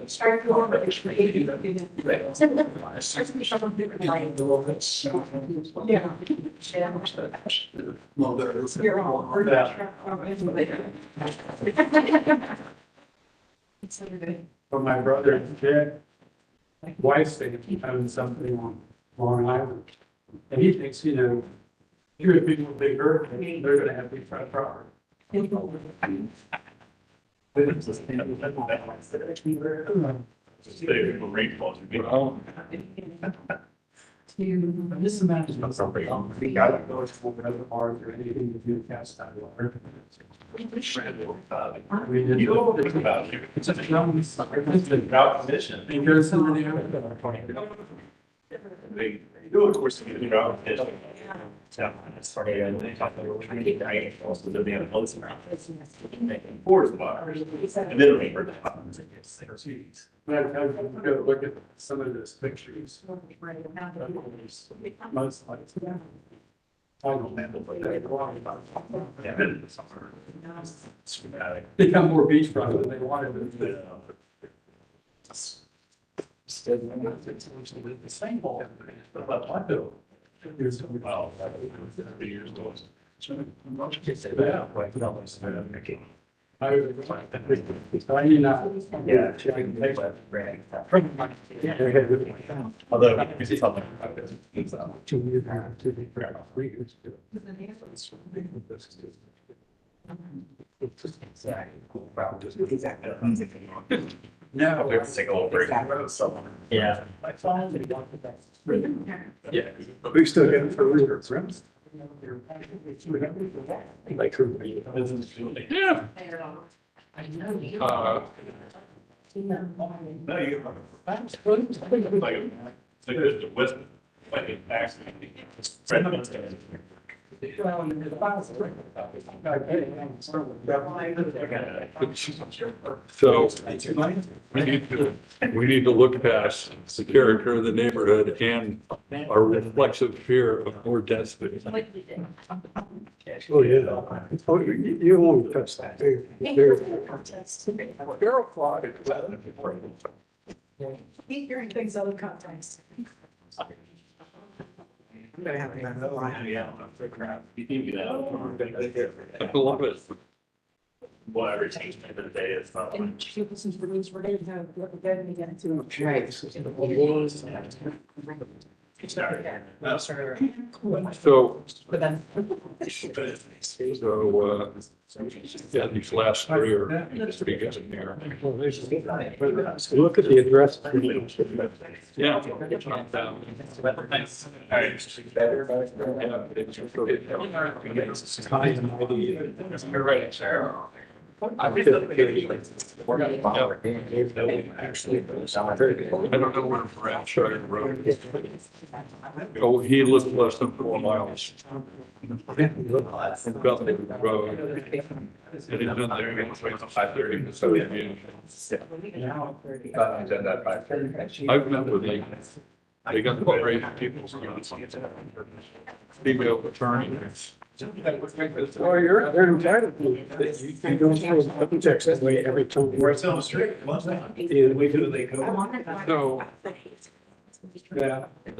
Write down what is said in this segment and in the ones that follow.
Start going. Yeah. Well, there is. You're all. For my brother's kid, wife's thinking having something on Long Island. And he thinks, here are people big hurt, they're gonna have big front property. This imagine something, we gotta go to another part or anything to do with cast iron. We did. It's a young, it's been drought condition. And there's some of the. They do, of course, the drought condition. Yeah, it's funny, and they talk about training, right? Also, they're being opposed around. Fours the bars, and then we heard the. But I go look at some of those pictures. Most like. I don't handle what they want about. Yeah, then the summer. It's dramatic. Become more beachfront than they wanted to be. The same ball. But I do. Here's the Well, 3 years ago. Yeah, like, I mean, Yeah. Although, you see something. 2 years, 3 years. No, Let's take a little break. Yeah. yeah, we still get it for reserves. Like, Yeah. No, you. Like there's the West, like an accident. So we need to look past the character of the neighborhood and our reflexive fear of more density. Oh, yeah. Oh, you won't touch that. Barrel clock. Keep hearing things other contexts. I'm gonna have to. Yeah, for crap. You can do that. I love it. Whatever change of the day is not. And she listens to the news, we're going to have to go and get to. Okay. So, But then. yeah, these last three are pretty good in here. Look at the address. Yeah. Thanks. All right. You're right, sir. I don't know where Bradshaw Road is. Oh, he lives less than 4 miles. From Bethel Road. And he's in there, he's waiting until 5:30. So, I've met with them. They got the great people. Female attorney. Well, they're entitled to it. You don't throw a text that way every time. Where it's on the street, what's that? Yeah. We do, they go. So, Yeah. And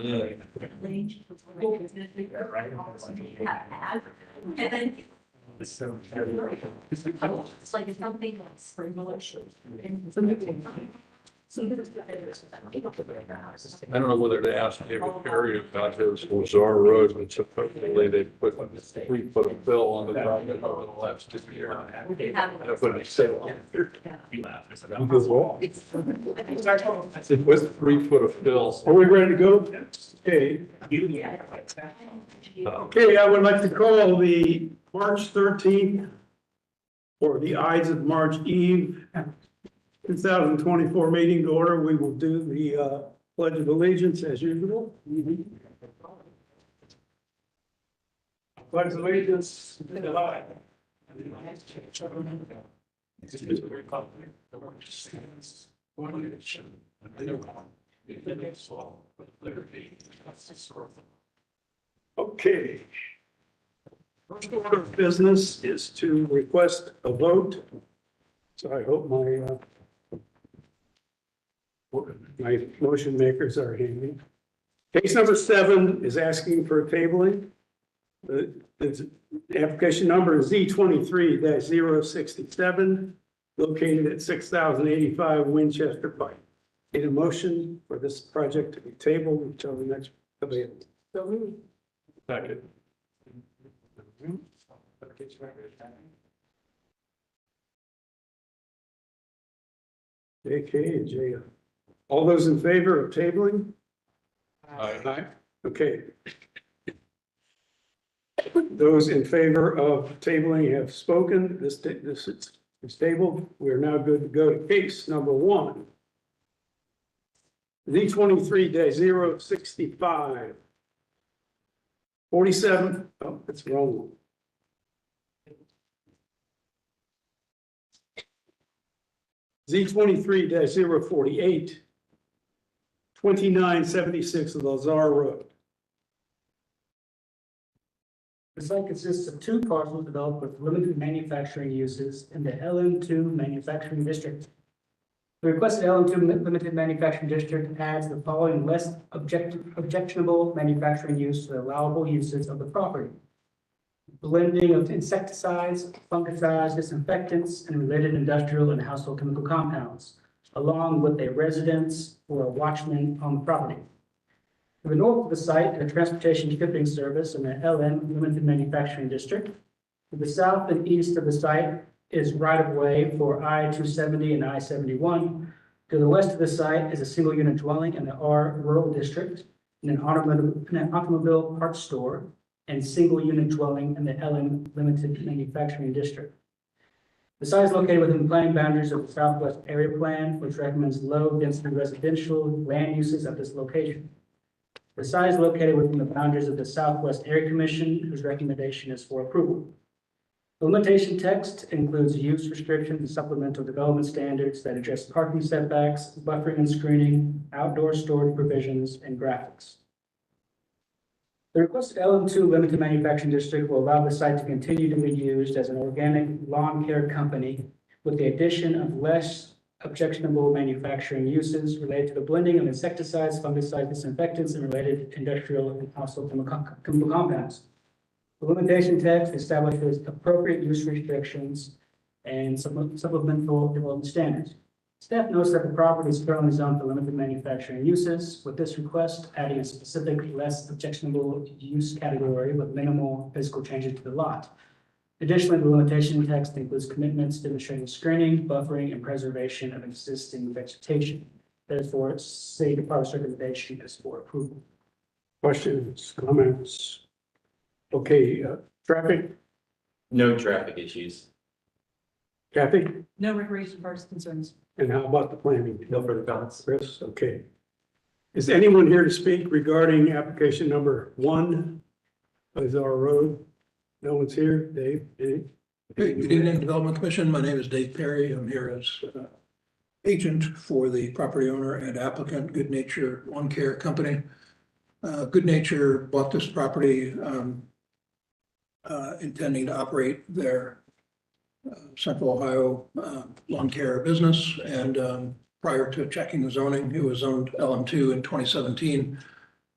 then. It's so. It's like it's something that's for emotion. I don't know whether to ask David Perry about his Lazar Road, but supposedly they put 3 foot of fill on the top of it over the last 2 years. That's what it said. I said, with 3 foot of fill. Are we ready to go? Okay. Okay, I would like to call the March 13th or the Ides of March Eve 2024 meeting to order. We will do the Pledge of Allegiance as usual. Pledge of Allegiance to the flag. Okay. First order of business is to request a vote So I hope my motion makers are handy. Case number 7 is asking for tabling. The application number is Z23-067, located at 6085 Winchester Pike. Need a motion for this project to be tabled until the next available. Second. JK and JL. All those in favor of tabling? Aye. Okay. Those in favor of tabling have spoken. This is tabled. We're now good to go to case number 1. Z23-065. 47, oh, that's the wrong one. Z23-048. 2976 Lazar Road. The site consists of 2 parcels developed with limited manufacturing uses in the LM2 manufacturing district. The requested LM2 limited manufacturing district adds the following less objectionable manufacturing use to the allowable uses of the property: blending of insecticides, fungicides, disinfectants, and related industrial and household chemical compounds, along with a residence or a watchman on the property. To the north of the site, a transportation shipping service in the LM Limited Manufacturing District. To the south and east of the site is right-of-way for I-270 and I-71. To the west of the site is a single-unit dwelling in the R Rural District, and an automobile parts store, and single-unit dwelling in the LM Limited Manufacturing District. The site is located within the planning boundaries of the Southwest Area Plan, which recommends low-density residential land uses at this location. The site is located within the boundaries of the Southwest Area Commission, whose recommendation is for approval. The limitation text includes use restrictions and supplemental development standards that address parking setbacks, buffering and screening, outdoor storage provisions, and graphics. The requested LM2 Limited Manufacturing District will allow the site to continue to be used as an organic lawn care company with the addition of less objectionable manufacturing uses related to the blending of insecticides, fungicides, disinfectants, and related industrial and household chemical compounds. The limitation text establishes appropriate use restrictions and supplemental development standards. Staff notes that the property is currently zoned for limited manufacturing uses, with this request adding a specific less objectionable use category with minimal physical changes to the lot. Additionally, the limitation text includes commitments demonstrating screening, buffering, and preservation of existing vegetation. Therefore, City Department's recommendation is for approval. Questions, comments? Okay, traffic, No traffic issues. Kathy, No recreation parks concerns. and how about the planning? No further comments. Chris, okay. Is anyone here to speak regarding application number 1, Lazar Road? No one's here. Dave? Dave? Good evening, Development Commission. My name is Dave Perry. I'm here as agent for the property owner and applicant, Good Nature Lawn Care Company. Good Nature bought this property intending to operate their Central Ohio lawn care business. And prior to checking the zoning, it was zoned LM2 in 2017.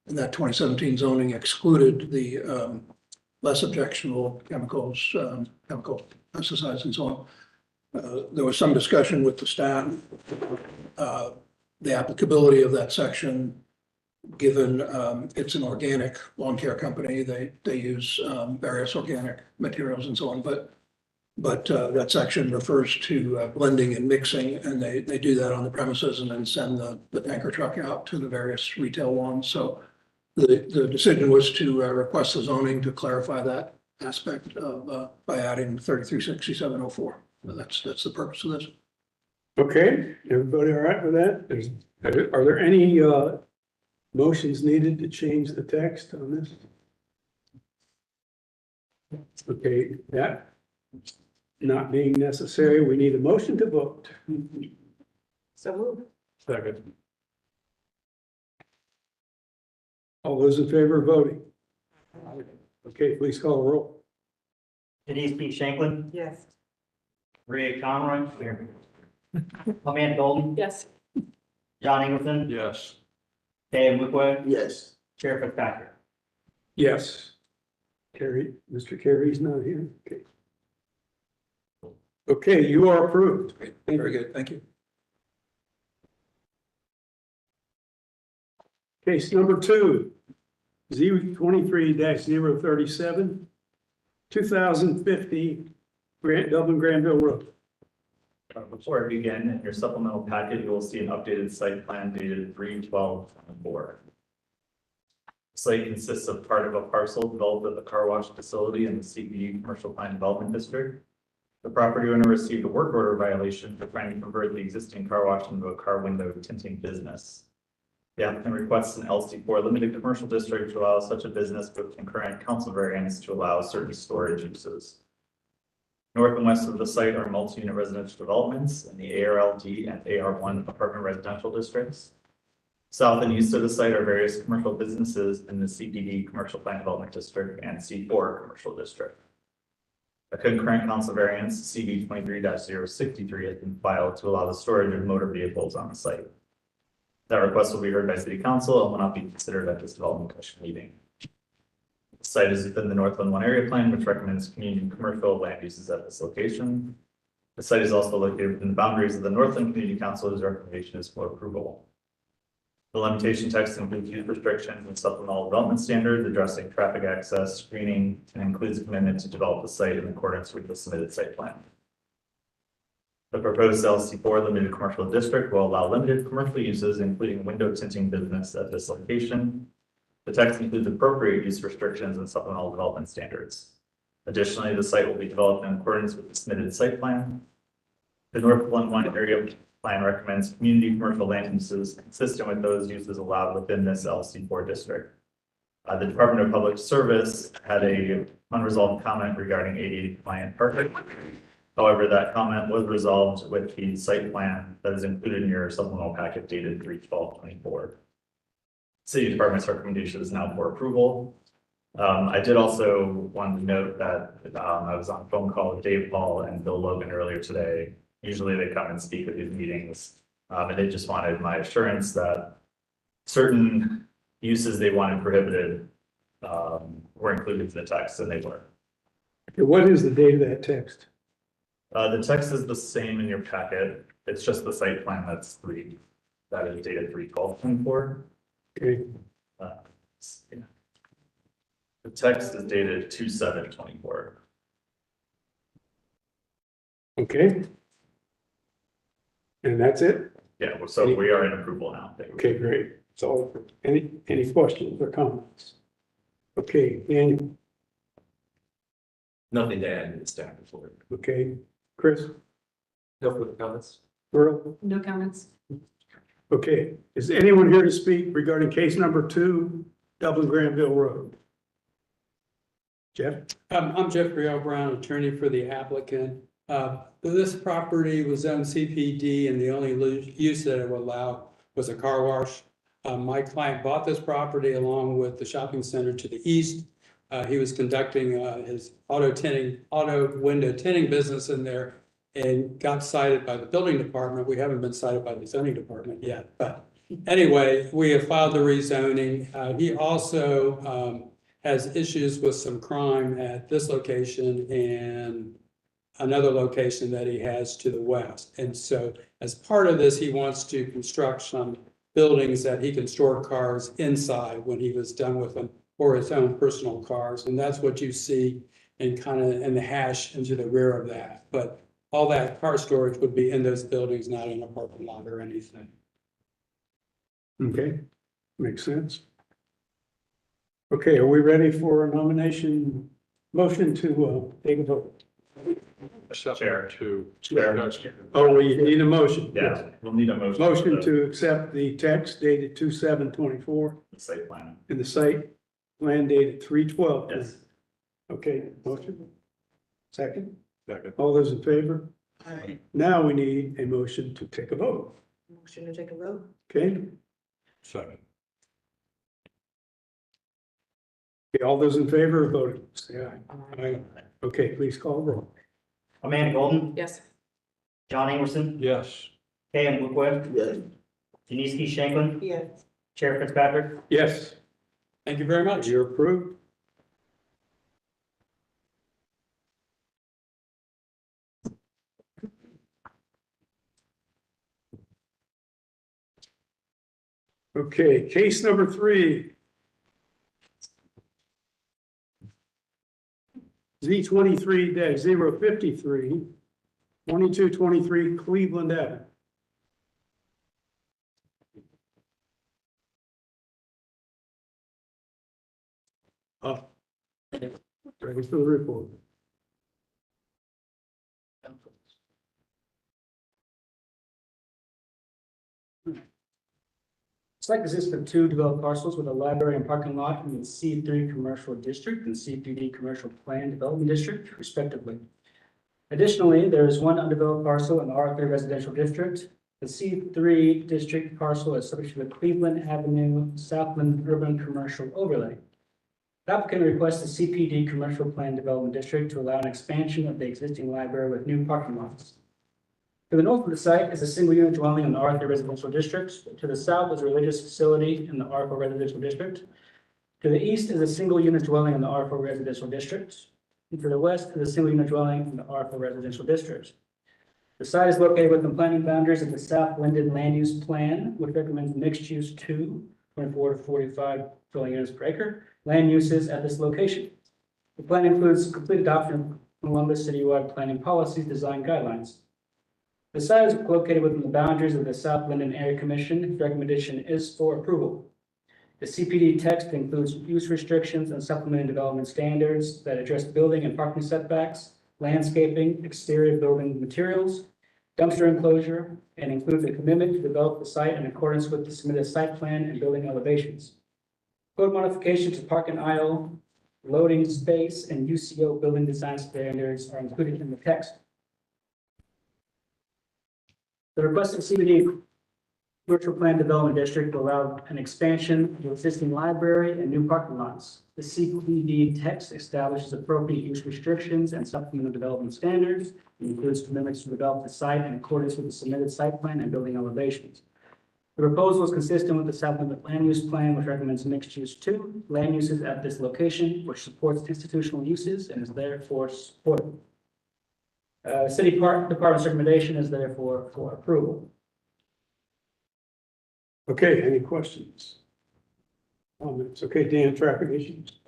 And that 2017 zoning excluded the less objectionable chemicals, chemical pesticides and so on. There was some discussion with the staff, the applicability of that section, given it's an organic lawn care company. They use various organic materials and so on, but that section refers to blending and mixing, and they do that on the premises and then send the tanker truck out to the various retail ones. So the decision was to request the zoning to clarify that aspect of by adding 336704. That's the purpose of this. Okay, everybody all right with that? Are there any motions needed to change the text on this? Okay, that not being necessary, we need a motion to vote. So moved. Second. All those in favor of voting? Okay, please call a roll. Denise B. Shanklin, Yes. Ray Conroy. Here. Amanda Golden. Yes. John Ingleton. Yes. Dave Wickway. Yes. Chair Fitzpatrick. Yes. Carrie, Mr. Carey's not here. Okay. Okay, you are approved. Very good, thank you. Case number 2, Z 23-037, 2050 Dublin Granville Road. Before I begin, in your supplemental packet, you will see an updated site plan dated 3/12/24. The site consists of part of a parcel developed at the car wash facility in the CBD Commercial Plan Development District. The property owner received a work order violation for trying to convert the existing car wash into a car window tinting business. The applicant requests an LC4 limited commercial district to allow such a business with concurrent council variance to allow certain storage uses. North and west of the site are multi-unit residential developments in the ARLD and AR1 apartment residential districts. South and east of the site are various commercial businesses in the CPD Commercial Plan Development District and C4 Commercial District. A concurrent council variance, CB 23-063, has been filed to allow the storage of motor vehicles on the site. That request will be heard by City Council and will not be considered at this Development Commission meeting. The site is within the Northland 1 area plan, which recommends community and commercial land uses at this location. The site is also located within the boundaries of the Northland Community Council, whose recommendation is for approval. The limitation text includes use restrictions and supplemental development standards addressing traffic access, screening, and includes a commitment to develop the site in accordance with the submitted site plan. The proposed LC4 limited commercial district will allow limited commercial uses, including window tinting business at this location. The text includes appropriate use restrictions and supplemental development standards. Additionally, the site will be developed in accordance with the submitted site plan. The Northland 1 area plan recommends community commercial land uses consistent with those uses allowed within this LC4 district. The Department of Public Service had a unresolved comment regarding ADA compliant parking. However, that comment was resolved with the site plan that is included in your supplemental packet dated 3/12/24. City Department's recommendation is now for approval. I did also want to note that I was on a phone call with Dave Paul and Bill Logan earlier today. Usually they come and speak at these meetings, and they just wanted my assurance that certain uses they wanted prohibited were included in the text, and they were. Okay, what is the date of that text? The text is the same in your packet. It's just the site plan that is dated 3/12/24. Okay, Yeah. The text is dated 2/7/24. okay. And that's it? Yeah, so we are in approval now. Okay, great. So any questions or comments? Okay, Daniel, Nothing to add to the staff report. okay, Chris, No further comments? Earl, No comments. okay. Is anyone here to speak regarding case number 2, Dublin Granville Road? Jeff? I'm Jeffrey L. Brown, attorney for the applicant. This property was zoned CPD and the only use that it would allow was a car wash. My client bought this property along with the shopping center to the east. He was conducting his auto window tinting business in there and got cited by the building department. We haven't been cited by the zoning department yet, but anyway, we have filed the rezoning. He also has issues with some crime at this location and another location that he has to the west. And so as part of this, he wants to construct some buildings that he can store cars inside when he was done with them, or his own personal cars. And that's what you see in kind of in the hash into the rear of that. But all that car storage would be in those buildings, not in a parking lot or anything. Okay, makes sense. Okay, are we ready for a nomination, motion to take a vote? Chair. Chair. Oh, we need a motion. Yeah, we'll need a motion. Motion for to accept the text dated 2/7/24 the site plan. and the site plan dated 3/12. Yes. Okay, motion. Second, Second. all those in favor? Aye. Now we need a motion to take a vote. Motion to take a vote. Okay, Second. okay, all those in favor of voting, say aye. Aye. Okay, please call roll. Amanda Golden, Yes. John Amerson, Yes. K.M. Woodward, Yes. Denise Shanklin, Yes. Chair Fitzpatrick. Yes. Thank you very much. You're approved. Okay, case number 3. Z23-053, 2223 Cleveland Avenue. Ready for the report. Site consists of 2 developed parcels with a library and parking lot in the C3 Commercial District and C3D Commercial Plan Development District, respectively. Additionally, there is 1 undeveloped parcel in the R3 Residential District. The C3 District parcel is subject to the Cleveland Avenue Southland Urban Commercial Overlay. The applicant requests the CPD Commercial Plan Development District to allow an expansion of the existing library with new parking lots. To the north of the site is a single-unit dwelling in the R3 Residential District. To the south is a religious facility in the R4 Residential District. To the east is a single-unit dwelling in the R4 Residential District. And to the west is a single-unit dwelling in the R4 Residential District. The site is located within the planning boundaries of the South Linden Land Use Plan, which recommends mixed-use 2, 24 to 45 dwelling units per acre, land uses at this location. The plan includes complete adoption of Columbus citywide planning policies, design guidelines. The site is located within the boundaries of the South Linden Area Commission. The recommendation is for approval. The CPD text includes use restrictions and supplemental development standards that address building and parking setbacks, landscaping, exterior building materials, dumpster enclosure, and includes a commitment to develop the site in accordance with the submitted site plan and building elevations. Code modifications to park and aisle, loading space, and UCO building design standards are included in the text. The requested CBD Virtual Plan Development District will allow an expansion of the existing library and new parking lots. The CPD text establishes appropriate use restrictions and supplemental development standards. It includes commitments to develop the site in accordance with the submitted site plan and building elevations. The proposal is consistent with the South Linden Land Use Plan, which recommends mixed use 2 land uses at this location, which supports institutional uses and is therefore supported. City Park Department's recommendation is therefore for approval. Okay, any questions? Comments? Okay, Dan, traffic issues.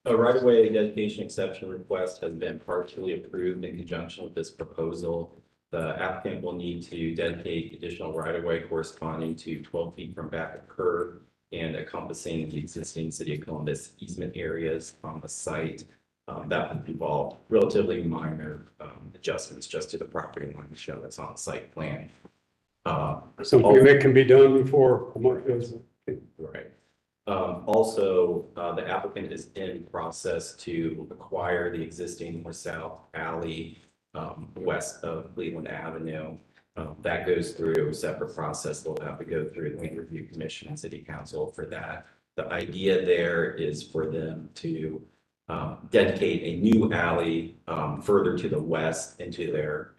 A right-of-way dedication exception request has been partially approved in conjunction with this proposal. The applicant will need to dedicate additional right-of-way corresponding to 12 feet from back of curb and encompassing the existing City of Columbus easement areas on the site. That would involve relatively minor adjustments just to the property line shown that's on the site plan. Something that can be done before a month goes. Right. Also, the applicant is in process to acquire the existing north-south alley west of Cleveland Avenue. That goes through a separate process. They'll have to go through the Land Review Commission and City Council for that. The idea there is for them to dedicate a new alley further to the west into their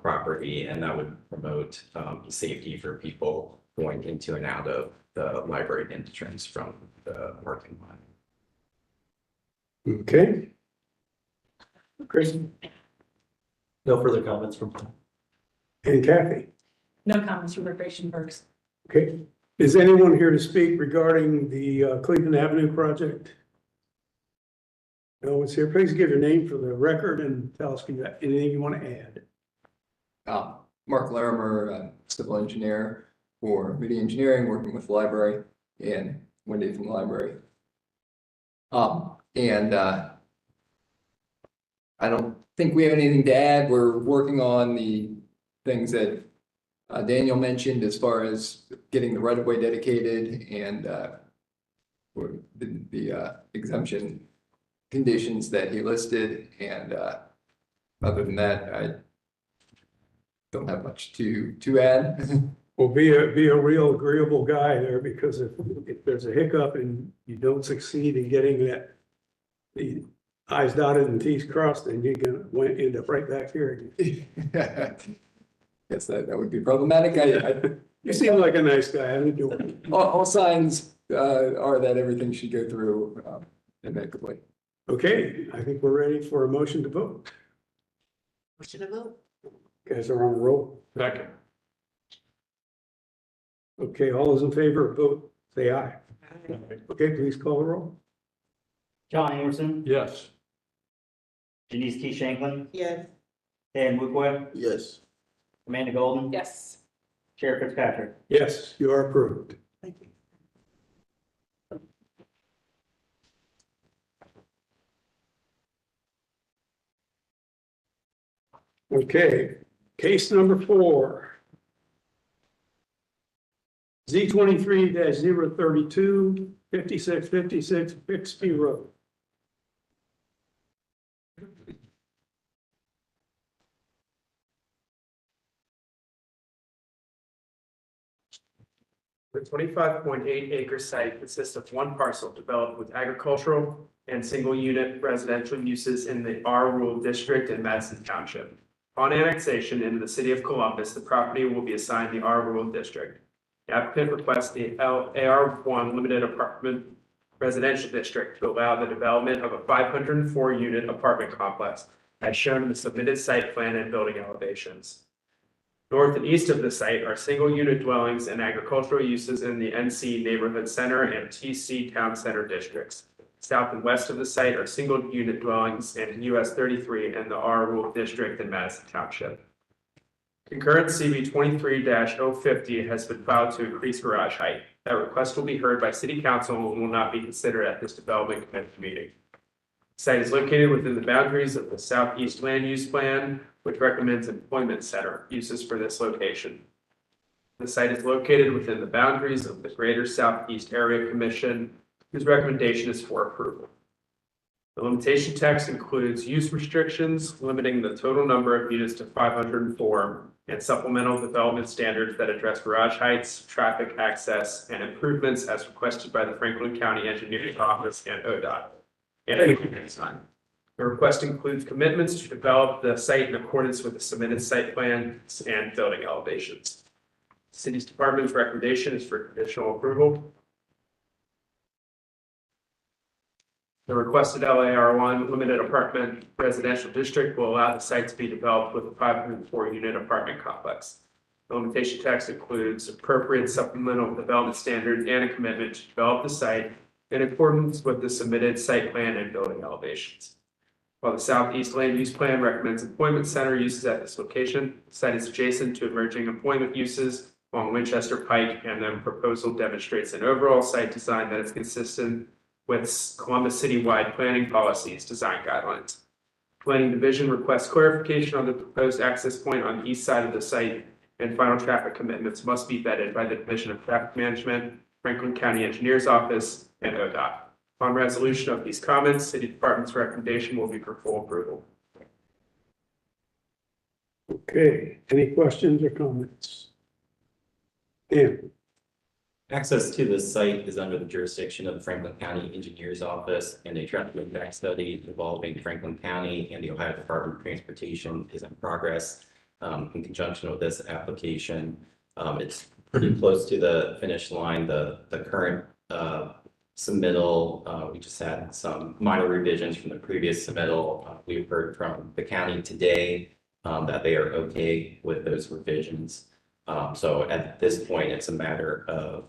property, and that would promote safety for people going into and out of the library entrance from the parking lot. Okay. Chris No further comments from. and Kathy. No comments from Recreation Works. Okay. Is anyone here to speak regarding the Cleveland Avenue project? No one's here. Please give your name for the record and tell us if you got anything you want to add. Mark Larimer, civil engineer for Media Engineering, working with the library, and Wendy from the library. I don't think we have anything to add. We're working on the things that Daniel mentioned as far as getting the right-of-way dedicated and the exemption conditions that he listed. And other than that, I don't have much to add. Well, be a real agreeable guy there, because if there's a hiccup and you don't succeed in getting the I's dotted and T's crossed, then you're gonna end up right back here again. Guess that would be problematic. You seem like a nice guy. How do you do? All signs are that everything should go through amicably. Okay, I think we're ready for a motion to vote. Motion to vote. Guys are on a roll. Second. Okay, all those in favor, vote, say aye. Okay, please call the roll. John Anderson, Yes. Denise T. Shanklin, Yes. Dan Woodward, Yes. Amanda Golden, Yes. Chair Fitzpatrick. Yes, you are approved. Thank you. Okay, case number 4. Z 23-032, 5656 Bixby Road. The 25.8 acre site consists of one parcel developed with agricultural and single-unit residential uses in the R Rural District in Madison Township. On annexation into the city of Columbus, the property will be assigned the R Rural District. The applicant requests the AR1 Limited Apartment Residential District to allow the development of a 504-unit apartment complex as shown in the submitted site plan and building elevations. North and east of the site are single-unit dwellings and agricultural uses in the NC Neighborhood Center and TC Town Center districts. South and west of the site are single-unit dwellings in US 33 and the R Rural District in Madison Township. Concurrent CB 23-050 has been filed to increase garage height. That request will be heard by City Council and will not be considered at this Development Committee meeting. The site is located within the boundaries of the Southeast Land Use Plan, which recommends employment center uses for this location. The site is located within the boundaries of the Greater Southeast Area Commission, whose recommendation is for approval. The limitation text includes use restrictions, limiting the total number of units to 504, and supplemental development standards that address garage heights, traffic access, and improvements as requested by the Franklin County Engineering Office and ODOT. The request includes commitments to develop the site in accordance with the submitted site plans and building elevations. The City's Department's recommendation is for conditional approval. The requested LAR1 Limited Apartment Residential District will allow the site to be developed with a 504-unit apartment complex. The limitation text includes appropriate supplemental development standards and a commitment to develop the site in accordance with the submitted site plan and building elevations. While the Southeast Land Use Plan recommends employment center uses at this location, the site is adjacent to emerging employment uses along Winchester Pike, and the proposal demonstrates an overall site design that is consistent with Columbus citywide planning policies, design guidelines. Planning Division requests clarification on the proposed access point on the east side of the site, and final traffic commitments must be vetted by the Division of Traffic Management, Franklin County Engineers Office, and ODOT. Upon resolution of these comments, City Department's recommendation will be for full approval. Okay, any questions or comments? Dan? Access to the site is under the jurisdiction of the Franklin County Engineers Office, and a traffic impact study involving Franklin County and the Ohio Department of Transportation is in progress in conjunction with this application. It's pretty close to the finish line. The current submittal, we just had some minor revisions from the previous submittal. We've heard from the county today that they are okay with those revisions. So at this point, it's a matter of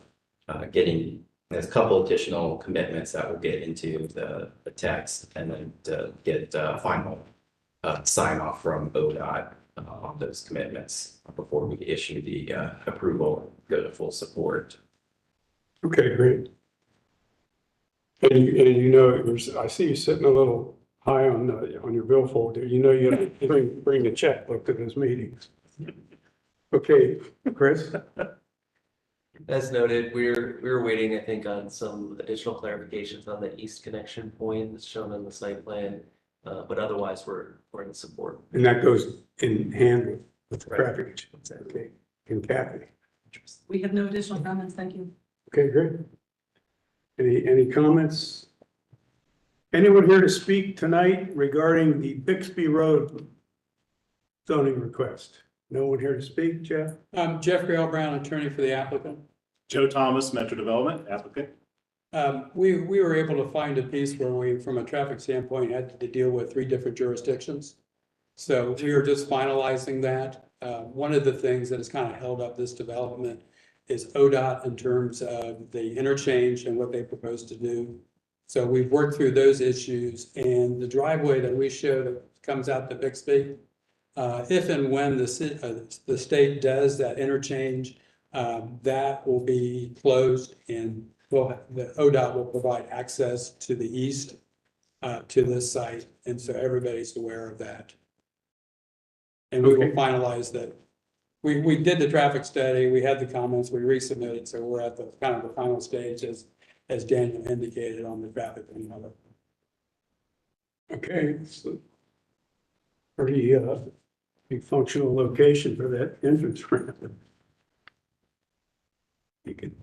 getting, there's a couple additional commitments that will get into the text, and then to get final sign off from ODOT on those commitments before we issue the approval, go to full support. Okay, great. And you know, I see you sitting a little high on your billfold there. You know, you have to bring the checkbook to those meetings. Okay, Chris? As noted, we're waiting, I think, on some additional clarifications on the east connection point that's shown on the site plan. But otherwise, we're in support. And that goes in hand with the traffic. Okay, and Kathy. We have no additional comments, thank you. Okay, great. Any comments? Anyone here to speak tonight regarding the Bixby Road zoning request? No one here to speak, Jeff? Jeffrey L. Brown, attorney for the applicant. Joe Thomas, Metro Development, applicant. We were able to find a piece where we, from a traffic standpoint, had to deal with 3 different jurisdictions. So we are just finalizing that. One of the things that has kind of held up this development is ODOT in terms of the interchange and what they propose to do. So we've worked through those issues, and the driveway that we showed that comes out to Bixby, if and when the state does that interchange, that will be closed, and the ODOT will provide access to the east to this site, and so everybody's aware of that. And we will Okay. finalize that. We did the traffic study, we had the comments, we resubmitted, so we're at the kind of the final stage as Daniel indicated on the traffic and other. Okay. It's a pretty, big functional location for that entrance ramp. You could,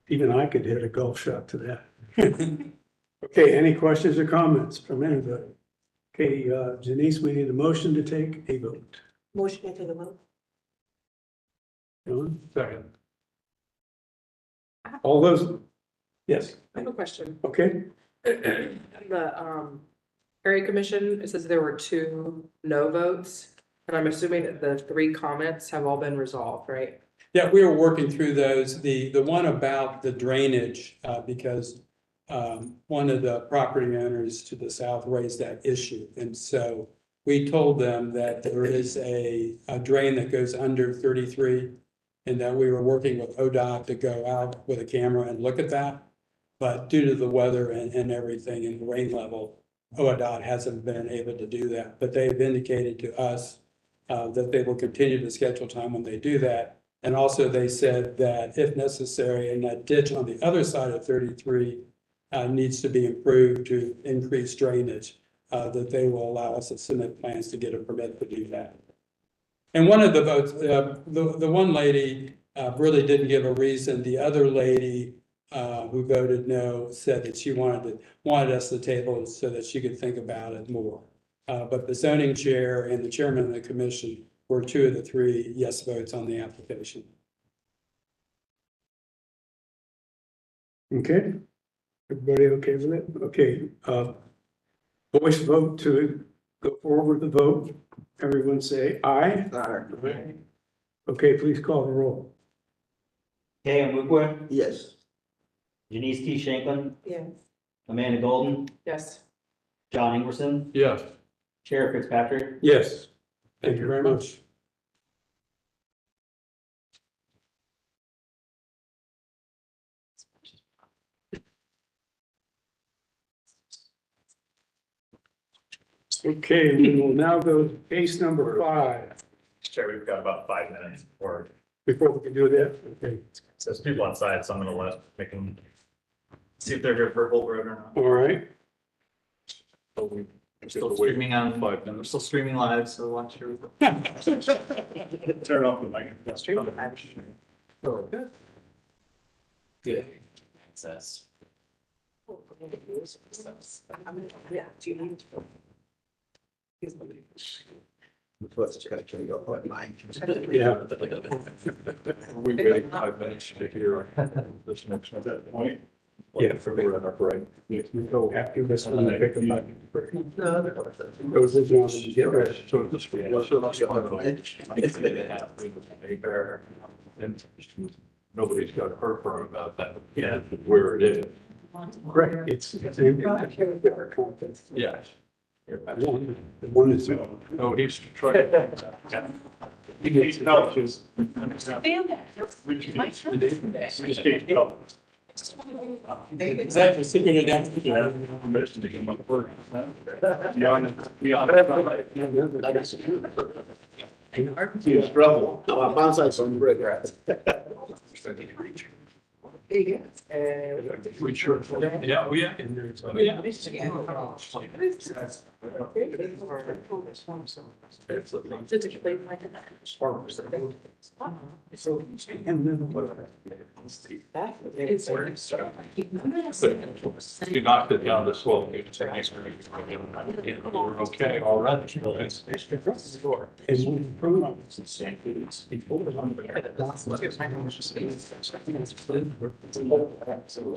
even I could hit a golf shot to that. Okay, any questions or comments from anybody? Okay, Janice, we need a motion to take a vote. Motion to the vote. John? Second. All those, yes, I have a question. okay, The area commission, it says there were 2 no votes, and I'm assuming that the 3 comments have all been resolved, right? Yeah, we were working through those. The one about the drainage, because one of the property owners to the south raised that issue. And so we told them that there is a drain that goes under 33, and that we were working with ODOT to go out with a camera and look at that. But due to the weather and everything and the rain level, ODOT hasn't been able to do that. But they've indicated to us that they will continue to schedule time when they do that. And also they said that if necessary, and that ditch on the other side of 33 needs to be improved to increase drainage, that they will allow us to submit plans to get a permit to do that. And one of the votes, the one lady really didn't give a reason. The other lady who voted no said that she wanted us to table it so that she could think about it more. But the zoning chair and the chairman of the commission were 2 of the 3 yes votes on the application. okay. Everybody okay with it? Okay, voice vote to go forward with the vote. Everyone say aye. Aye. Okay, please call the roll. Kay Mukwe, Yes. Janice T. Shanklin, Yes. Amanda Golden, Yes. John Ingwerson, Yes. Chair Fitzpatrick. Yes. Thank you very much. Okay, we will now go to case number 5. Chair, we've got about 5 minutes or Before we can do that, okay, so there's people outside, so I'm gonna make them see if they're here for Holt Road or not. all right. We're Still streaming on, 5 we're minutes. still streaming live, so watch your. Turn off the mic. Good. Access. Yeah, do you need? Yeah. We waiting 5 minutes to hear this next one. That point. Yeah. We're in our break. We go after this one, I pick them up. No, Those are the ones you get ready. So this. And nobody's got heartburn about that. Yeah. Where it is. Correct, it's. Yes. The one is. Oh, he's trying. You need to know, just. Exactly, secret identity. Trouble. Bonsai some regret. We sure. Yeah, we have. You knocked it down to 12. We're okay, all right.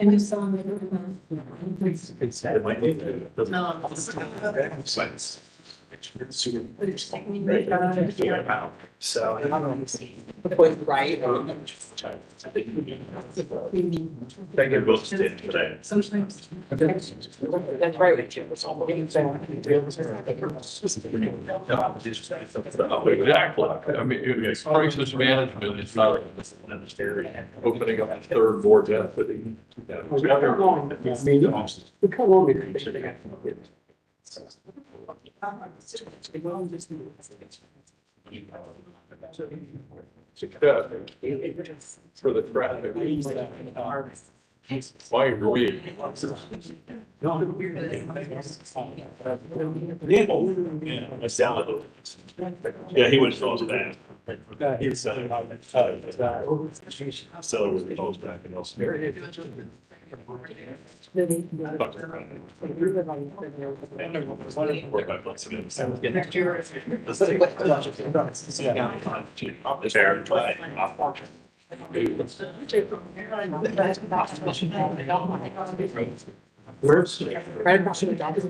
And just someone. It might be the- Science. So. Right. Thank you both today. Sometimes. That's right. Exactly. I mean, crisis management is not opening up a third board deputy. For the traffic. Why agree? Yeah, that's down. Yeah, he went close back. He's, so it was close back and also. Work by months ago. Where's? Right across from the doctor.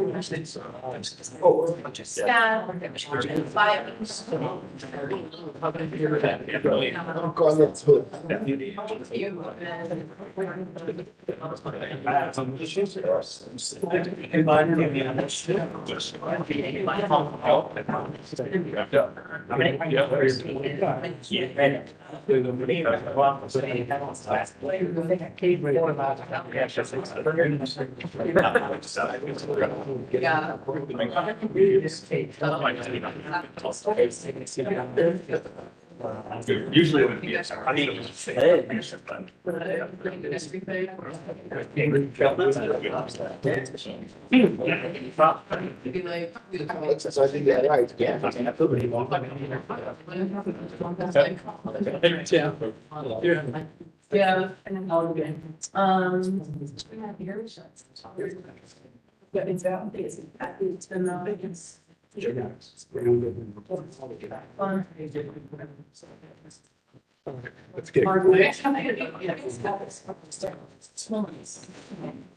Usually it would be. I need to say. So I think that's right. Yeah. But it's out, it's been, it's. Fun. Let's get.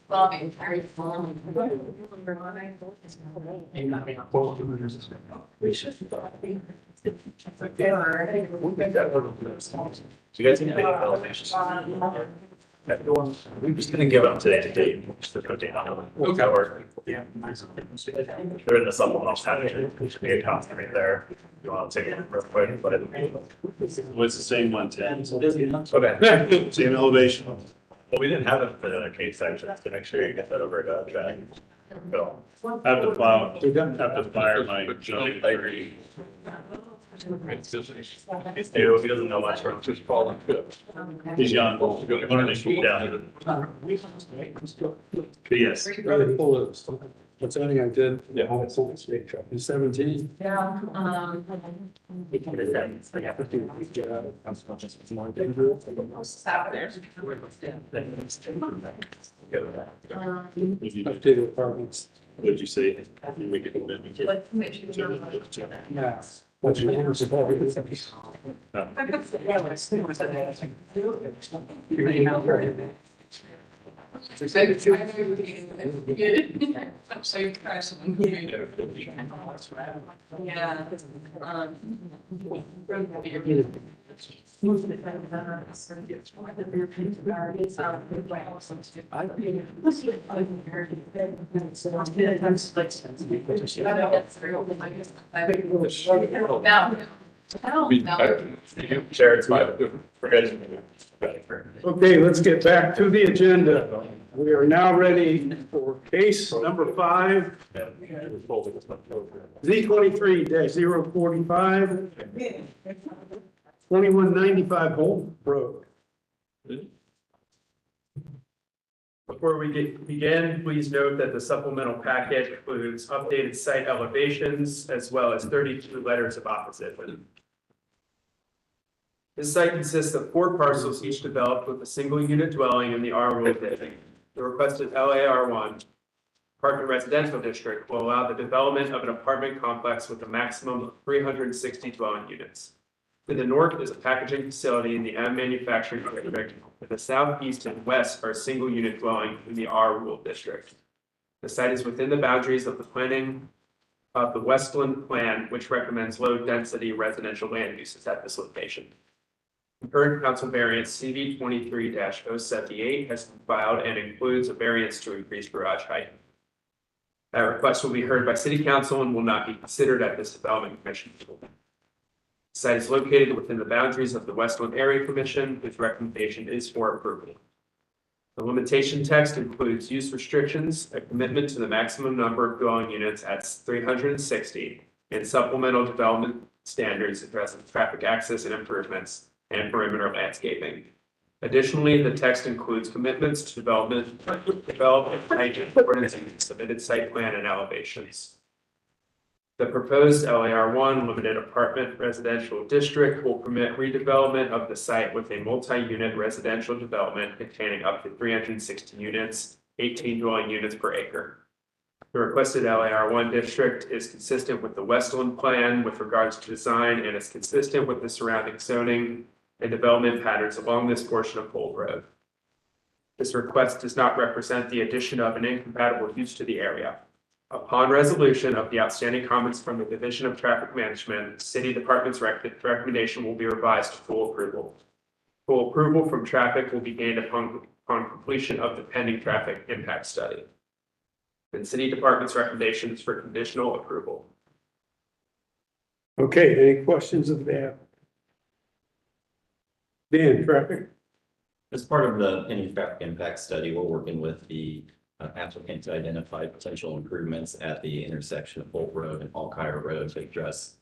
Bobby, very fun. We should. So you guys need to make elevations. We're just gonna give them today to date, just the code date on it. Okay. Or, yeah. They're in the supplemental package, there should be a copy right there. You want to take it real quick, but it's the same 110. Okay, same elevation. Well, we didn't have it for the other case sections, to make sure you get that over to track. Bill. I have to plow, have to fire my. He's new, he doesn't know much from Just falling good. He's young, learning to keep down. But yes, What's only I did, in 17. Yeah, Updated apartments. what'd you say? We could. like, make sure you're not- Yeah. What's your name? So you try something. Yeah. Share it's fine. We're good. Okay, let's get back to the agenda. We are now ready for case number 5, Z23-045, 2195 Holt Road. Before we begin, please note that the supplemental packet includes updated site elevations as well as 32 letters of opposition. This site consists of 4 parcels, each developed with a single unit dwelling in the R Rural District. The requested LAR1 apartment residential district will allow the development of an apartment complex with a maximum of 360 dwelling units. To the north is a packaging facility in the M manufacturing district. To the south, east, and west are single unit dwelling in the R Rural District. The site is within the boundaries of the planning of the Westland Plan, which recommends low density residential land uses at this location. The current council variance CV 23-078 has been filed and includes a variance to increase garage height. That request will be heard by City Council and will not be considered at this Development Commission. The site is located within the boundaries of the Westland Area Commission, whose recommendation is for approval. The limitation text includes use restrictions, a commitment to the maximum number of dwelling units at 360, and supplemental development standards addressing traffic access and improvements and perimeter landscaping. Additionally, the text includes commitments to develop accordance to submitted site plan and elevations. The proposed LAR1 limited apartment residential district will permit redevelopment of the site with a multi-unit residential development containing up to 360 units, 18 dwelling units per acre. The requested LAR1 district is consistent with the Westland Plan with regards to design and is consistent with the surrounding zoning and development patterns along this portion of Polk Road. This request does not represent the addition of an incompatible use to the area. Upon resolution of the outstanding comments from the Division of Traffic Management, the City Department's recommendation will be revised to full approval. Full approval from traffic will be gained upon completion of the pending traffic impact study. And City Department's recommendation is for conditional approval. Okay, any questions of that? Dan, traffic? As part of the any traffic impact study, we're working with the applicant to identify potential improvements at the intersection of Bolt Road and Alkire Road to address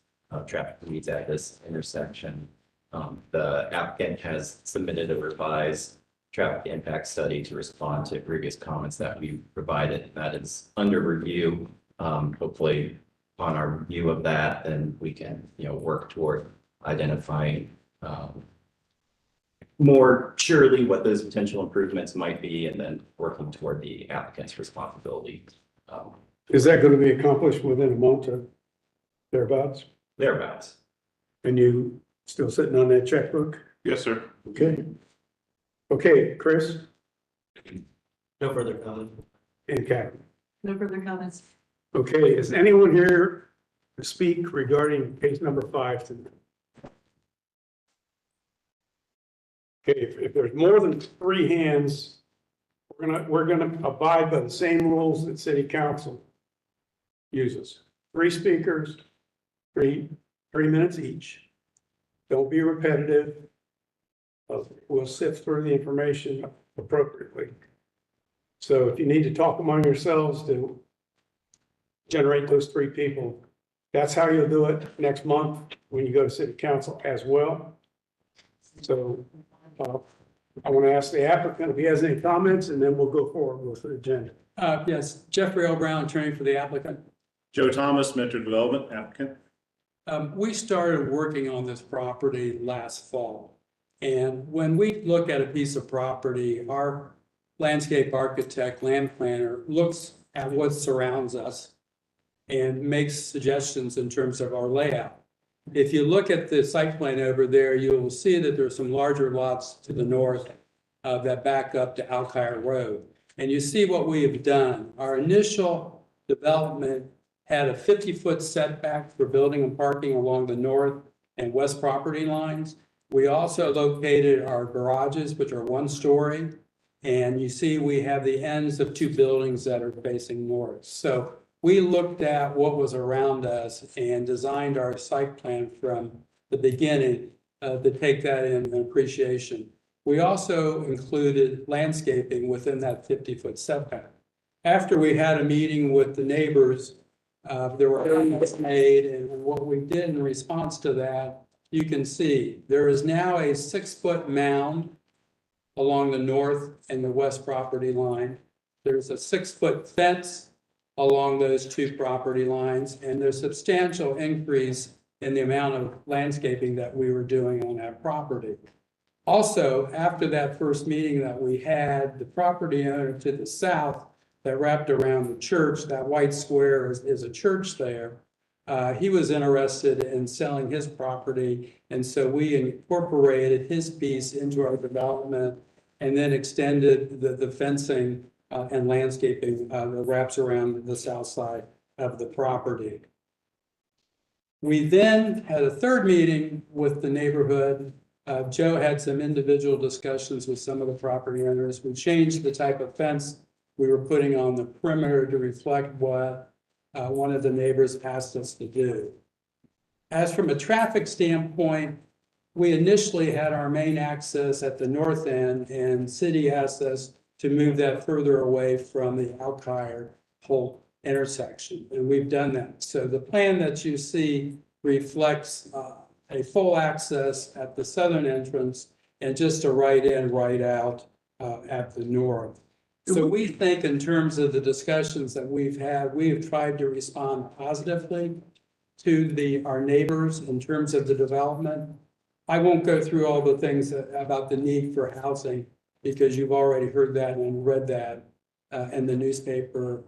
traffic needs at this intersection. The applicant has submitted a revised traffic impact study to respond to previous comments that we provided. That is under review. Hopefully, upon our review of that, then we can work toward identifying more surely what those potential improvements might be, and then working toward the applicant's responsibility. Is that going to be accomplished within a month or thereabouts? Thereabouts. And you still sitting on that checkbook? Yes, sir. Okay. Okay, Chris No further comment. and Kathy. No further comments. Okay, is anyone here to speak regarding case number 5 tonight? Okay, if there's more than 3 hands, we're gonna abide by the same rules that City Council uses. 3 speakers, 3 minutes each. Don't be repetitive. We'll sift through the information appropriately. So if you need to talk among yourselves to generate those 3 people, that's how you'll do it next month when you go to City Council as well. So I want to ask the applicant if he has any comments, and then we'll go forward with the agenda. Yes, Jeffrey L. Brown, attorney for the applicant. Joe Thomas, Mentor Development applicant. We started working on this property last fall. And when we look at a piece of property, our landscape architect, land planner looks at what surrounds us and makes suggestions in terms of our layout. If you look at the site plan over there, you will see that there's some larger lots to the north that back up to Alkire Road. And you see what we have done. Our initial development had a 50-foot setback for building and parking along the north and west property lines. We also located our garages, which are 1-story. And you see we have the ends of 2 buildings that are facing north. So we looked at what was around us and designed our site plan from the beginning to take that in appreciation. We also included landscaping within that 50-foot setback. After we had a meeting with the neighbors, there were comments made, and what we did in response to that, you can see there is now a 6-foot mound along the north and the west property line. There's a 6-foot fence along those two property lines, and there's substantial increase in the amount of landscaping that we were doing on that property. Also, after that first meeting that we had, the property owner to the south that wrapped around the church, that white square is a church there. He was interested in selling his property, and so we incorporated his piece into our development and then extended the fencing and landscaping that wraps around the south side of the property. We then had a third meeting with the neighborhood. Joe had some individual discussions with some of the property owners. We changed the type of fence we were putting on the perimeter to reflect what one of the neighbors asked us to do. As from a traffic standpoint, we initially had our main access at the north end, and city asked us to move that further away from the Alkire Holt intersection, and we've done that. So the plan that you see reflects a full access at the southern entrance and just a right in, right out at the north. So we think in terms of the discussions that we've had, we have tried to respond positively to our neighbors in terms of the development. I won't go through all the things about the need for housing because you've already heard that and read that in the newspaper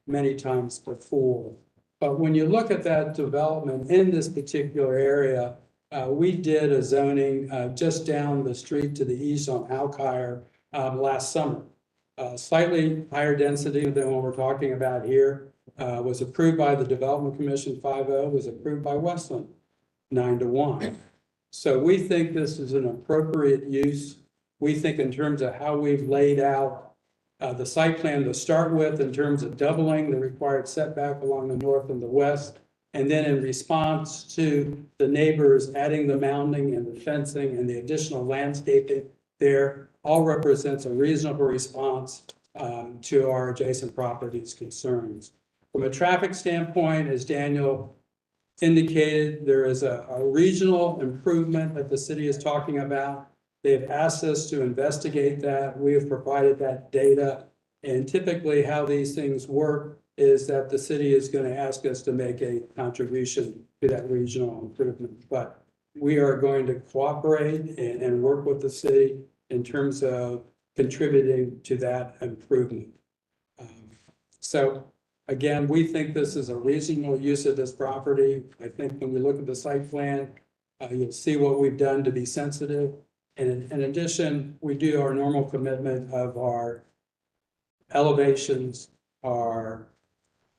many times before. But when you look at that development in this particular area, we did a zoning just down the street to the east on Alkire last summer. Slightly higher density than what we're talking about here, was approved by the Development Commission 5-0, was approved by Westland 9-1. So we think this is an appropriate use. We think in terms of how we've laid out the site plan to start with in terms of doubling the required setback along the north and the west. And then in response to the neighbors adding the mounding and the fencing and the additional landscaping there all represents a reasonable response to our adjacent properties concerns. From a traffic standpoint, as Daniel indicated, there is a regional improvement that the city is talking about. They've asked us to investigate that. We have provided that data. And typically how these things work is that the city is going to ask us to make a contribution to that regional improvement. But we are going to cooperate and work with the city in terms of contributing to that improvement. So again, we think this is a reasonable use of this property. I think when we look at the site plan, you'll see what we've done to be sensitive. And in addition, we do our normal commitment of our elevations, our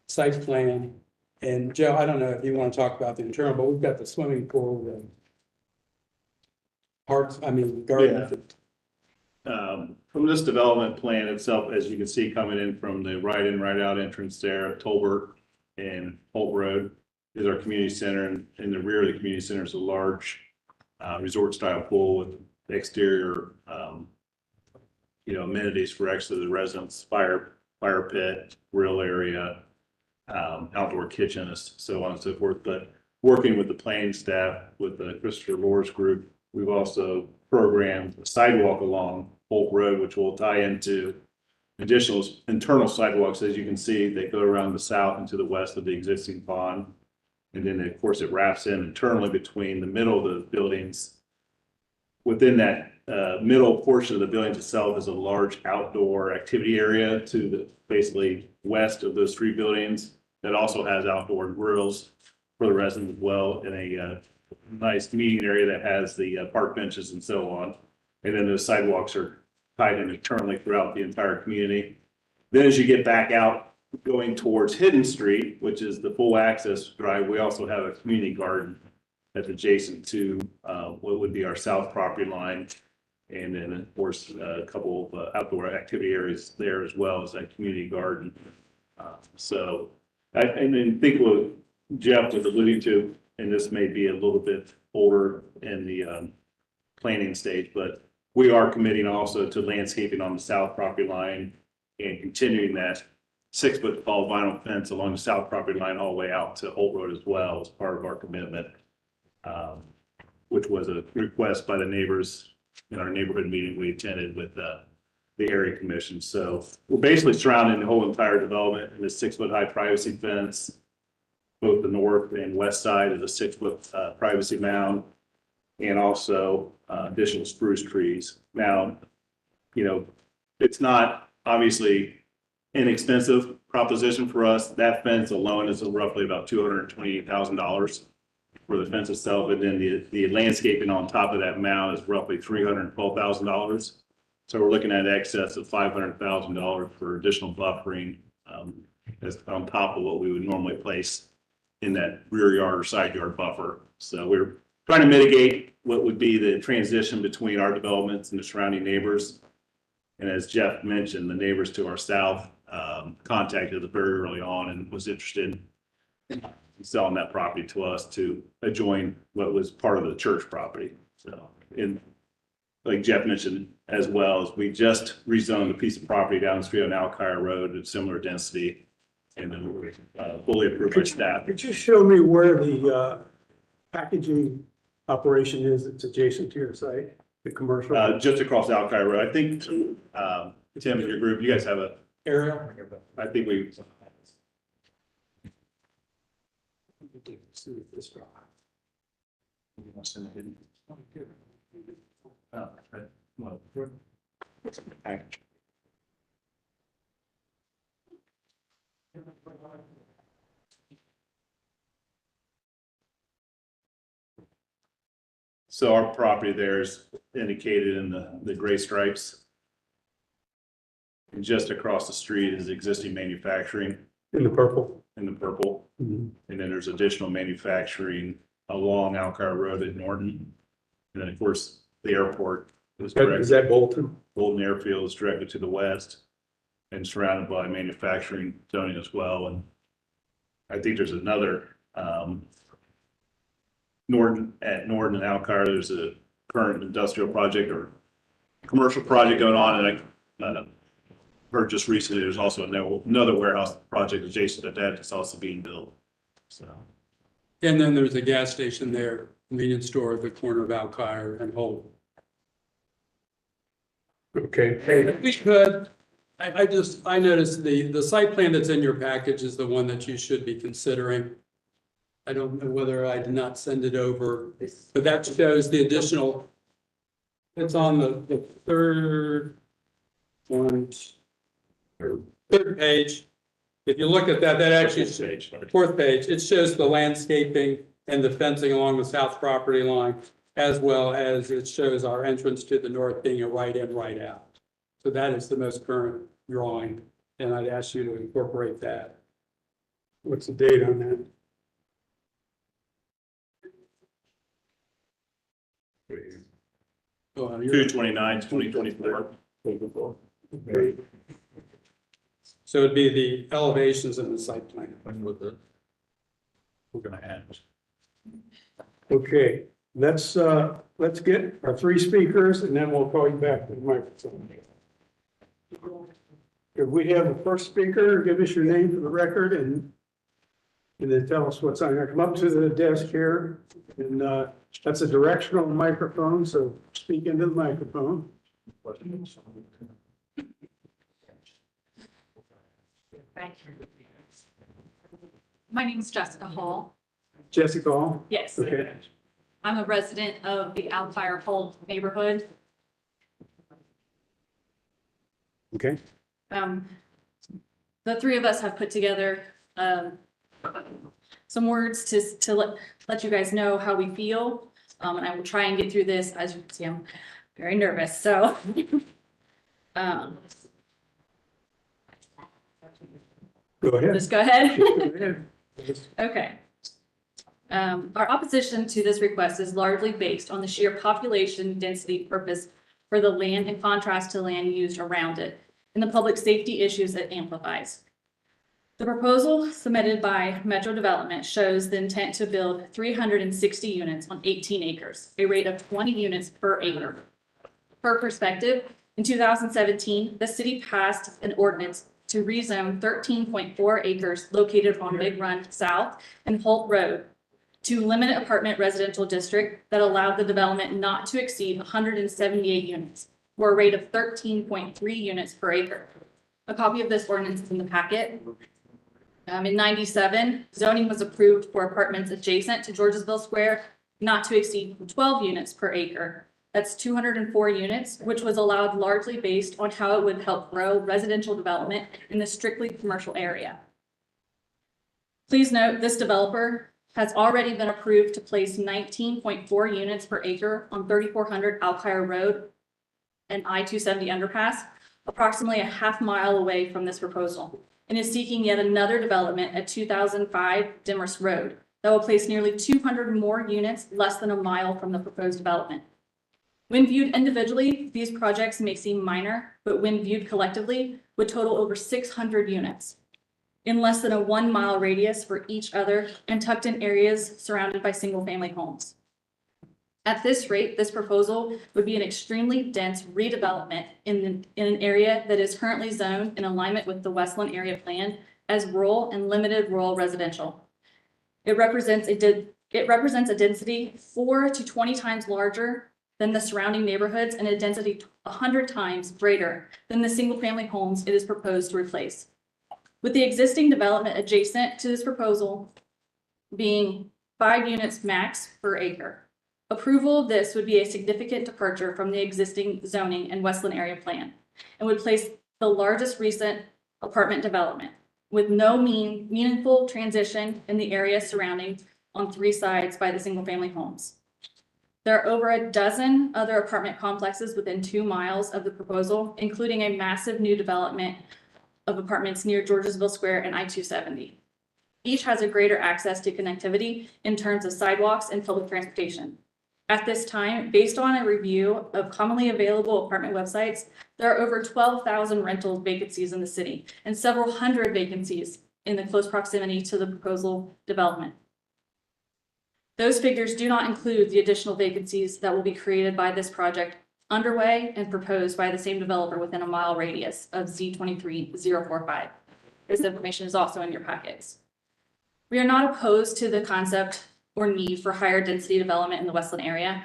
site plan. And Joe, I don't know if you want to talk about the internal, but we've got the swimming pool, the parks, garden. From this development plan itself, as you can see coming in from the right in, right out entrance there at Tolbert and Holt Road is our community center. And in the rear of the community center is a large resort style pool with exterior, amenities for actually the residents, fire pit, grill area, outdoor kitchen, so on and so forth. But working with the planning staff, with the Christopher Lohr's group, we've also programmed a sidewalk along Holt Road, which will tie into additional internal sidewalks. As you can see, they go around the south and to the west of the existing pond. And then, of course, it wraps in internally between the middle of the buildings. Within that middle portion of the buildings itself is a large outdoor activity area to the basically west of those three buildings that also has outdoor grills for the residents as well, in a nice meeting area that has the park benches and so on. And then those sidewalks are tied in internally throughout the entire community. Then as you get back out going towards Hidden Street, which is the full access drive, we also have a community garden that's adjacent to what would be our south property line. And then of course, a couple of outdoor activity areas there as well as that community garden. I think what Jeff was alluding to, and this may be a little bit older in the planning stage, but we are committing also to landscaping on the south property line and continuing that 6-foot tall vinyl fence along the south property line all the way out to Holt Road as well as part of our commitment, which was a request by the neighbors in our neighborhood meeting we attended with the area commission. So we're basically surrounding the whole entire development in a 6-foot high privacy fence. Both the north and west side is a 6-foot privacy mound, and also additional spruce trees. Now, you know, it's not obviously inexpensive proposition for us. That fence alone is roughly about $228,000 for the fence itself, and then the landscaping on top of that mound is roughly $312,000. So we're looking at excess of $500,000 for additional buffering as on top of what we would normally place in that rear yard or side yard buffer. So we're trying to mitigate what would be the transition between our developments and the surrounding neighbors. And as Jeff mentioned, the neighbors to our south contacted us very early on and was interested in selling that property to us to adjoin what was part of the church property. So, and like Jeff mentioned as well, as we just rezoned a piece of property down the street on Alkire Road at similar density, and then we're fully approved by staff. Could you show me where the packaging operation is that's adjacent to your site, the commercial? Just across Alkire Road. I think, Tim, in your group, you guys have a Aerial? I think we. So our property there is indicated in the gray stripes. And just across the street is existing manufacturing In the purple? in the purple. Mhm. And then there's additional manufacturing along Alkire Road at Norton. And then, of course, the airport is Is direct, that Bolton? Bolton Airfield is directly to the west and surrounded by manufacturing zoning as well. And I think there's another, Norton and Alkire, there's a current industrial project or commercial project going on. And I heard just recently, there's also another warehouse project adjacent to that that's also being built. So. And then there's a gas station there, convenience store at the corner of Alkire and Holt. Okay. If we could, I noticed the site plan that's in your package is the one that you should be considering. I don't know whether I did not send it over, but that shows the additional. It's on the third page. If you look at that actually, fourth page, it shows the landscaping and the fencing along the south property line, as well as it shows our entrance to the north being a right in, right out. So that is the most current drawing, and I'd ask you to incorporate that. What's the date on that? You're- 2/29/2024. Okay. So it'd be the elevations in the site plan. We're gonna add. Okay, let's get our 3 speakers and then we'll call you back to the microphone. If we have the first speaker, give us your name for the record and then tell us what's on there. Come up to the desk here and that's a directional microphone, so speak into the microphone. Thank you. My name is Jessica Hall. Jessica Hall? Yes, Okay. I'm a resident of the Alkire Holt neighborhood. Okay. The 3 of us have put together some words to let you guys know how we feel. And I will try and get through this. As you can see, I'm very nervous, so. Go ahead. Just go ahead. Go ahead. Okay. Our opposition to this request is largely based on the sheer population density purpose for the land in contrast to land used around it and the public safety issues it amplifies. The proposal submitted by Metro Development shows the intent to build 360 units on 18 acres, a rate of 20 units per acre. For perspective, in 2017, the city passed an ordinance to rezone 13.4 acres located on Big Run South and Holt Road to limit apartment residential district that allowed the development not to exceed 178 units. or a rate of 13.3 units per acre. A copy of this ordinance is in the packet. In 97, zoning was approved for apartments adjacent to Georgesville Square, not to exceed 12 units per acre. That's 204 units, which was allowed largely based on how it would help grow residential development in the strictly commercial area. Please note, this developer has already been approved to place 19.4 units per acre on 3400 Alkire Road and I-270 underpass, approximately a half mile away from this proposal, and is seeking yet another development at 2005 Demorest Road that will place nearly 200 more units less than a mile from the proposed development. When viewed individually, these projects may seem minor, but when viewed collectively, would total over 600 units in less than a 1 mile radius for each other and tucked in areas surrounded by single-family homes. At this rate, this proposal would be an extremely dense redevelopment in an area that is currently zoned in alignment with the Westland Area Plan as rural and limited rural residential. It represents a density 4 to 20 times larger than the surrounding neighborhoods and a density 100 times greater than the single-family homes it is proposed to replace. With the existing development adjacent to this proposal being 5 units max per acre. Approval of this would be a significant departure from the existing zoning and Westland Area Plan and would place the largest recent apartment development with no meaningful transition in the area surrounding on 3 sides by the single-family homes. There are over a dozen other apartment complexes within 2 miles of the proposal, including a massive new development of apartments near Georgesville Square and I-270. Each has a greater access to connectivity in terms of sidewalks and public transportation. At this time, based on a review of commonly available apartment websites, there are over 12,000 rental vacancies in the city and several hundred vacancies in the close proximity to the proposal development. Those figures do not include the additional vacancies that will be created by this project underway and proposed by the same developer within a mile radius of Z23045. This information is also in your packets. We are not opposed to the concept or need for higher density development in the Westland area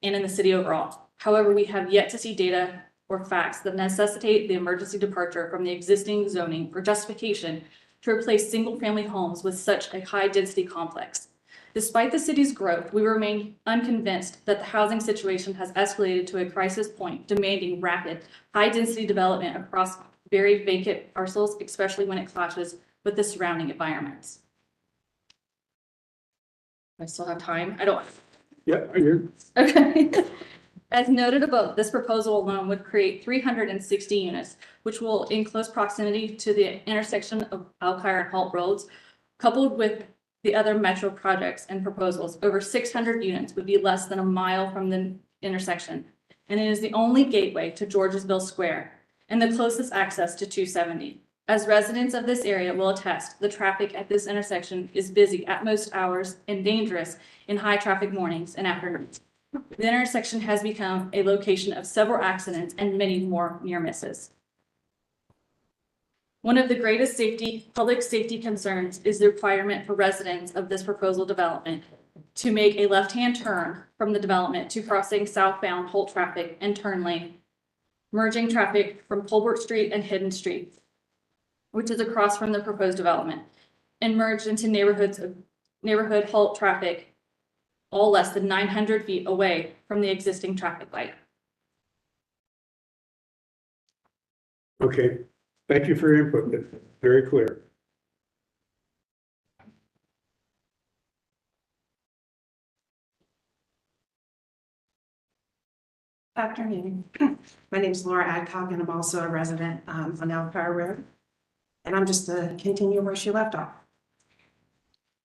and in the city overall. However, we have yet to see data or facts that necessitate the emergency departure from the existing zoning or justification to replace single-family homes with such a high density complex. Despite the city's growth, we remain unconvinced that the housing situation has escalated to a crisis point, demanding rapid, high-density development across very vacant parcels, especially when it clashes with the surrounding environments. I still have time. I don't. Yeah, you're. Okay. As noted above, this proposal alone would create 360 units, which will in close proximity to the intersection of Alkire and Halt Roads, coupled with the other metro projects and proposals. Over 600 units would be less than a mile from the intersection, and it is the only gateway to Georgesville Square and the closest access to 270. As residents of this area will attest, the traffic at this intersection is busy at most hours and dangerous in high traffic mornings and afternoons. The intersection has become a location of several accidents and many more near misses. One of the greatest public safety concerns is the requirement for residents of this proposal development to make a left-hand turn from the development to crossing southbound Holt traffic and turn lane, merging traffic from Colbert Street and Hidden Street, which is across from the proposed development, and merged into neighborhood Holt traffic, all less than 900 feet away from the existing traffic light. Okay, thank you for your input. That's very clear. Afternoon. My name is Laura Adcock, and I'm also a resident on Alkire Road. And I'm just to continue where she left off.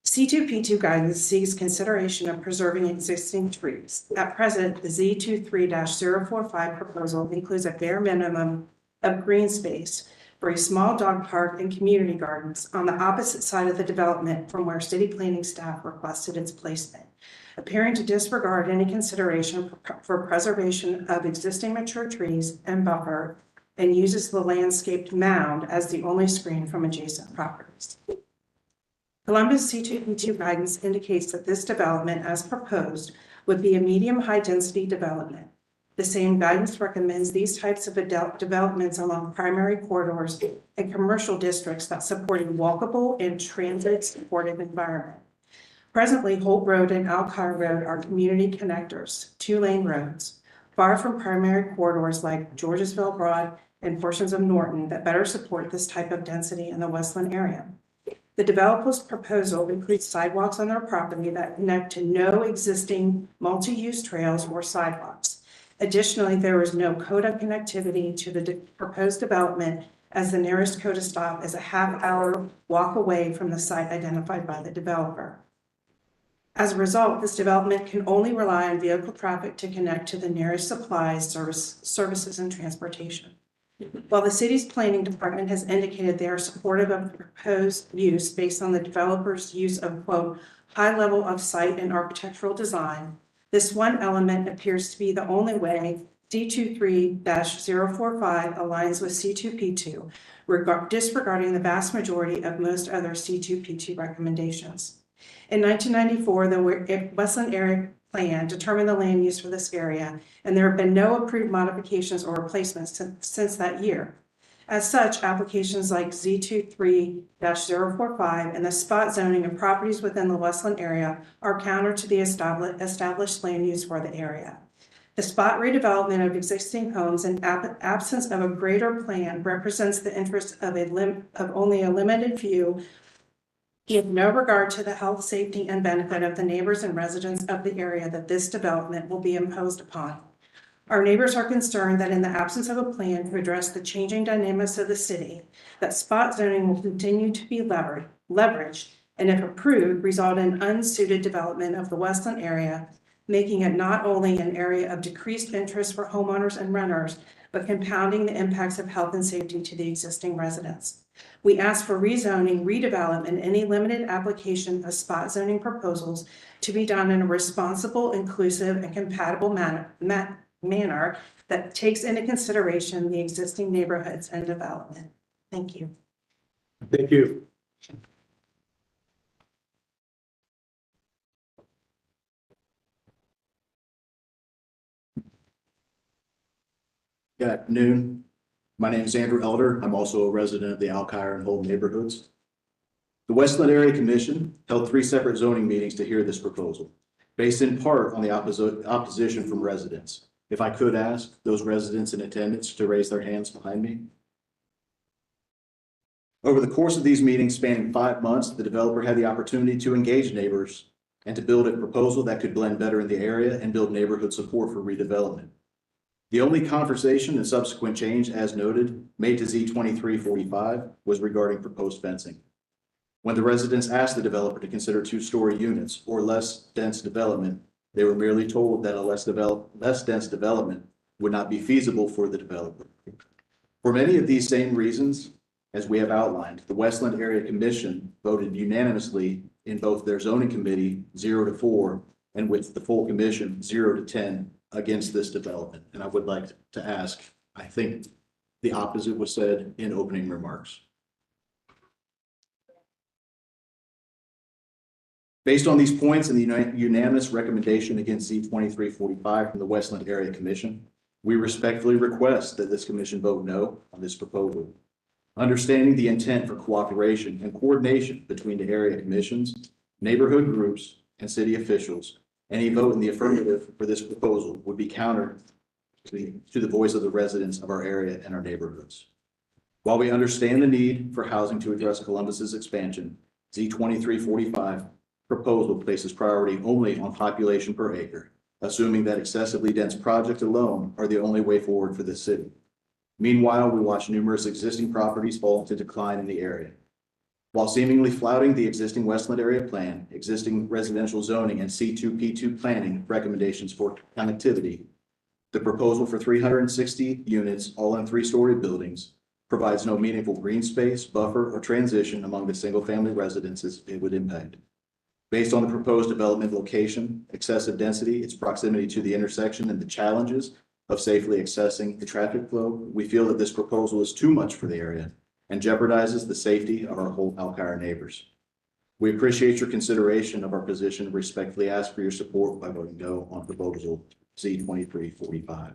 C2P2 guidance seeks consideration of preserving existing trees. At present, the Z23-045 proposal includes a bare minimum of green space for a small dog park and community gardens on the opposite side of the development from where city planning staff requested its placement, appearing to disregard any consideration for preservation of existing mature trees and buffer, and uses the landscaped mound as the only screen from adjacent properties. Columbus C2P2 guidance indicates that this development, as proposed, would be a medium-high density development. The same guidance recommends these types of developments along primary corridors and commercial districts that support a walkable and transit-supportive environment. Presently, Holt Road and Alkire Road are community connectors, two-lane roads, far from primary corridors like Georgesville Broad and portions of Norton that better support this type of density in the Westland area. The developer's proposal includes sidewalks on their property that connect to no existing multi-use trails or sidewalks. Additionally, there is no CODA connectivity to the proposed development, as the nearest CODA stop is a half-hour walk away from the site identified by the developer. As a result, this development can only rely on vehicle traffic to connect to the nearest supplies, services, and transportation. While the city's planning department has indicated they are supportive of the proposed use based on the developer's use of, quote, high level of site and architectural design, this one element appears to be the only way D23-045 aligns with C2P2, disregarding the vast majority of most other C2P2 recommendations. In 1994, the Westland Area Plan determined the land use for this area, and there have been no approved modifications or replacements since that year. As such, applications like Z23-045 and the spot zoning of properties within the Westland area are counter to the established land use for the area. The spot redevelopment of existing homes in absence of a greater plan represents the interest of only a limited few, with no regard to the health, safety, and benefit of the neighbors and residents of the area that this development will be imposed upon. Our neighbors are concerned that in the absence of a plan to address the changing dynamics of the city, that spot zoning will continue to be leveraged, and if approved, result in unsuited development of the Westland area, making it not only an area of decreased interest for homeowners and renters, but compounding the impacts of health and safety to the existing residents. We ask for rezoning, redevelopment, and any limited application of spot zoning proposals to be done in a responsible, inclusive, and compatible manner that takes into consideration the existing neighborhoods and development. Thank you. Thank you. Good afternoon. My name is Andrew Elder. I'm also a resident of the Alkire and Holt neighborhoods. The Westland Area Commission held 3 separate zoning meetings to hear this proposal, based in part on the opposition from residents. If I could ask those residents in attendance to raise their hands behind me. Over the course of these meetings spanning 5 months, the developer had the opportunity to engage neighbors and to build a proposal that could blend better in the area and build neighborhood support for redevelopment. The only conversation and subsequent change, as noted, made to Z2345 was regarding proposed fencing. When the residents asked the developer to consider 2-story units or less dense development, they were merely told that a less dense development would not be feasible for the developer. For many of these same reasons, as we have outlined, the Westland Area Commission voted unanimously in both their zoning committee 0-4 and with the full commission 0-10 against this development. And I would like to ask, I think the opposite was said in opening remarks. Based on these points and the unanimous recommendation against Z2345 from the Westland Area Commission, we respectfully request that this commission vote no on this proposal. Understanding the intent for cooperation and coordination between the area commissions, neighborhood groups, and city officials, any vote in the affirmative for this proposal would be counter to the voice of the residents of our area and our neighborhoods. While we understand the need for housing to address Columbus's expansion, Z2345 proposal places priority only on population per acre, assuming that excessively dense projects alone are the only way forward for this city. Meanwhile, we watch numerous existing properties fall into decline in the area. While seemingly flouting the existing Westland Area Plan, existing residential zoning, and C2P2 planning recommendations for connectivity, the proposal for 360 units, all in 3-story buildings, provides no meaningful green space, buffer, or transition among the single-family residences it would impact. Based on the proposed development location, excessive density, its proximity to the intersection, and the challenges of safely accessing the traffic flow, we feel that this proposal is too much for the area and jeopardizes the safety of our whole Alkire neighbors. We appreciate your consideration of our position and respectfully ask for your support by voting no on proposal Z 2345.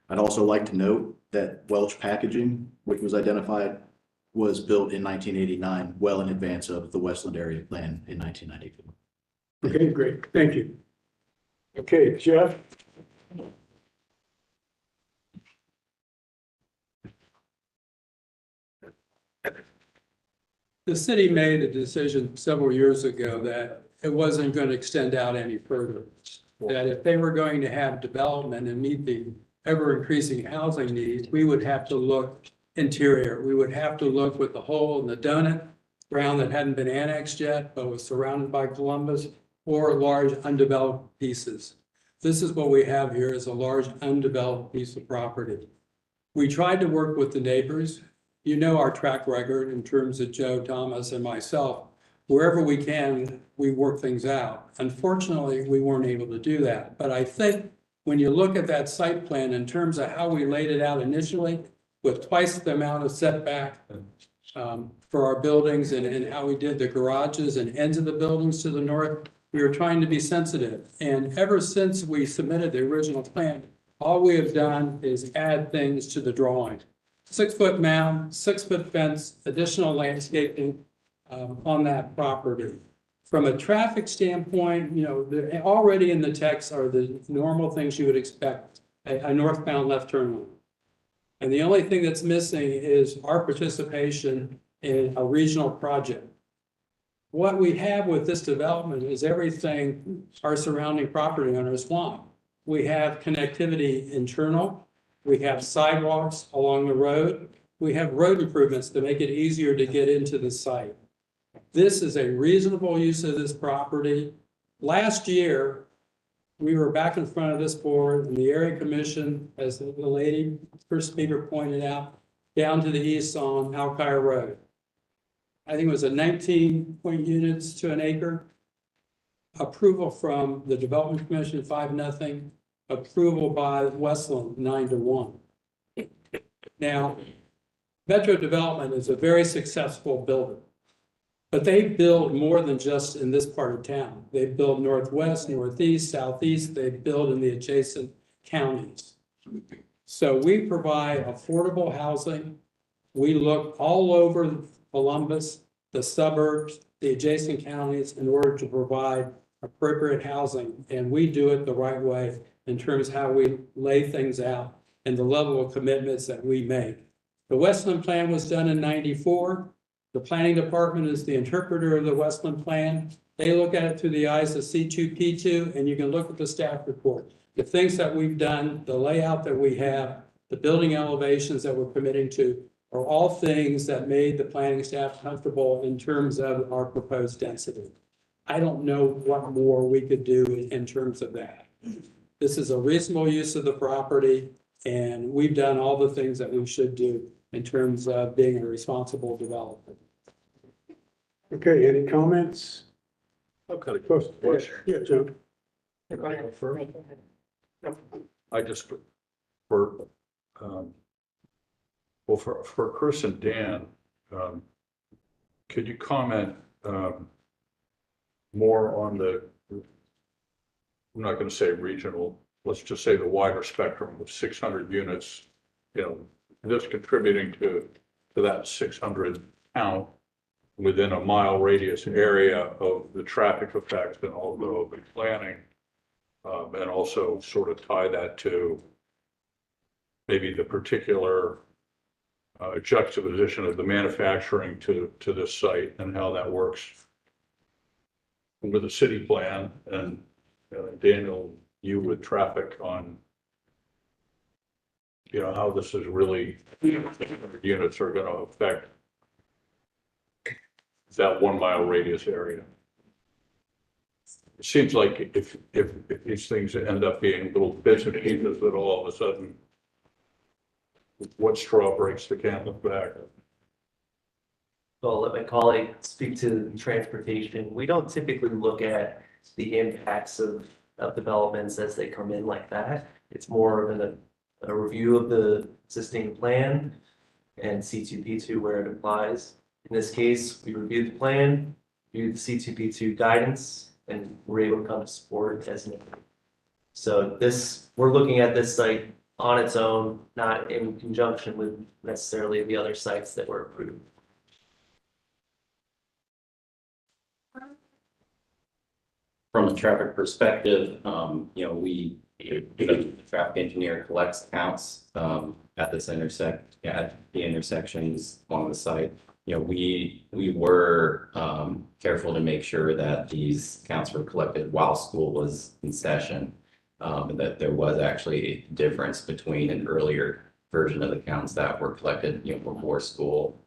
I'd also like to note that Welch Packaging, which was identified, was built in 1989, well in advance of the Westland area plan in 1994. Okay, great, thank you. Okay, Jeff? The city made a decision several years ago that it wasn't going to extend out any further. That if they were going to have development and meet the ever increasing housing needs, we would have to look interior. We would have to look with the hole in the donut, ground that hadn't been annexed yet, but was surrounded by Columbus, or large undeveloped pieces. This is what we have here, is a large undeveloped piece of property. We tried to work with the neighbors. You know our track record in terms of Joe, Thomas, and myself. Wherever we can, we work things out. Unfortunately, we weren't able to do that. But I think when you look at that site plan in terms of how we laid it out initially, with twice the amount of setback for our buildings and how we did the garages and ends of the buildings to the north, we were trying to be sensitive. And ever since we submitted the original plan, all we have done is add things to the drawing. 6-foot mound, 6-foot fence, additional landscaping on that property. From a traffic standpoint, you know, already in the text are the normal things you would expect, a northbound left turn lane. And the only thing that's missing is our participation in a regional project. What we have with this development is everything our surrounding property owners want. We have connectivity internal. We have sidewalks along the road. We have road improvements to make it easier to get into the site. This is a reasonable use of this property. Last year, we were back in front of this board and the area commission, as the lady, first speaker pointed out, down to the east on Alki Road. I think it was a 19 point units to an acre. Approval from the Development Commission, 5-0. Approval by Westland, 9-1. Now, Metro Development is a very successful builder, but they build more than just in this part of town. They build northwest, northeast, southeast. They build in the adjacent counties. So we provide affordable housing. We look all over Columbus, the suburbs, the adjacent counties in order to provide appropriate housing. And we do it the right way in terms of how we lay things out and the level of commitments that we make. The Westland Plan was done in '94. The planning department is the interpreter of the Westland Plan. They look at it through the eyes of C2P2, and you can look at the staff report. The things that we've done, the layout that we have, the building elevations that we're committing to, are all things that made the planning staff comfortable in terms of our proposed density. I don't know what more we could do in terms of that. This is a reasonable use of the property, and we've done all the things that we should do in terms of being a responsible developer. Okay, any comments? I've got a question. Yeah, Joe. I just, for, well, for Chris and Dan, could you comment more on the, I'm not going to say regional, let's just say the wider spectrum of 600 units, you know, this contributing to that 600 count within a mile radius area of the traffic effects and all the open planning, and also sort of tie that to maybe the particular juxtaposition of the manufacturing to this site and how that works with the city plan, and Daniel, you with traffic on, you know, how this is really, units are going to affect that 1 mile radius area. It seems like if these things end up being little bits and pieces that all of a sudden, what straw breaks the camel's back? So I'll let my colleague speak to transportation. We don't typically look at the impacts of developments as they come in like that. It's more of a review of the existing plan and C2P2 where it applies. In this case, we reviewed the plan, reviewed the C2P2 guidance, and we're able to come to support as needed. So this, we're looking at this site on its own, not in conjunction with necessarily the other sites that were approved. From a traffic perspective, the traffic engineer collects counts, at the intersections along the site. We were, careful to make sure that these counts were collected while school was in session. And that there was actually a difference between an earlier version of the counts that were collected, before school,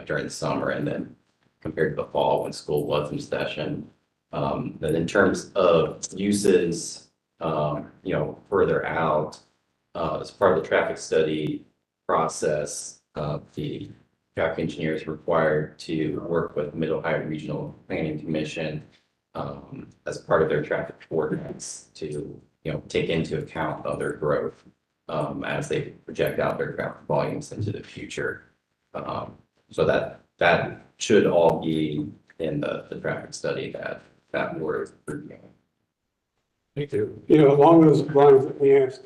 during the summer, and then compared to the fall when school was in session. Then in terms of uses, further out, as part of the traffic study process, the traffic engineer is required to work with Mid Ohio Regional Planning Commission, as part of their traffic ordinance to, take into account other growth, as they project out their traffic volumes into the future. So that should all be in the traffic study that we're reviewing. Thank you. Along those lines, let me ask,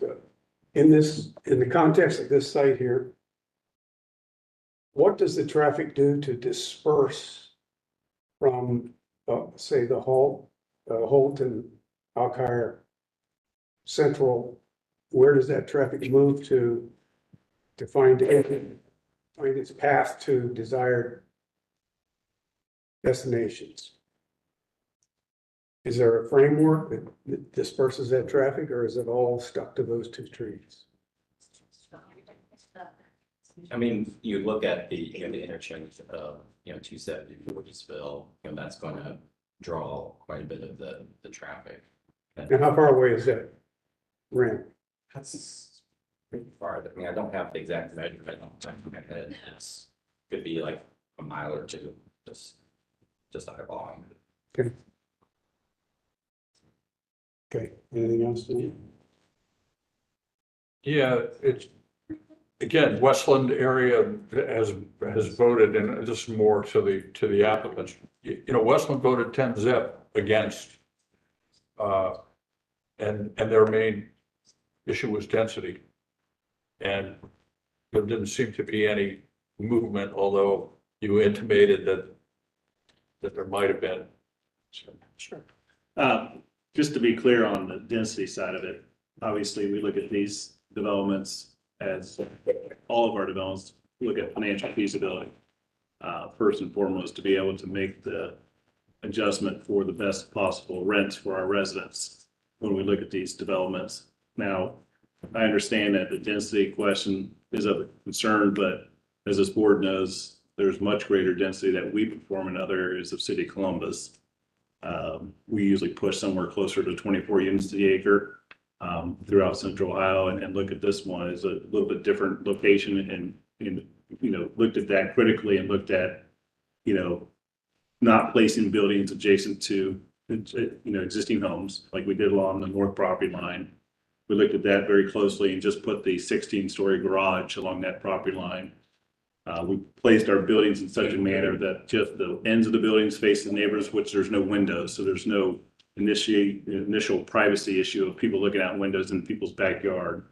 in the context of this site here, what does the traffic do to disperse from, say, the Holt and Alkire Central? Where does that traffic move to find its path to desired destinations? Is there a framework that disperses that traffic, or is it all stuck to those two trees? I mean, you look at the interchange of, 270 Fortisville, that's going to draw quite a bit of the traffic. And how far away is that ramp? That's pretty far. I mean, I don't have the exact measurement on the top of my head. Could be like a mile or two, just eyeballing. Okay. Okay, anything else? Yeah, it's, again, Westland area has voted, and this is more to the applicants. Westland voted 10-zip against. And their main issue was density. And there didn't seem to be any movement, although you intimated that there might have been. Sure. Just to be clear on the density side of it, obviously, we look at these developments as all of our developments look at financial feasibility. First and foremost, to be able to make the adjustment for the best possible rents for our residents when we look at these developments. Now, I understand that the density question is of concern, but as this board knows, there's much greater density that we perform in other areas of City of Columbus. We usually push somewhere closer to 24 units to the acre throughout Central Ohio, and look at this one as a little bit different location, and looked at that critically and looked at not placing buildings adjacent to existing homes like we did along the north property line. We looked at that very closely and just put the 16-story garage along that property line. We placed our buildings in such a manner that just the ends of the buildings face the neighbors, which there's no windows, so there's no initial privacy issue of people looking out windows in people's backyard.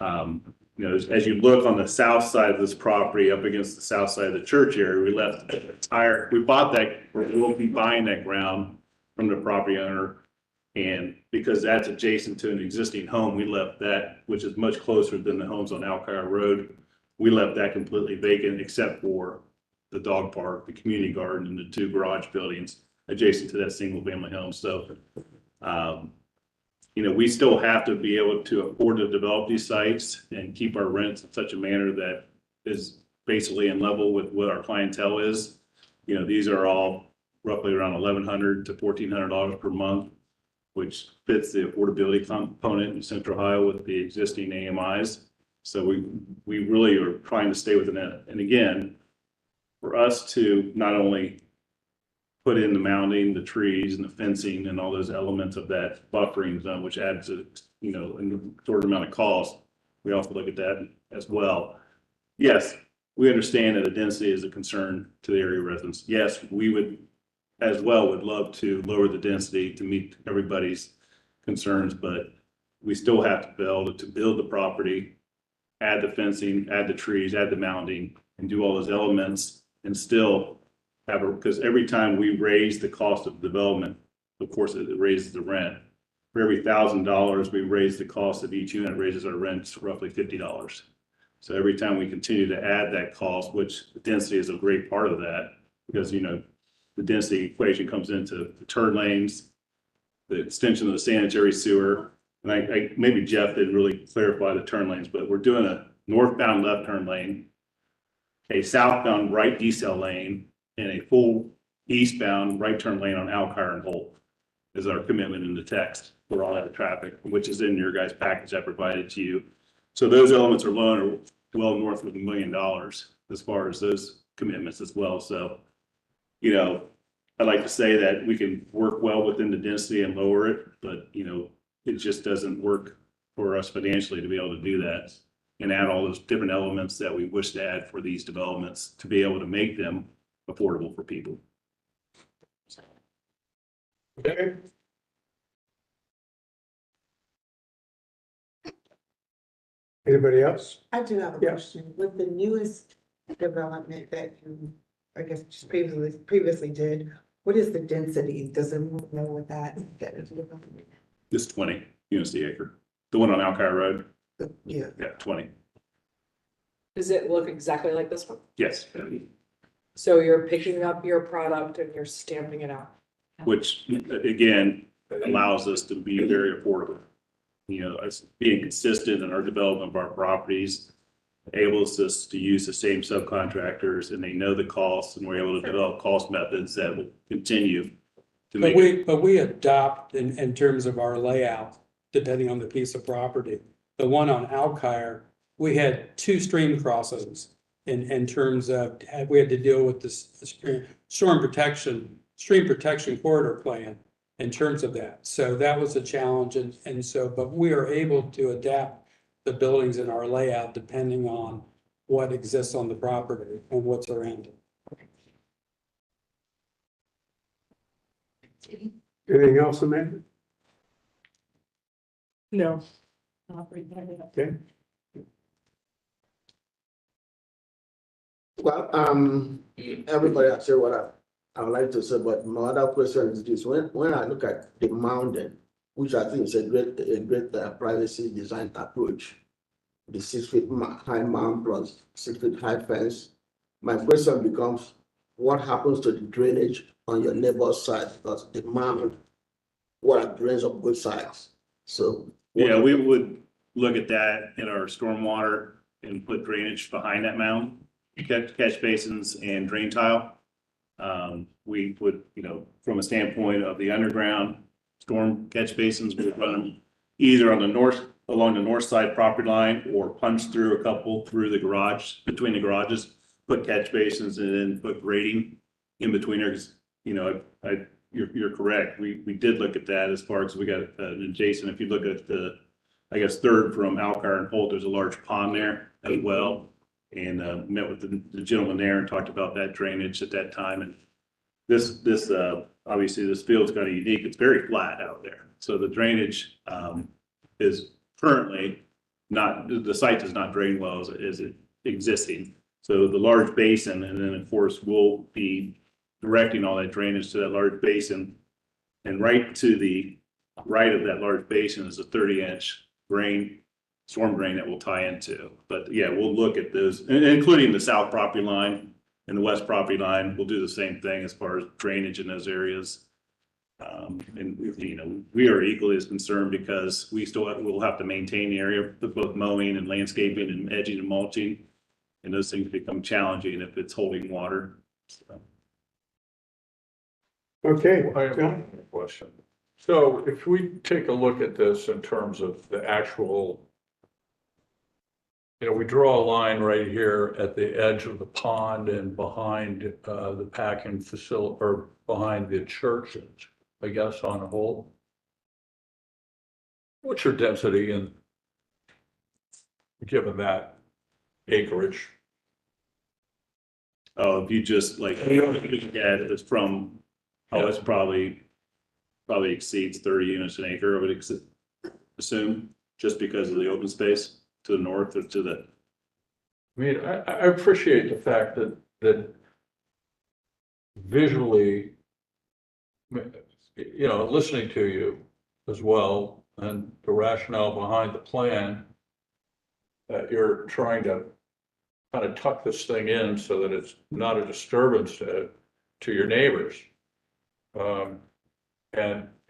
As you look on the south side of this property up against the south side of the church area, we bought that, or we'll be buying that ground from the property owner. And because that's adjacent to an existing home, we left that, which is much closer than the homes on Alkire Road. We left that completely vacant except for the dog park, the community garden, and the two garage buildings adjacent to that single family home. So, we still have to be able to afford to develop these sites and keep our rents in such a manner that is basically in level with what our clientele is. These are all roughly around $1,100 to $1,400 per month, which fits the affordability component in Central Ohio with the existing AMIs. So we really are trying to stay within that. And again, for us to not only put in the mounding, the trees and the fencing and all those elements of that buffering zone, which adds a, an exorbitant amount of cost, we also look at that as well. Yes, we understand that the density is a concern to the area residents. Yes, we would as well would love to lower the density to meet everybody's concerns, but we still have to build the property, add the fencing, add the trees, add the mounting, and do all those elements, and still have because every time we raise the cost of development, of course, it raises the rent. For every $1,000 we raise the cost of each unit, raises our rent roughly $50. So every time we continue to add that cost, which the density is a great part of that, because, you know, the density equation comes into the turn lanes, the extension of the sanitary sewer. And I maybe Jeff didn't really clarify the turn lanes, but we're doing a northbound left turn lane, a southbound right decel lane, and a full eastbound right turn lane on Alcar and Holt is our commitment in the text for all that traffic, which is in your guys' package I provided to you. So those elements alone are well north of $1 million as far as those commitments as well. So, you know, I'd like to say that we can work well within the density and lower it, but, you know, it just doesn't work for us financially to be able to do that and add all those different elements that we wish to add for these developments to be able to make them affordable for people. Okay. Anybody else? I do have a Yeah. question. With the newest development that you, I guess, just previously did, what is the density? Does anyone know what that is? This 20 units the acre, the one on Alcar Road. Yeah. Yeah, 20. Does it look exactly like this one? Yes. So you're picking up your product and you're stamping it out? Which again, allows us to be very affordable. You know, as being consistent in our development of our properties, enables us to use the same subcontractors and they know the costs and we're able to develop cost methods that will continue to make it. But we adopt in terms of our layout, depending on the piece of property. The one on Alkire, we had 2 stream crossings in terms of, we had to deal with this stream protection corridor plan in terms of that. So that was a challenge and so, but we are able to adapt the buildings in our layout depending on what exists on the property and what's around it. Anything else, Amanda? No. Okay. Well, everybody has said what I would like to say, but my other question is this: when I look at the mountain, which I think is a great privacy design approach, the 6 feet high mound plus 6 feet high fence, my question becomes, what happens to the drainage on your neighbor's side? Because the mound, water drains on both sides. So Yeah, we would look at that in our stormwater and put drainage behind that mound, catch basins and drain tile. We would, you know, from a standpoint of the underground storm catch basins, we would run them either on the north, along the north side property line or punch through a couple through the garage, between the garages, put catch basins and then put grading in between there. 'Cause, you know, you're correct. We did look at that as far as we got an adjacent. If you look at the, I guess, third from Alcar and Holt, there's a large pond there as well. And met with the gentleman there and talked about that drainage at that time. And this obviously this field's kind of unique. It's very flat out there. So the drainage is currently not, the site does not drain well as it existing. So the large basin, and then of course we'll be directing all that drainage to that large basin. And right to the right of that large basin is a 30-inch storm drain that we'll tie into. But yeah, we'll look at those, including the south property line and the west property line. We'll do the same thing as far as drainage in those areas. And you know, we are equally as concerned because we'll have to maintain the area of both mowing and landscaping and edging and mulching. And those things become challenging if it's holding water. So. Okay. I have a question. So if we take a look at this in terms of the actual, you know, we draw a line right here at the edge of the pond and behind the packing facility, or behind the church, I guess, on a whole. What's your density in, given that acreage? Oh, if you just like, look at it, it's from, it's probably exceeds 30 units an acre. assume, just because of the open space to the north or to the? I mean, I appreciate the fact that visually, you know, listening to you as well, and the rationale behind the plan, that you're trying to kind of tuck this thing in so that it's not a disturbance to your neighbors.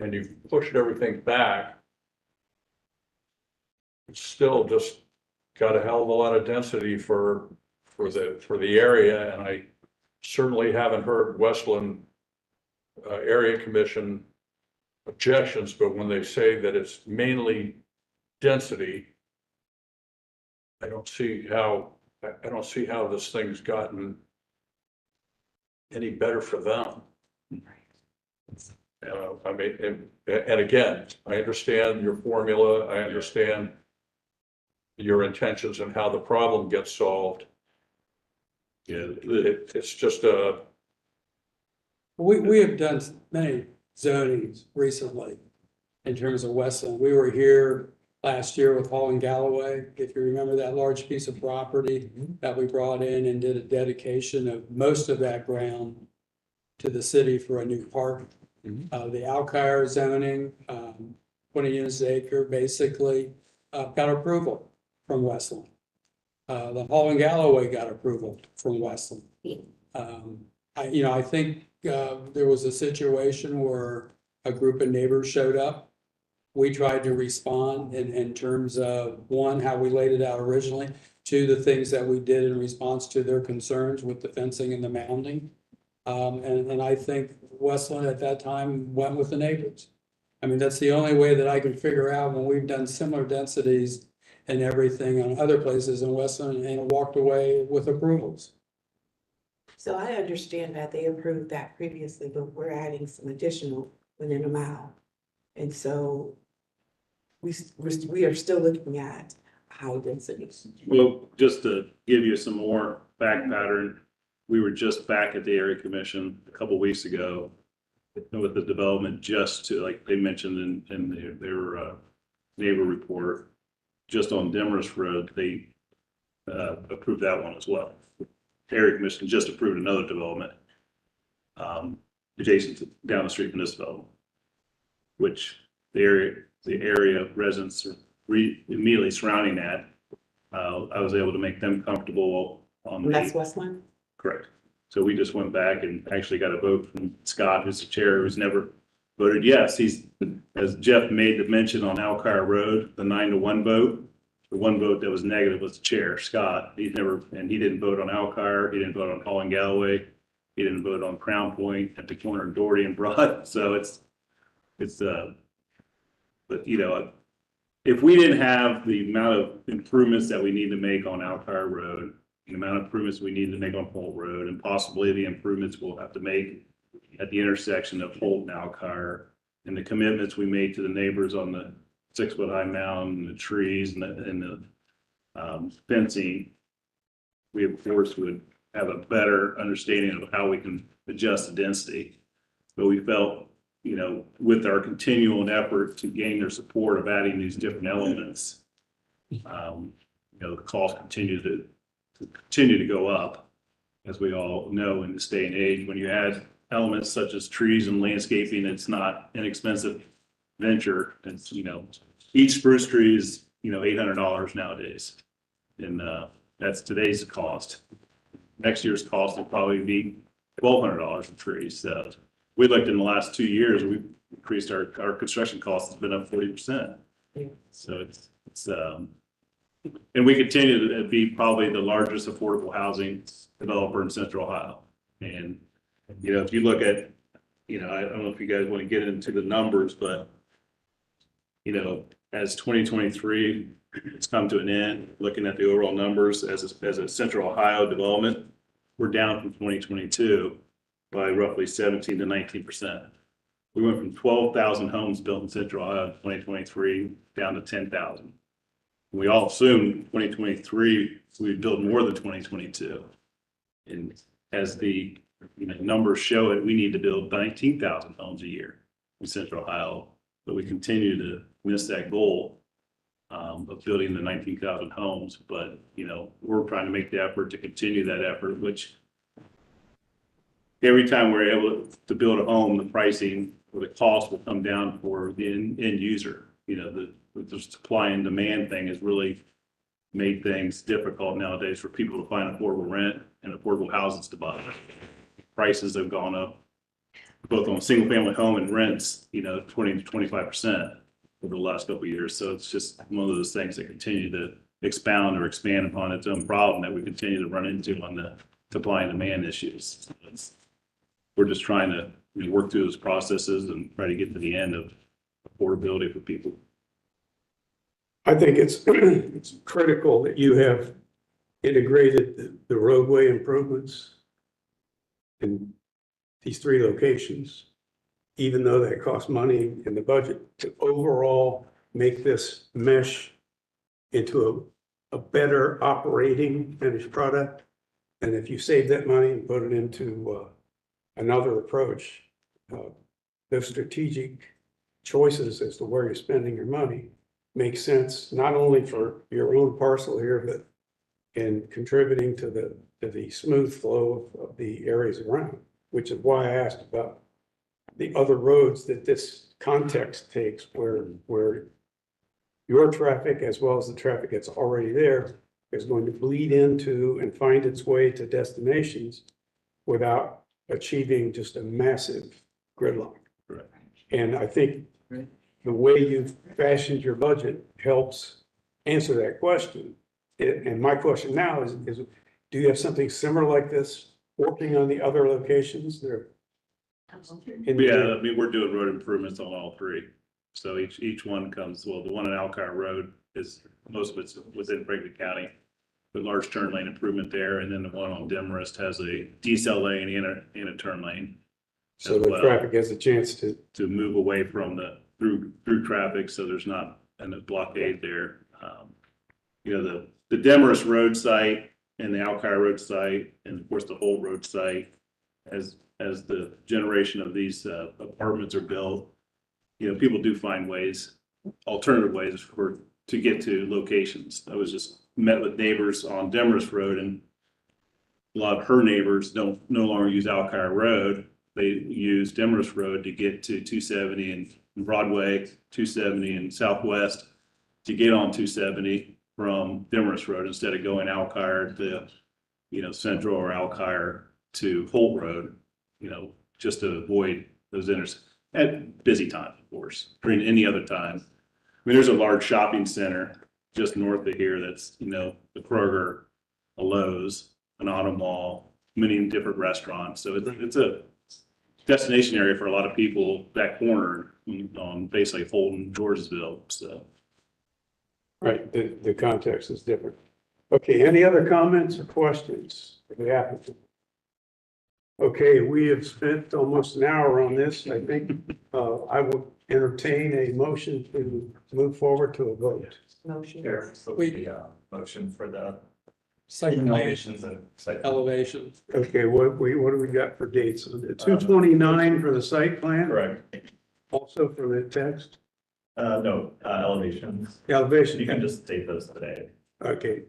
And you've pushed everything back. It's still just got a hell of a lot of density for the area, and I certainly haven't heard Westland Area Commission objections, but when they say that it's mainly density, I don't see how this thing's gotten any better for them. I mean, and again, I understand your formula, I understand your intentions and how the problem gets solved. Yeah, it's just We have done many zonings recently in terms of Westland. We were here last year with Hall and Galloway, if you remember that large piece of property that we brought in and did a dedication of most of that ground to the city for a new park. The Alkire zoning, 20 units an acre, basically got approval from Westland. The Hall and Galloway got approval from Westland. I think there was a situation where a group of neighbors showed up. We tried to respond in terms of, one, how we laid it out originally, two, the things that we did in response to their concerns with the fencing and the mounding. And I think Westland at that time went with the neighbors. I mean, that's the only way that I can figure out when we've done similar densities and everything on other places in Westland and walked away with approvals. So I understand that they approved that previously, but we're adding some additional within a mile. And so we are still looking at high densities. Well, just to give you some more fact pattern, we were just back at the area commission a couple weeks ago with the development, just to, like they mentioned in their neighbor report, just on Demorest Road, they approved that one as well. The area commission just approved another development adjacent to, down the street from this development, which the area residents are immediately surrounding that. I was able to make them comfortable on the. That's Westland? Correct. So we just went back and actually got a vote from Scott, who's the chair, who's never voted yes. He's, as Jeff made the mention on Alkire Road, the 9-1 vote. The one vote that was negative was the chair, Scott. He didn't vote on Alkire. He didn't vote on Hall and Galloway. He didn't vote on Crown Point at the corner of Doherty and Broad. So but you know, if we didn't have the amount of improvements that we need to make on Alkire Road, the amount of improvements we need to make on Holt Road, and possibly the improvements we'll have to make at the intersection of Holt and Alkire, and the commitments we made to the neighbors on the 6-foot high mound and the trees and the fencing, we of course would have a better understanding of how we can adjust the density. But we felt, you know, with our continual effort to gain their support of adding these different elements, you know, the costs continue to go up, as we all know in this day and age. When you add elements such as trees and landscaping, it's not inexpensive venture. It's, you know, each spruce tree is, you know, $800 nowadays, and that's today's cost. Next year's cost will probably be $1,200 a tree. So we looked in the last 2 years, we've increased our construction costs has been up 40%. So it's and we continue to be probably the largest affordable housing developer in Central Ohio. And, you know, if you look at, you know, I don't know if you guys want to get into the numbers, but, you know, as 2023 has come to an end, looking at the overall numbers as a Central Ohio development, we're down from 2022 by roughly 17 to 19%. We went from 12,000 homes built in Central Ohio in 2023 down to 10,000. We all assumed 2023 we'd build more than 2022, and as the numbers show it, we need to build 19,000 homes a year in Central Ohio, but we continue to miss that goal. of building the 19,000 homes. But, you know, we're trying to make the effort to continue that effort, which every time we're able to build a home, the pricing or the cost will come down for the end user. You know, the supply and demand thing has really made things difficult nowadays for people to find affordable rent and affordable houses to buy. Prices have gone up both on single family home and rents, you know, 20 to 25% over the last couple of years. So it's just one of those things that continue to expound or expand upon its own problem that we continue to run into on the supply and demand issues. We're just trying to, you know, work through those processes and try to get to the end of affordability for people. I think it's, it's critical that you have integrated the roadway improvements in these 3 locations, even though that costs money in the budget, to overall make this mesh into a better operating finished product. And if you save that money and put it into another approach, those strategic choices as to where you're spending your money make sense, not only for your own parcel here, but in contributing to the smooth flow of the areas around, which is why I asked about the other roads that this context takes, where your traffic, as well as the traffic that's already there, is going to bleed into and find its way to destinations without achieving just a massive gridlock. Right. And I think the way you've fashioned your budget helps answer that question. And my question now is, do you have something similar like this working on the other locations there? Yeah, I mean, we're doing road improvements on all 3. So each one comes, well, the one in Alcar Road is, most of it's within Franklin County, the large turn lane improvement there. And then the one on Demarest has a decel lane and a turn lane. So the traffic has a chance to move away from the through traffic, so there's not a blockade there. You know, the Demarest Road site and the Alcar Road site, and of course the whole road site, as the generation of these apartments are built, you know, people do find ways, alternative ways to get to locations. I was just met with neighbors on Demarest Road, and a lot of her neighbors no longer use Alcar Road. They use Demarest Road to get to 270 and Broadway, 270 and Southwest to get on 270 from Demarest Road instead of going Alcar to, you know, Central or Alcar to Holt Road, you know, just to avoid those at busy times, of course. During any other time, I mean, there's a large shopping center just north of here that's, you know, the Kroger, a Lowe's, an auto mall, many different restaurants. So it's a destination area for a lot of people, that corner on basically Fulton, Georgesville. So, right, the context is different. Okay, any other comments or questions for the applicant? Okay, we have spent almost an hour on this. I think I will entertain a motion to move forward to a vote. Motion. Sure. So we motion for the Site elevations and site elevation. Okay, what do we got for dates? 229 for the site plan? Correct. Also for the text? No, elevations. The elevation. You can just state those today. Okay,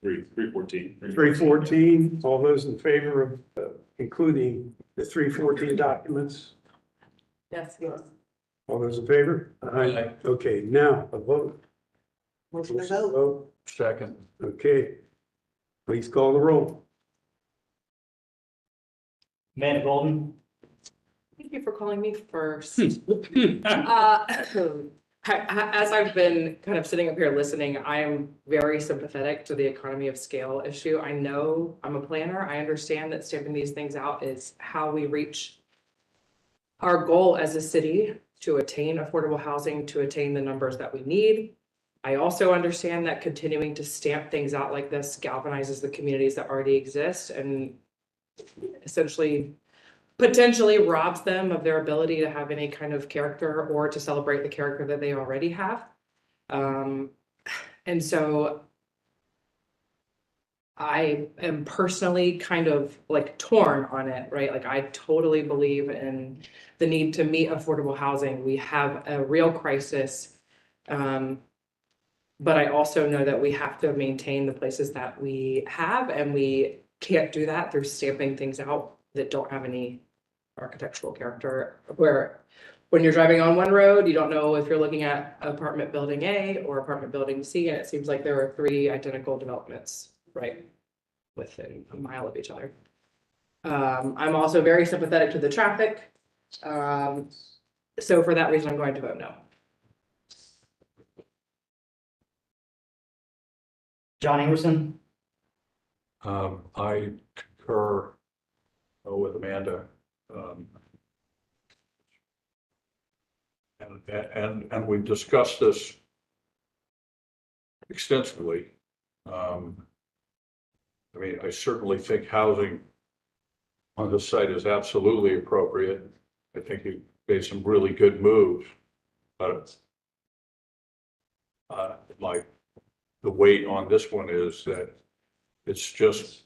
314. 314, all those in favor of including the 314 documents? Yes. All those in favor? Aye. Okay, now a vote. Motion to vote. Vote. Second. Okay. Please call the roll. Amanda Golden, Thank you for calling me first. As I've been kind of sitting up here listening, I am very sympathetic to the economy of scale issue. I know I'm a planner. I understand that stamping these things out is how we reach our goal as a city to attain affordable housing, to attain the numbers that we need. I also understand that continuing to stamp things out like this galvanizes the communities that already exist and essentially potentially robs them of their ability to have any kind of character or to celebrate the character that they already have. And so I am personally kind of like torn on it, right? Like I totally believe in the need to meet affordable housing. We have a real crisis But I also know that we have to maintain the places that we have, and we can't do that through stamping things out that don't have any architectural character, where when you're driving on one road, you don't know if you're looking at apartment building A or apartment building C, and it seems like there are 3 identical developments right within a mile of each other. I'm also very sympathetic to the traffic. So for that reason, I'm going to vote no. John Anderson, I concur with Amanda. And we've discussed this extensively. I mean, I certainly think housing on this site is absolutely appropriate. I think you made some really good moves, but the weight on this one is that it's just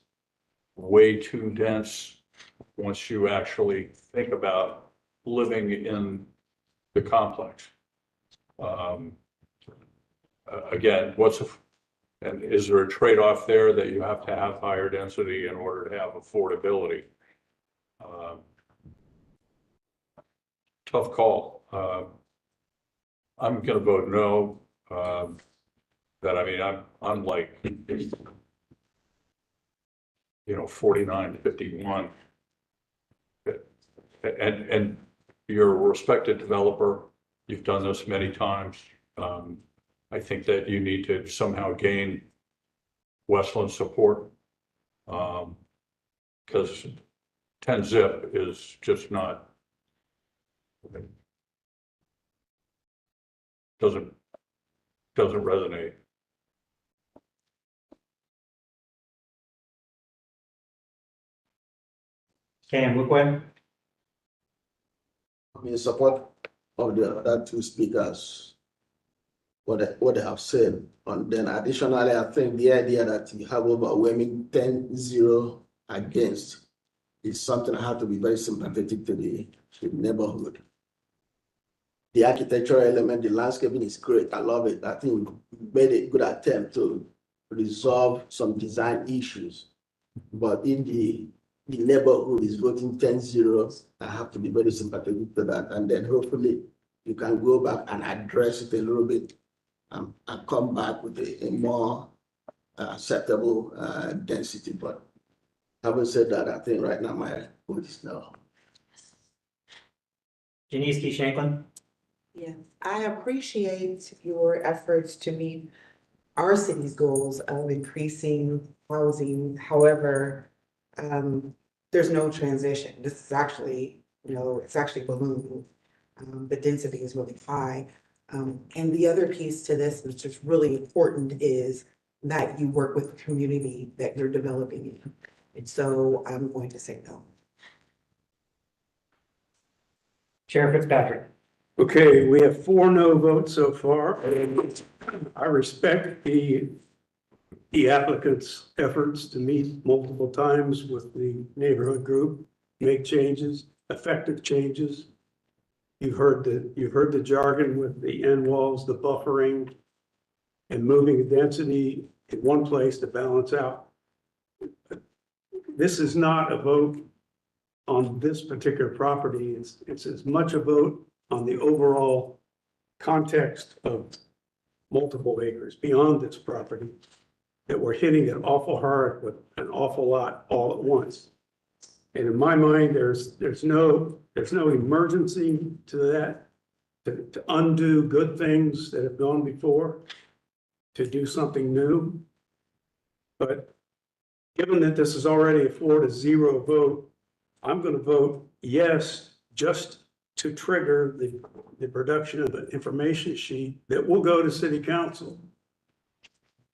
way too dense once you actually think about living in the complex. Again, and is there a trade-off there that you have to have higher density in order to have affordability? Tough call. I'm going to vote no. That, I mean, I'm like, 49-51. And you're a respected developer. You've done this many times. I think that you need to somehow gain Westland support. Because 10 zip is just not, doesn't resonate. Cam Woodward, I'm in support of the other 2 speakers, what they have said. And then additionally, I think the idea that you have overwhelming 10-0 against is something I have to be very sympathetic to the neighborhood. The architectural element, the landscaping is great. I love it. I think we made a good attempt to resolve some design issues. But if the neighborhood is voting 10-0, I have to be very sympathetic to that. And then hopefully you can go back and address it a little bit and come back with a more acceptable density. But having said that, I think right now my vote is no. Janice Key Shanklin. Yeah, I appreciate your efforts to meet our city's goals of increasing housing. However, there's no transition. This is actually, it's actually ballooning. The density is really high. And the other piece to this, which is really important, is that you work with the community that you're developing in. And so I'm going to say no. Chair Fitzpatrick. Okay, we have 4 no votes so far. And I respect the applicant's efforts to meet multiple times with the neighborhood group, make changes, effective changes. You've heard the jargon with the end walls, the buffering, and moving the density in one place to balance out. This is not a vote on this particular property. It's as much a vote on the overall context of multiple acres beyond this property, that we're hitting it awful hard with an awful lot all at once. And in my mind, there's no emergency to that, to undo good things that have gone before, to do something new. But given that this is already a 4-0 vote, I'm going to vote yes, just to trigger the production of an information sheet that will go to city council.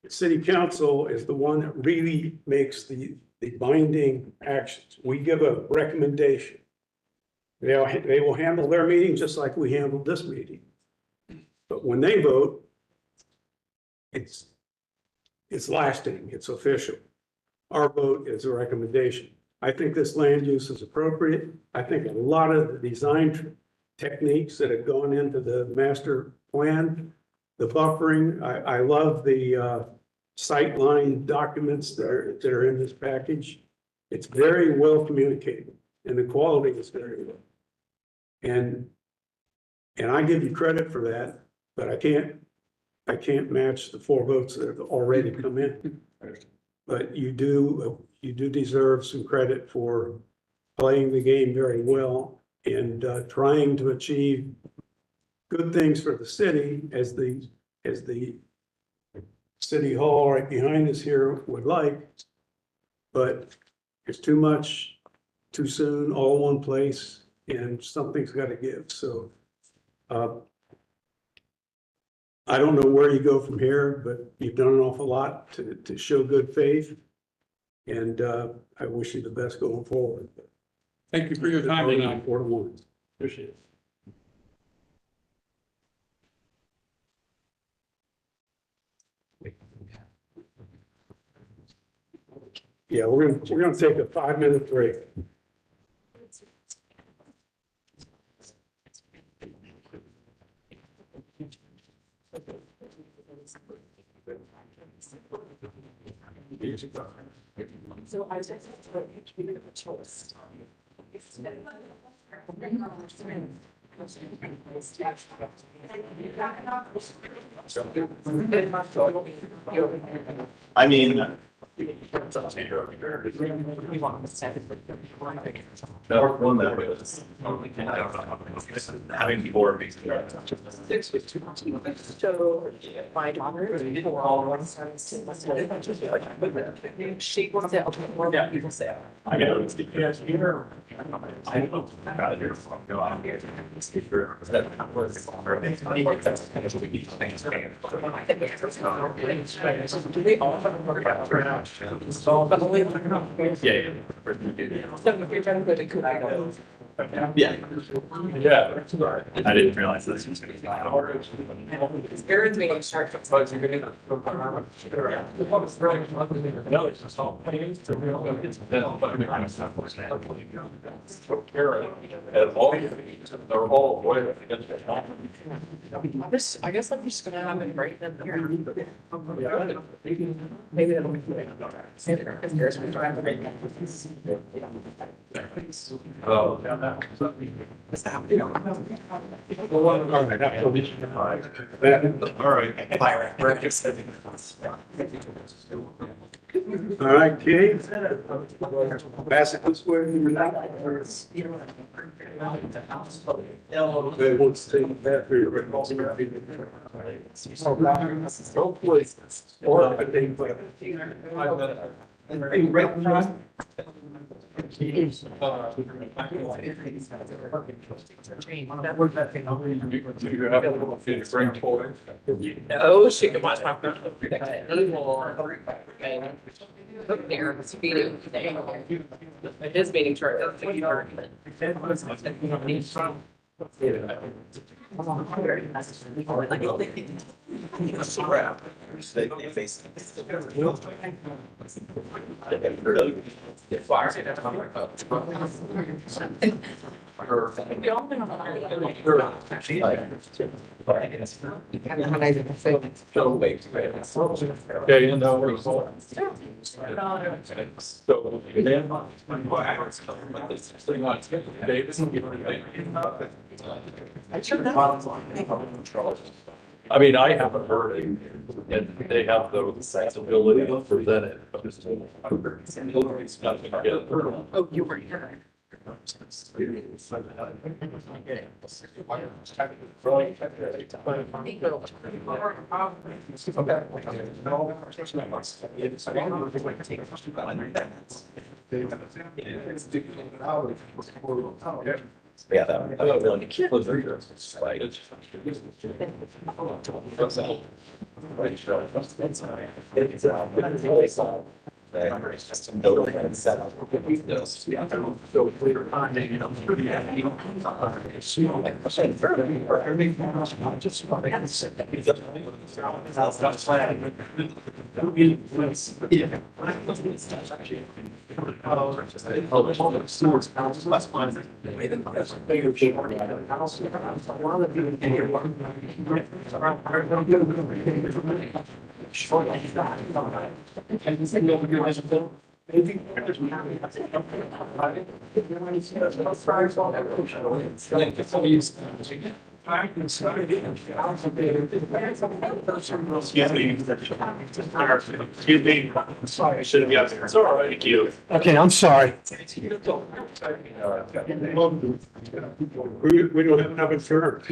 The city council is the one that really makes the binding actions. We give a recommendation. They will handle their meeting just like we handled this meeting. But when they vote, it's lasting, it's official. Our vote is a recommendation. I think this land use is appropriate. I think a lot of the design techniques that have gone into the master plan, the buffering. I love the sightline documents that are in this package. It's very well communicated and the quality is very well. And I give you credit for that, but I can't match the 4 votes that have already come in. But you do deserve some credit for playing the game very well and trying to achieve good things for the city as the city hall right behind us here would like. But it's too much, too soon, all in one place, and something's got to give. So I don't know where you go from here, but you've done an awful lot to show good faith. And I wish you the best going forward. Thank you for your time tonight. 4-1. Appreciate it. Yeah, we're gonna take a 5-minute break. So I just give you a choice. I mean. One that was. Having 4 makes it. So my daughter. She will sell more than people sell. I know it's the cash here. I don't know. Got it here. Go out here. Speaker. That was. Do they all have a work out? But only. Yeah. So if you're gonna go to Kuwait. Yeah. Yeah. I didn't realize this was going to be hours. Aaron's meeting starts. No, it's just all pain to real. It's been kind of stuff. Karen, at all, they're all way against it. I guess I'm just gonna have it right then here. Maybe that'll be good. If yours will drive it right Oh, yeah, that. All right. Fire. All right, Kate. Pass it this way. They want to take that for your. No places. Or I think. Oh, she can watch my phone. Aaron's meeting. His meeting chart doesn't Okay, and now we're. So, I mean, I haven't heard it, and they have the ability to present it. Oh, you were here. Yeah, that was really close. It's just a note and set up. Excuse me. Excuse me. Sorry, I shouldn't be up there. It's all right. Thank you. Okay, I'm sorry. We don't have enough insurance.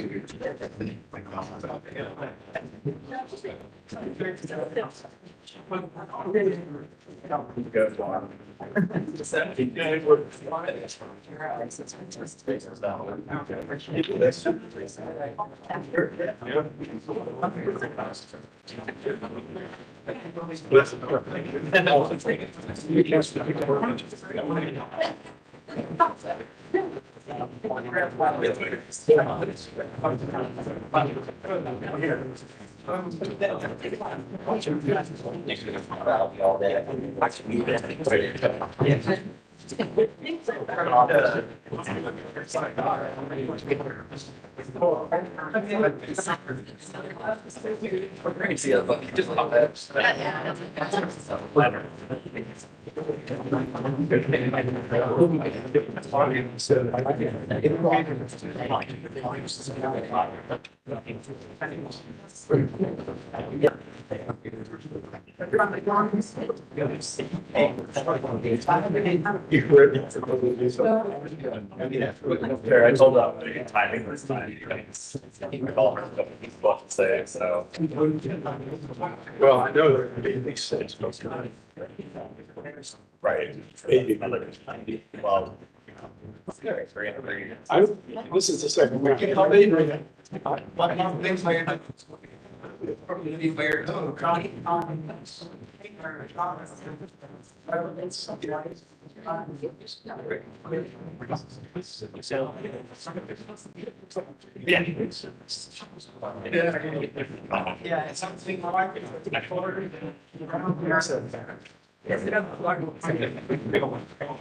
Sure, I told them the timing this time. Call her, he's what to say, so. Well, I know there are at least six. Right. Well. This is the second one. Yeah. Yeah, it's something like it.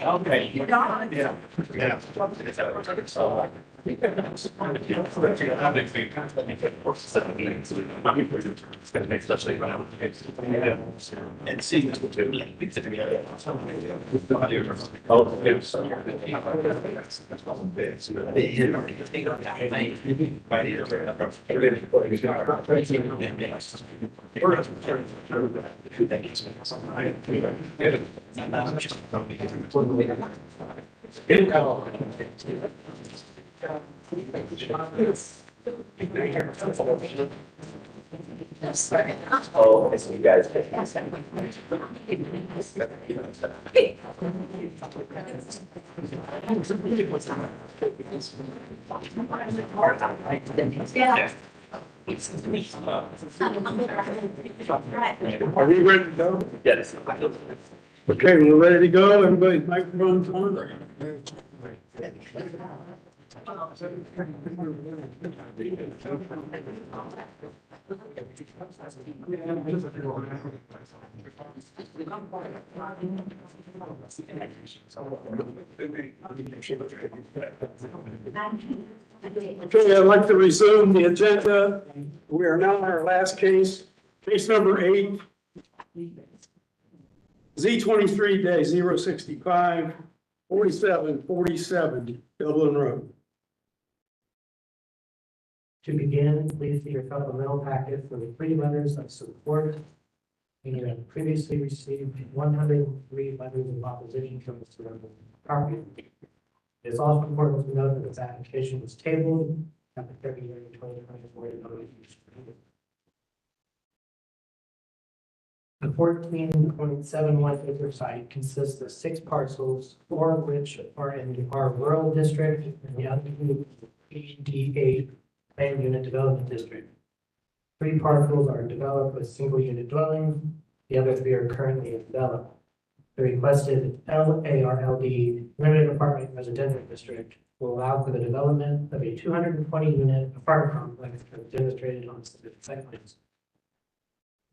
Okay. Yeah. Yeah. Especially when and seeing this too. Oh, I see you guys. Yeah. Are we ready to go? Yes. Okay, we're ready to go. Everybody's microphone's on. Okay, I'd like to resume the agenda. We are now on our last case, case number 8. Z23-065, 4747 Dublin Road. To begin, please see your supplemental packet for the 3 letters of support. You have previously received 103 letters of opposition from the surrounding property. It's also important to note that this application was tabled at the February 2024 public hearing. The 14.71 acre site consists of 6 parcels, 4 of which are in our rural district and the other ED8 land unit development district. 3 parcels are developed with single unit dwellings. The other 3 are currently undeveloped. The requested LARLD limited apartment residential district will allow for the development of a 220 unit apartment complex as demonstrated on specific site plans.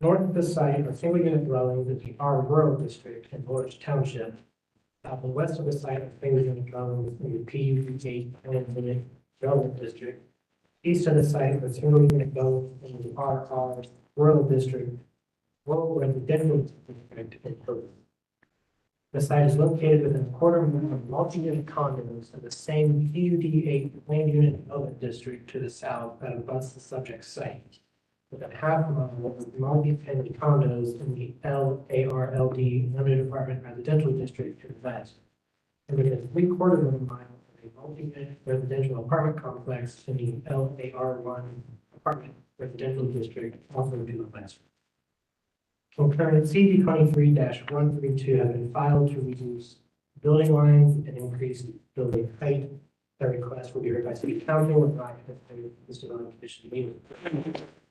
North of the site are single unit dwellings in the R rural district in Orange Township. The west of the site of things in the drawing in the PUD and unit development district. East of the site of single unit development in the RR rural district, rural residential district included. The site is located within a quarter mile of multi-unit condos in the same PUD 8 land unit development district to the south that abuts the subject site. Within half a mile of multi-family condos in the LARLD limited apartment residential district to the west. And within 3/4 of a mile of a multi-unit residential apartment complex in the LAR1 apartment residential district also to the west. Concurrent CD 23-132 have been filed to reduce building lines and increase building height. The request will be heard by city council and not this development commission meeting.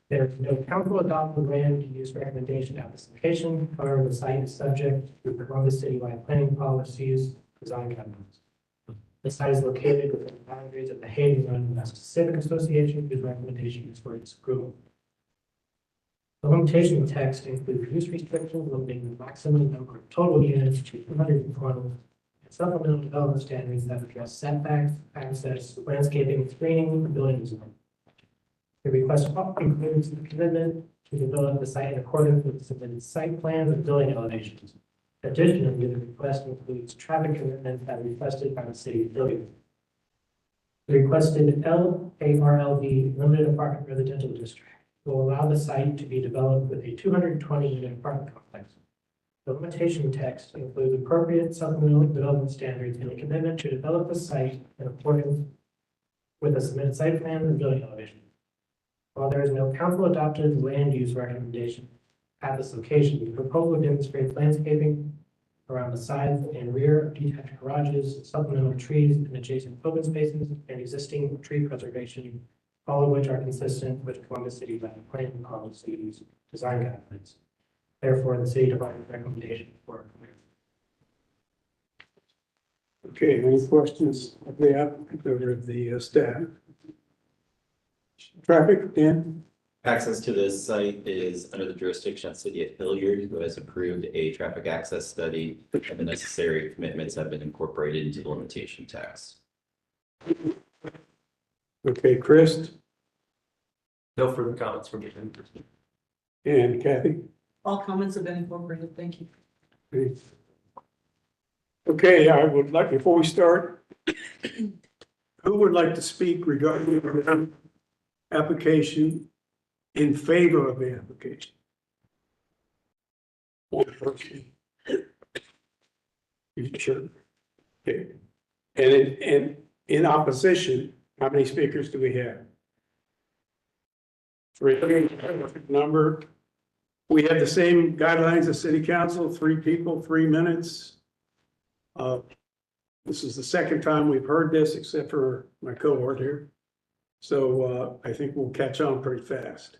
There is no council adopted land use recommendation at this location. However, the site is subject to Columbus citywide planning policies, design guidelines. The site is located within the boundaries of the Hayden Run West Civic Association, whose recommendation is for its approval. The limitation text includes use restrictions limiting the maximum number of total units to 220 and supplemental development standards that address setbacks, access, landscaping, screening, and building design. The request includes the commitment to develop the site in accordance with the submitted site plans and building elevations. Additionally, the request includes traffic commitments that are requested by the city affiliate. The requested LARLD limited apartment residential district will allow the site to be developed with a 220 unit apartment complex. The limitation text includes appropriate supplemental development standards and a commitment to develop the site in accordance with the submitted site plan and building elevation. While there is no council adopted land use recommendation at this location, the proposal demonstrates landscaping around the sides and rear of detached garages, supplemental trees and adjacent open spaces, and existing tree preservation, all of which are consistent with Columbus City planning policies, design guidelines. Therefore, the city provides recommendation for. Okay, any questions of the applicant or of the staff? Traffic, Dan? Access to this site is under the jurisdiction of the city of Hilliard, who has approved a traffic access study, and the necessary commitments have been incorporated into the limitation text. Okay, Chris No further comments from me. and Kathy? All comments have been incorporated, thank you. Okay, I would like, before we start, who would like to speak regarding the application in favor of the application? One person. You sure? Okay. And in opposition, how many speakers do we have? 3. Number. We have the same guidelines as city council, 3 people, 3 minutes. This is the second time we've heard this, except for my cohort here. So I think we'll catch on pretty fast.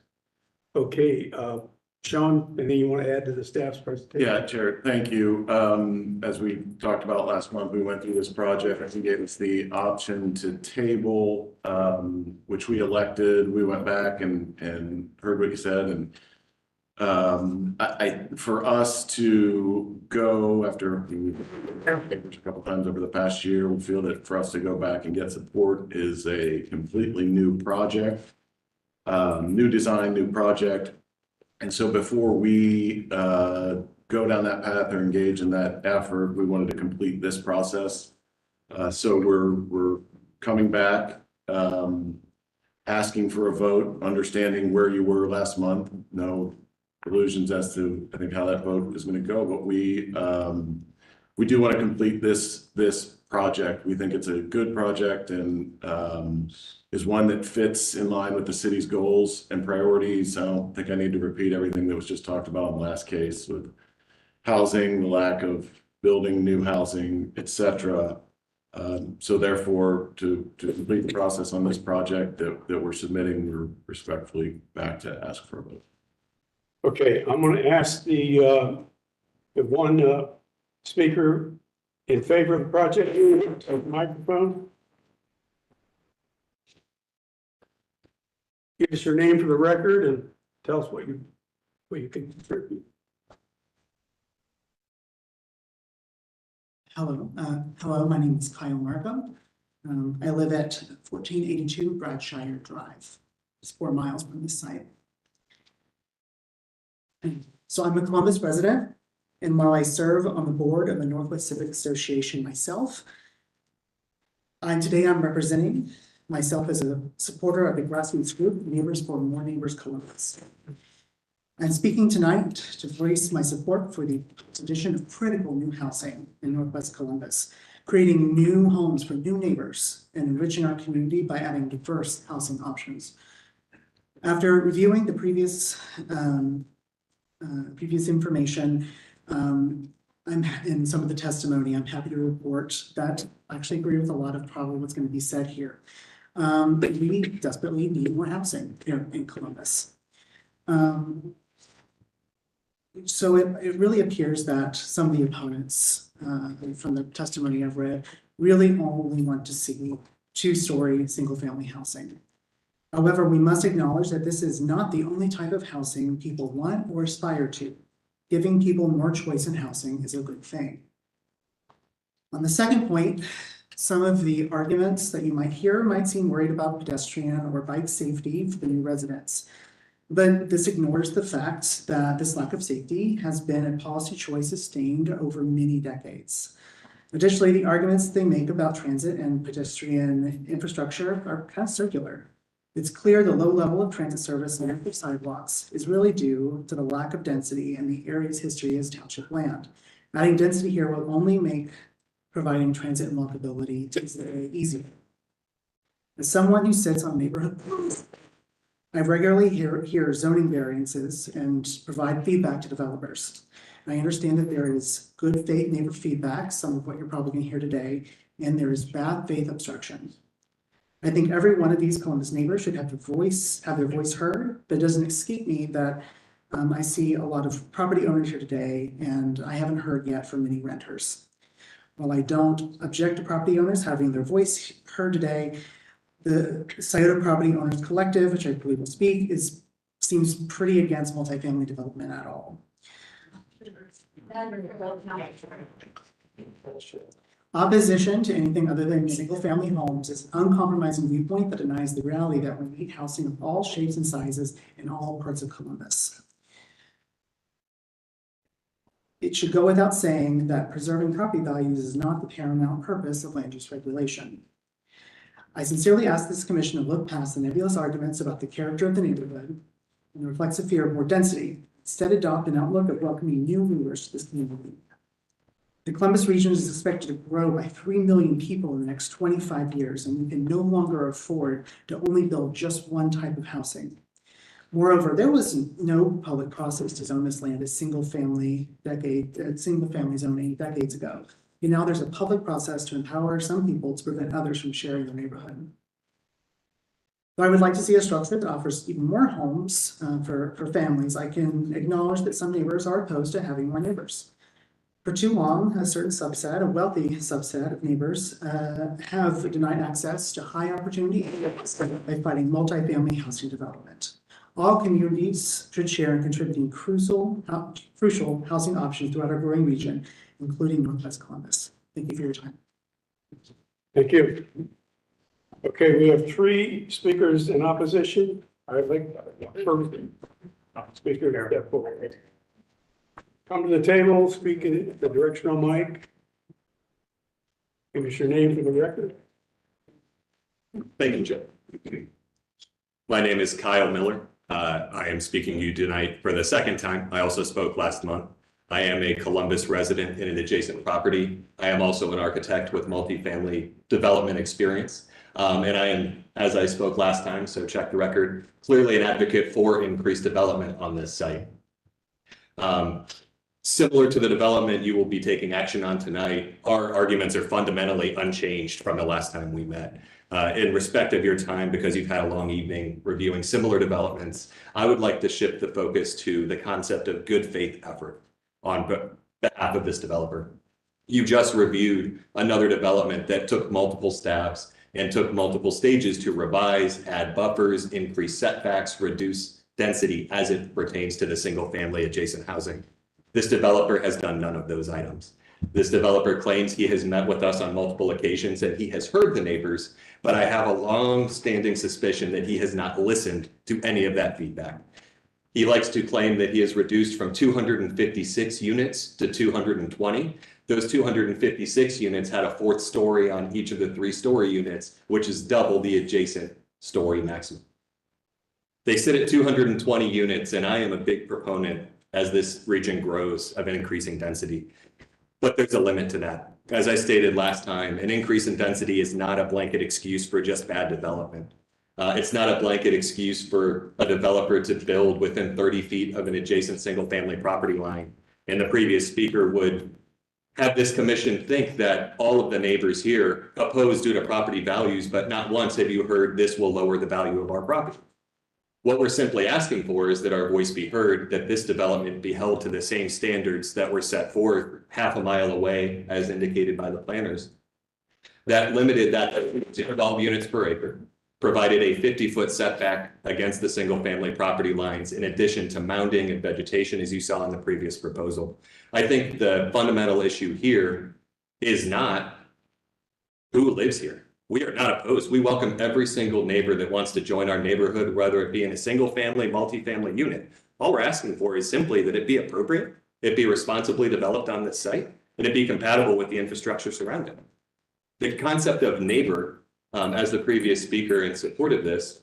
Okay, Sean, anything you want to add to the staff's presentation? Yeah, Chair, thank you. As we talked about last month, we went through this project. He gave us the option to table, which we elected. We went back and heard what you said. And for us to go after a couple times over the past year, we feel that for us to go back and get support is a completely new project, new design, new project. And so before we go down that path or engage in that effort, we wanted to complete this process. So we're coming back, asking for a vote, understanding where you were last month. No illusions as to, I think, how that vote is going to go, but we do want to complete this project. We think it's a good project and is one that fits in line with the city's goals and priorities. I don't think I need to repeat everything that was just talked about in the last case with housing, the lack of building new housing, etc. So therefore, to complete the process on this project that we're submitting, we're respectfully back to ask for a vote. Okay, I'm going to ask the one speaker in favor of the project, microphone. Give us your name for the record and tell us what you can contribute. Hello, my name is Kyle Markham. I live at 1482 Bradshire Drive. It's 4 miles from this site. So I'm a Columbus resident, and while I serve on the board of the Northwest Civic Association myself, today I'm representing myself as a supporter of the grassroots group Neighbors for More Neighbors Columbus. I'm speaking tonight to voice my support for the addition of critical new housing in Northwest Columbus, creating new homes for new neighbors and enriching our community by adding diverse housing options. After reviewing the previous information, I'm in some of the testimony, I'm happy to report that I actually agree with a lot of probably what's going to be said here. But we desperately need more housing here in Columbus. So it really appears that some of the opponents from the testimony I've read really only want to see 2-story single-family housing. However, we must acknowledge that this is not the only type of housing people want or aspire to. Giving people more choice in housing is a good thing. On the second point, some of the arguments that you might hear might seem worried about pedestrian or bike safety for the new residents. But this ignores the fact that this lack of safety has been a policy choice sustained over many decades. Additionally, the arguments they make about transit and pedestrian infrastructure are kind of circular. It's clear the low level of transit service and active sidewalks is really due to the lack of density in the area's history as township land. Adding density here will only make providing transit and walkability easier. As someone who sits on neighborhood boards, I regularly hear zoning variances and provide feedback to developers. I understand that there is good faith neighbor feedback, some of what you're probably going to hear today, and there is bad faith obstruction. I think every one of these Columbus neighbors should have their voice heard, but it doesn't escape me that I see a lot of property owners here today, and I haven't heard yet from many renters. While I don't object to property owners having their voice heard today, the Scioto Property Owners Collective, which I believe will speak, seems pretty against multifamily development at all. Opposition to anything other than single-family homes is an uncompromising viewpoint that denies the reality that we need housing of all shapes and sizes in all parts of Columbus. It should go without saying that preserving property values is not the paramount purpose of land use regulation. I sincerely ask this commission to look past the nebulous arguments about the character of the neighborhood and reflects a fear of more density, instead adopt an outlook of welcoming new movers to this community. The Columbus region is expected to grow by 3 million people in the next 25 years, and we can no longer afford to only build just one type of housing. Moreover, there was no public process to zone this land as single-family zoning decades ago. And now there's a public process to empower some people to prevent others from sharing their neighborhood. Though I would like to see a structure that offers even more homes for families, I can acknowledge that some neighbors are opposed to having more neighbors. For too long, a certain subset, a wealthy subset of neighbors have denied access to high opportunity by fighting multifamily housing development. All communities should share in contributing crucial housing options throughout our growing region, including Northwest Columbus. Thank you for your time. Thank you. Okay, we have 3 speakers in opposition. I think first speaker step forward. Come to the table, speak in the directional mic. Give us your name for the record. Thank you, Joe. My name is Kyle Miller. I am speaking to you tonight for the second time. I also spoke last month. I am a Columbus resident in an adjacent property. I am also an architect with multifamily development experience. And I am, as I spoke last time, so check the record, clearly an advocate for increased development on this site. Similar to the development you will be taking action on tonight, our arguments are fundamentally unchanged from the last time we met. In respect of your time, because you've had a long evening reviewing similar developments, I would like to shift the focus to the concept of good faith effort on behalf of this developer. You just reviewed another development that took multiple stabs and took multiple stages to revise, add buffers, increase setbacks, reduce density as it pertains to the single family adjacent housing. This developer has done none of those items. This developer claims he has met with us on multiple occasions and he has heard the neighbors, but I have a long-standing suspicion that he has not listened to any of that feedback. He likes to claim that he has reduced from 256 units to 220. Those 256 units had a fourth story on each of the 3-story units, which is double the adjacent story maximum. They sit at 220 units, and I am a big proponent as this region grows of increasing density. But there's a limit to that. As I stated last time, an increase in density is not a blanket excuse for just bad development. It's not a blanket excuse for a developer to build within 30 feet of an adjacent single-family property line. And the previous speaker would have this commission think that all of the neighbors here oppose due to property values, but not once have you heard this will lower the value of our property. What we're simply asking for is that our voice be heard, that this development be held to the same standards that were set forth half a mile away, as indicated by the planners. That limited that to 12 units per acre, provided a 50-foot setback against the single-family property lines, in addition to mounding and vegetation, as you saw in the previous proposal. I think the fundamental issue here is not who lives here. We are not opposed. We welcome every single neighbor that wants to join our neighborhood, whether it be in a single-family, multifamily unit. All we're asking for is simply that it be appropriate, it be responsibly developed on this site, and it be compatible with the infrastructure surrounding it. The concept of neighbor, as the previous speaker in support of this,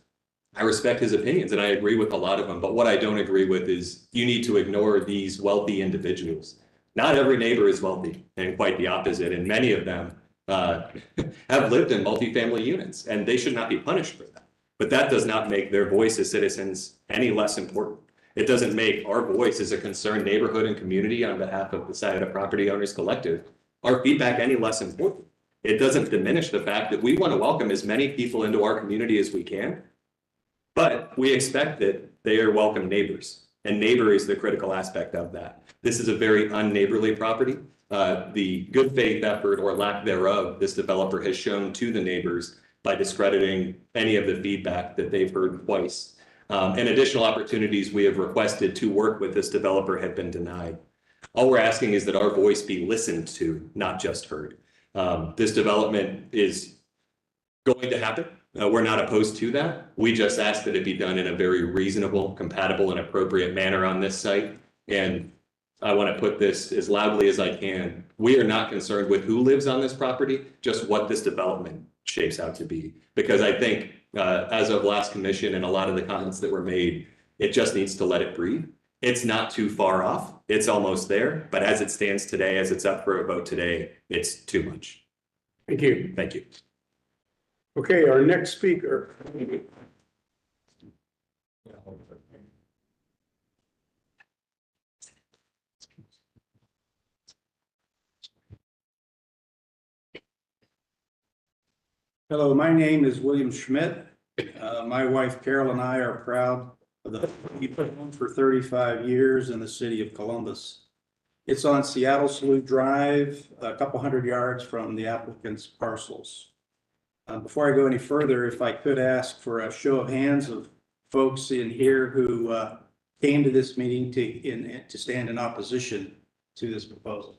I respect his opinions and I agree with a lot of them, but what I don't agree with is you need to ignore these wealthy individuals. Not every neighbor is wealthy, and quite the opposite, and many of them have lived in multifamily units, and they should not be punished for that. But that does not make their voice as citizens any less important. It doesn't make our voice as a concerned neighborhood and community on behalf of the Scioto Property Owners Collective, our feedback any less important. It doesn't diminish the fact that we want to welcome as many people into our community as we can, but we expect that they are welcome neighbors, and neighbor is the critical aspect of that. This is a very unneighborly property. The good faith effort or lack thereof this developer has shown to the neighbors by discrediting any of the feedback that they've heard twice. And additional opportunities we have requested to work with this developer have been denied. All we're asking is that our voice be listened to, not just heard. This development is going to happen. We're not opposed to that. We just ask that it be done in a very reasonable, compatible, and appropriate manner on this site. And I want to put this as loudly as I can. We are not concerned with who lives on this property, just what this development shapes out to be. Because I think as of last commission and a lot of the comments that were made, it just needs to let it breathe. It's not too far off. It's almost there. But as it stands today, as it's up for a vote today, it's too much. Thank you. Thank you. Okay, our next speaker. Hello, my name is William Schmidt. My wife Carol and I are proud of the we've owned for 35 years in the city of Columbus. It's on Seattle Slough Drive, a couple hundred yards from the applicant's parcels. Before I go any further, if I could ask for a show of hands of folks in here who came to this meeting to stand in opposition to this proposal.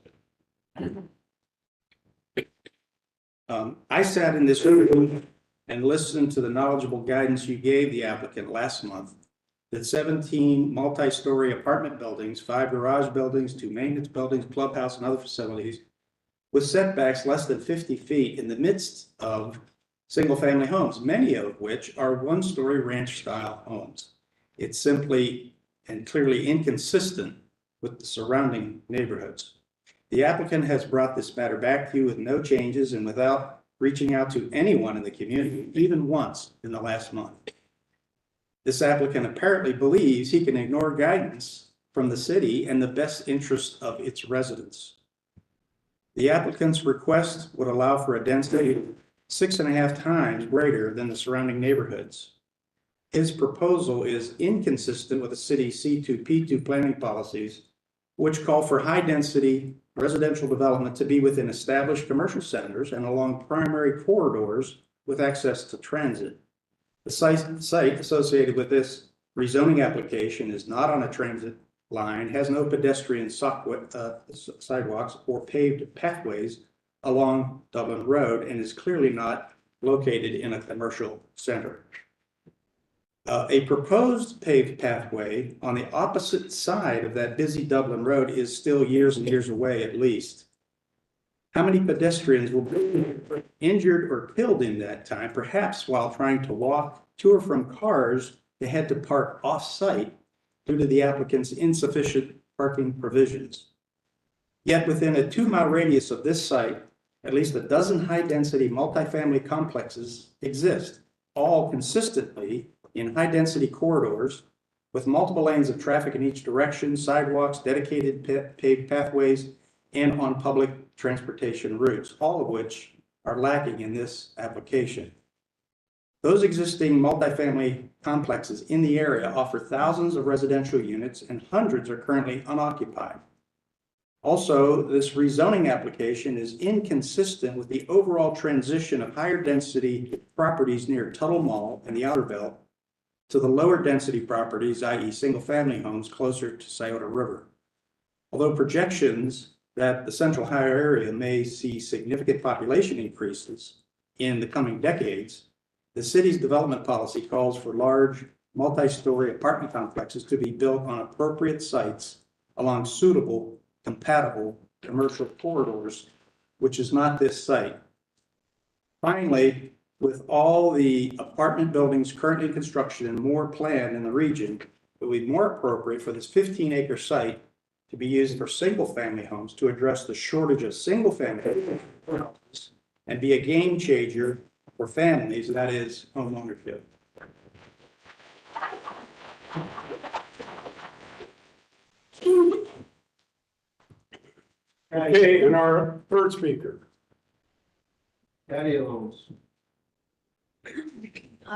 I sat in this room and listened to the knowledgeable guidance you gave the applicant last month that 17 multi-story apartment buildings, 5 garage buildings, 2 maintenance buildings, clubhouse, and other facilities with setbacks less than 50 feet in the midst of single-family homes, many of which are one-story ranch-style homes. It's simply and clearly inconsistent with the surrounding neighborhoods. The applicant has brought this matter back to you with no changes and without reaching out to anyone in the community, even once in the last month. This applicant apparently believes he can ignore guidance from the city and the best interest of its residents. The applicant's request would allow for a density 6.5 times greater than the surrounding neighborhoods. His proposal is inconsistent with the city's C2P2 planning policies, which call for high-density residential development to be within established commercial centers and along primary corridors with access to transit. The site associated with this rezoning application is not on a transit line has no pedestrian sidewalks or paved pathways along Dublin Road and is clearly not located in a commercial center. A proposed paved pathway on the opposite side of that busy Dublin Road is still years and years away at least. How many pedestrians will be injured or killed in that time, perhaps while trying to walk to or from cars they had to park off-site due to the applicant's insufficient parking provisions? Yet within a 2-mile radius of this site, at least a dozen high-density multifamily complexes exist, all consistently in high-density corridors with multiple lanes of traffic in each direction, sidewalks, dedicated paved pathways, and on public transportation routes, all of which are lacking in this application. Those existing multifamily complexes in the area offer thousands of residential units and hundreds are currently unoccupied. Also, this rezoning application is inconsistent with the overall transition of higher density properties near Tuttle Mall and the Outer Belt to the lower density properties, i.e. single family homes closer to Scioto River. Although projections that the Central Ohio area may see significant population increases in the coming decades, the city's development policy calls for large multi-story apartment complexes to be built on appropriate sites along suitable, compatible commercial corridors, which is not this site. Finally, with all the apartment buildings currently in construction and more planned in the region, it would be more appropriate for this 15-acre site to be used for single-family homes to address the shortage of single-family homes and be a game changer for families, that is, home ownership. Okay, and our third speaker. Patio homes.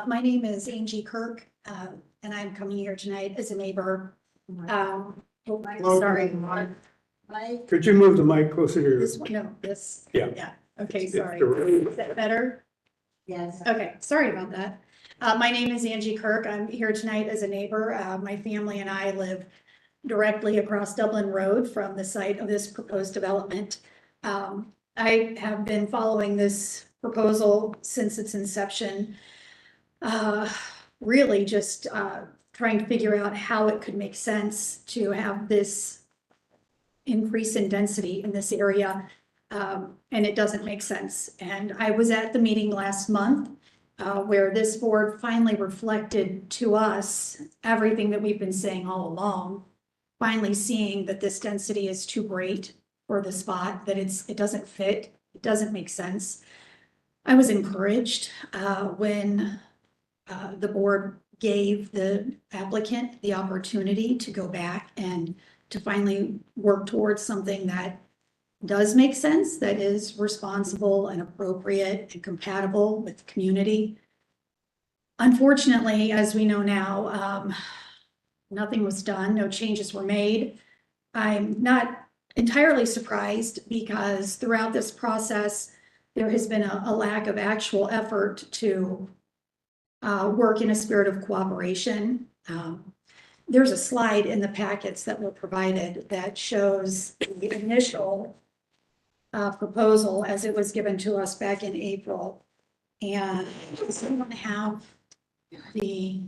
My name is Angie Kirk, and I'm coming here tonight as a neighbor. Sorry. Could you move the mic closer to your? This one, no, this. Yeah. Yeah, okay, It's sorry. the- Is that better? Yes. Okay, sorry about that. My name is Angie Kirk. I'm here tonight as a neighbor. My family and I live directly across Dublin Road from the site of this proposed development. I have been following this proposal since its inception. Really just trying to figure out how it could make sense to have this increase in density in this area. And it doesn't make sense. And I was at the meeting last month where this board finally reflected to us everything that we've been saying all along, finally seeing that this density is too great for the spot, that it doesn't fit, it doesn't make sense. I was encouraged when the board gave the applicant the opportunity to go back and to finally work towards something that does make sense, that is responsible and appropriate and compatible with the community. Unfortunately, as we know now, nothing was done, no changes were made. I'm not entirely surprised because throughout this process, there has been a lack of actual effort to work in a spirit of cooperation. There's a slide in the packets that were provided that shows the initial proposal as it was given to us back in April. And does anyone have the,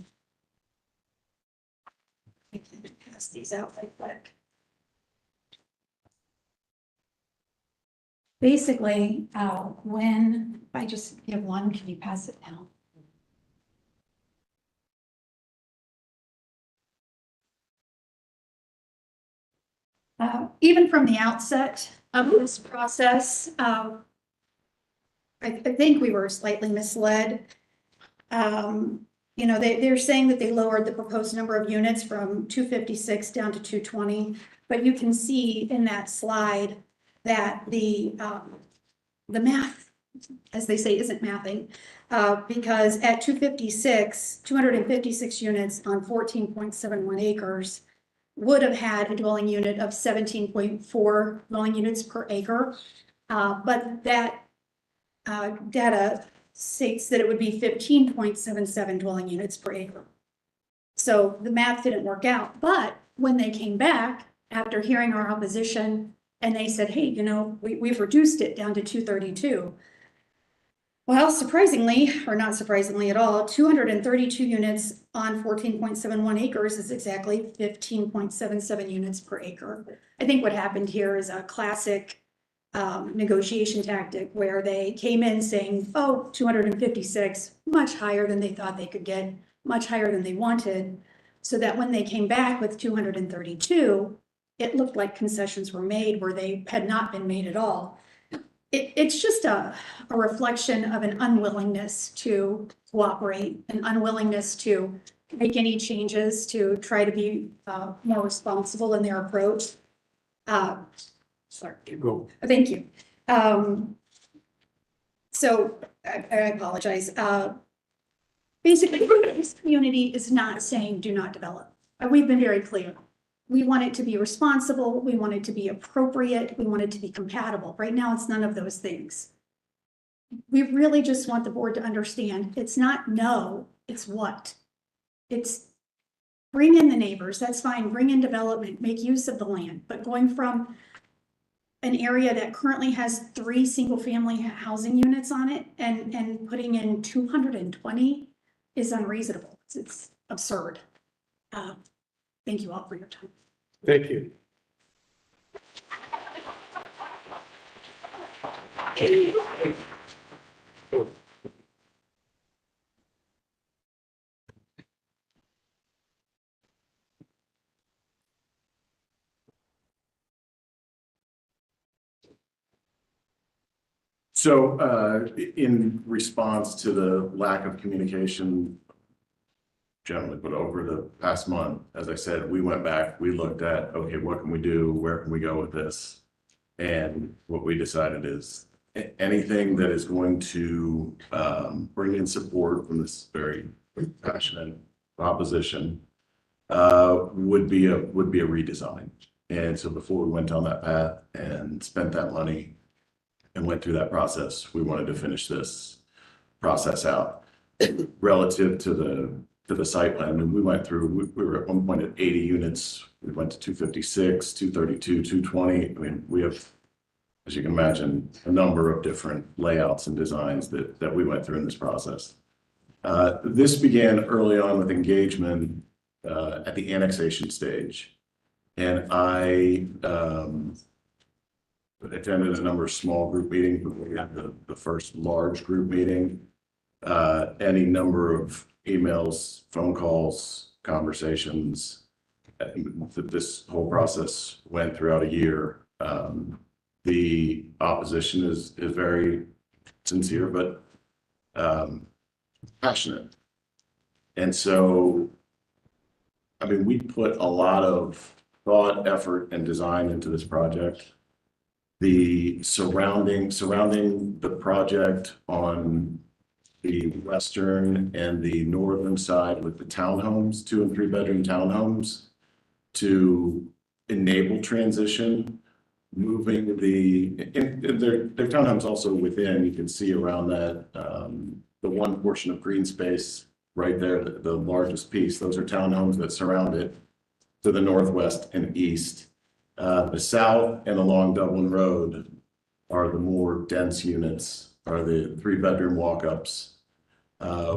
I can pass these out right quick. Basically, when, if I just give one, can you pass it now? Even from the outset of this process, I think we were slightly misled. You know, they're saying that they lowered the proposed number of units from 256 down to 220, but you can see in that slide that the math, as they say, isn't mathing, because at 256 units on 14.71 acres would have had a dwelling unit of 17.4 dwelling units per acre. But that data states that it would be 15.77 dwelling units per acre. So the math didn't work out, but when they came back, after hearing our opposition, and they said, hey, we've reduced it down to 232. Well, surprisingly, or not surprisingly at all, 232 units on 14.71 acres is exactly 15.77 units per acre. I think what happened here is a classic negotiation tactic where they came in saying, oh, 256, much higher than they thought they could get, much higher than they wanted. So that when they came back with 232, it looked like concessions were made where they had not been made at all. It's just a reflection of an unwillingness to cooperate, an unwillingness to make any changes, to try to be more responsible in their approach. Sorry. Thank you. So I apologize. Basically, this community is not saying do not develop. We've been very clear. We want it to be responsible. We want it to be appropriate. We want it to be compatible. Right now, it's none of those things. We really just want the board to understand it's not no, it's what. It's bring in the neighbors. That's fine. Bring in development, make use of the land. But going from an area that currently has 3 single-family housing units on it and putting in 220 is unreasonable. It's absurd. Thank you all for your time. Thank you. So in response to the lack of communication generally, but over the past month, as I said, we went back, we looked at, okay, what can we do? Where can we go with this? And what we decided is anything that is going to bring in support from this very passionate opposition would be a redesign. And so before we went down that path and spent that money and went through that process, we wanted to finish this process out relative to the site plan. And we went through, we were at one point at 80 units. We went to 256, 232, 220. I mean, we have, as you can imagine, a number of different layouts and designs that we went through in this process. This began early on with engagement at the annexation stage. And I attended a number of small group meetings before we got the first large group meeting. Any number of emails, phone calls, conversations. This whole process went throughout a year. The opposition is very sincere, but passionate. And so, I mean, we put a lot of thought, effort, and design into this project. The surrounding the project on the western and the northern side with the townhomes, 2 and 3 bedroom townhomes, to enable transition, moving their townhomes also within, you can see around that, the one portion of green space right there, the largest piece, those are townhomes that surround it to the northwest and east. The south and along Dublin Road are the more dense units, are the 3 bedroom walk-ups.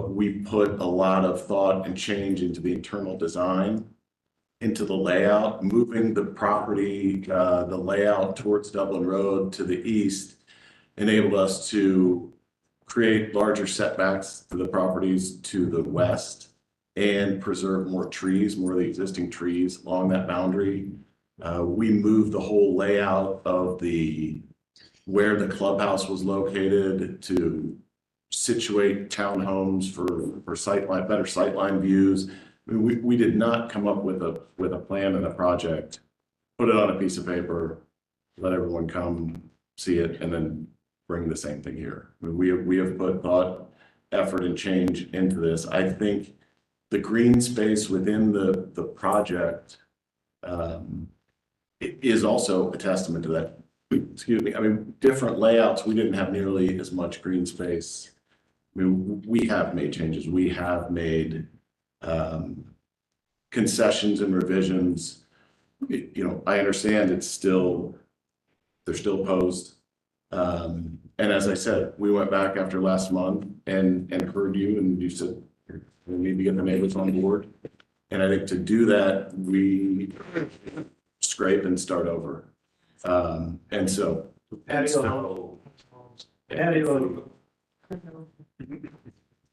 We put a lot of thought and change into the internal design, into the layout, moving the property, the layout towards Dublin Road to the east enabled us to create larger setbacks to the properties to the west and preserve more trees, more of the existing trees along that boundary. We moved the whole layout of where the clubhouse was located to situate townhomes for sightline, better sightline views. I mean, we did not come up with a plan and a project, put it on a piece of paper, let everyone come see it, and then bring the same thing here. I mean, we have put thought, effort, and change into this. I think the green space within the project is also a testament to that. Excuse me. I mean, different layouts, we didn't have nearly as much green space. I mean, we have made changes. We have made concessions and revisions I understand it's still, they're still opposed. And as I said, we went back after last month and heard you, and you said, we need to get the neighbors on board. And I think to do that, we scrape and start over. And so.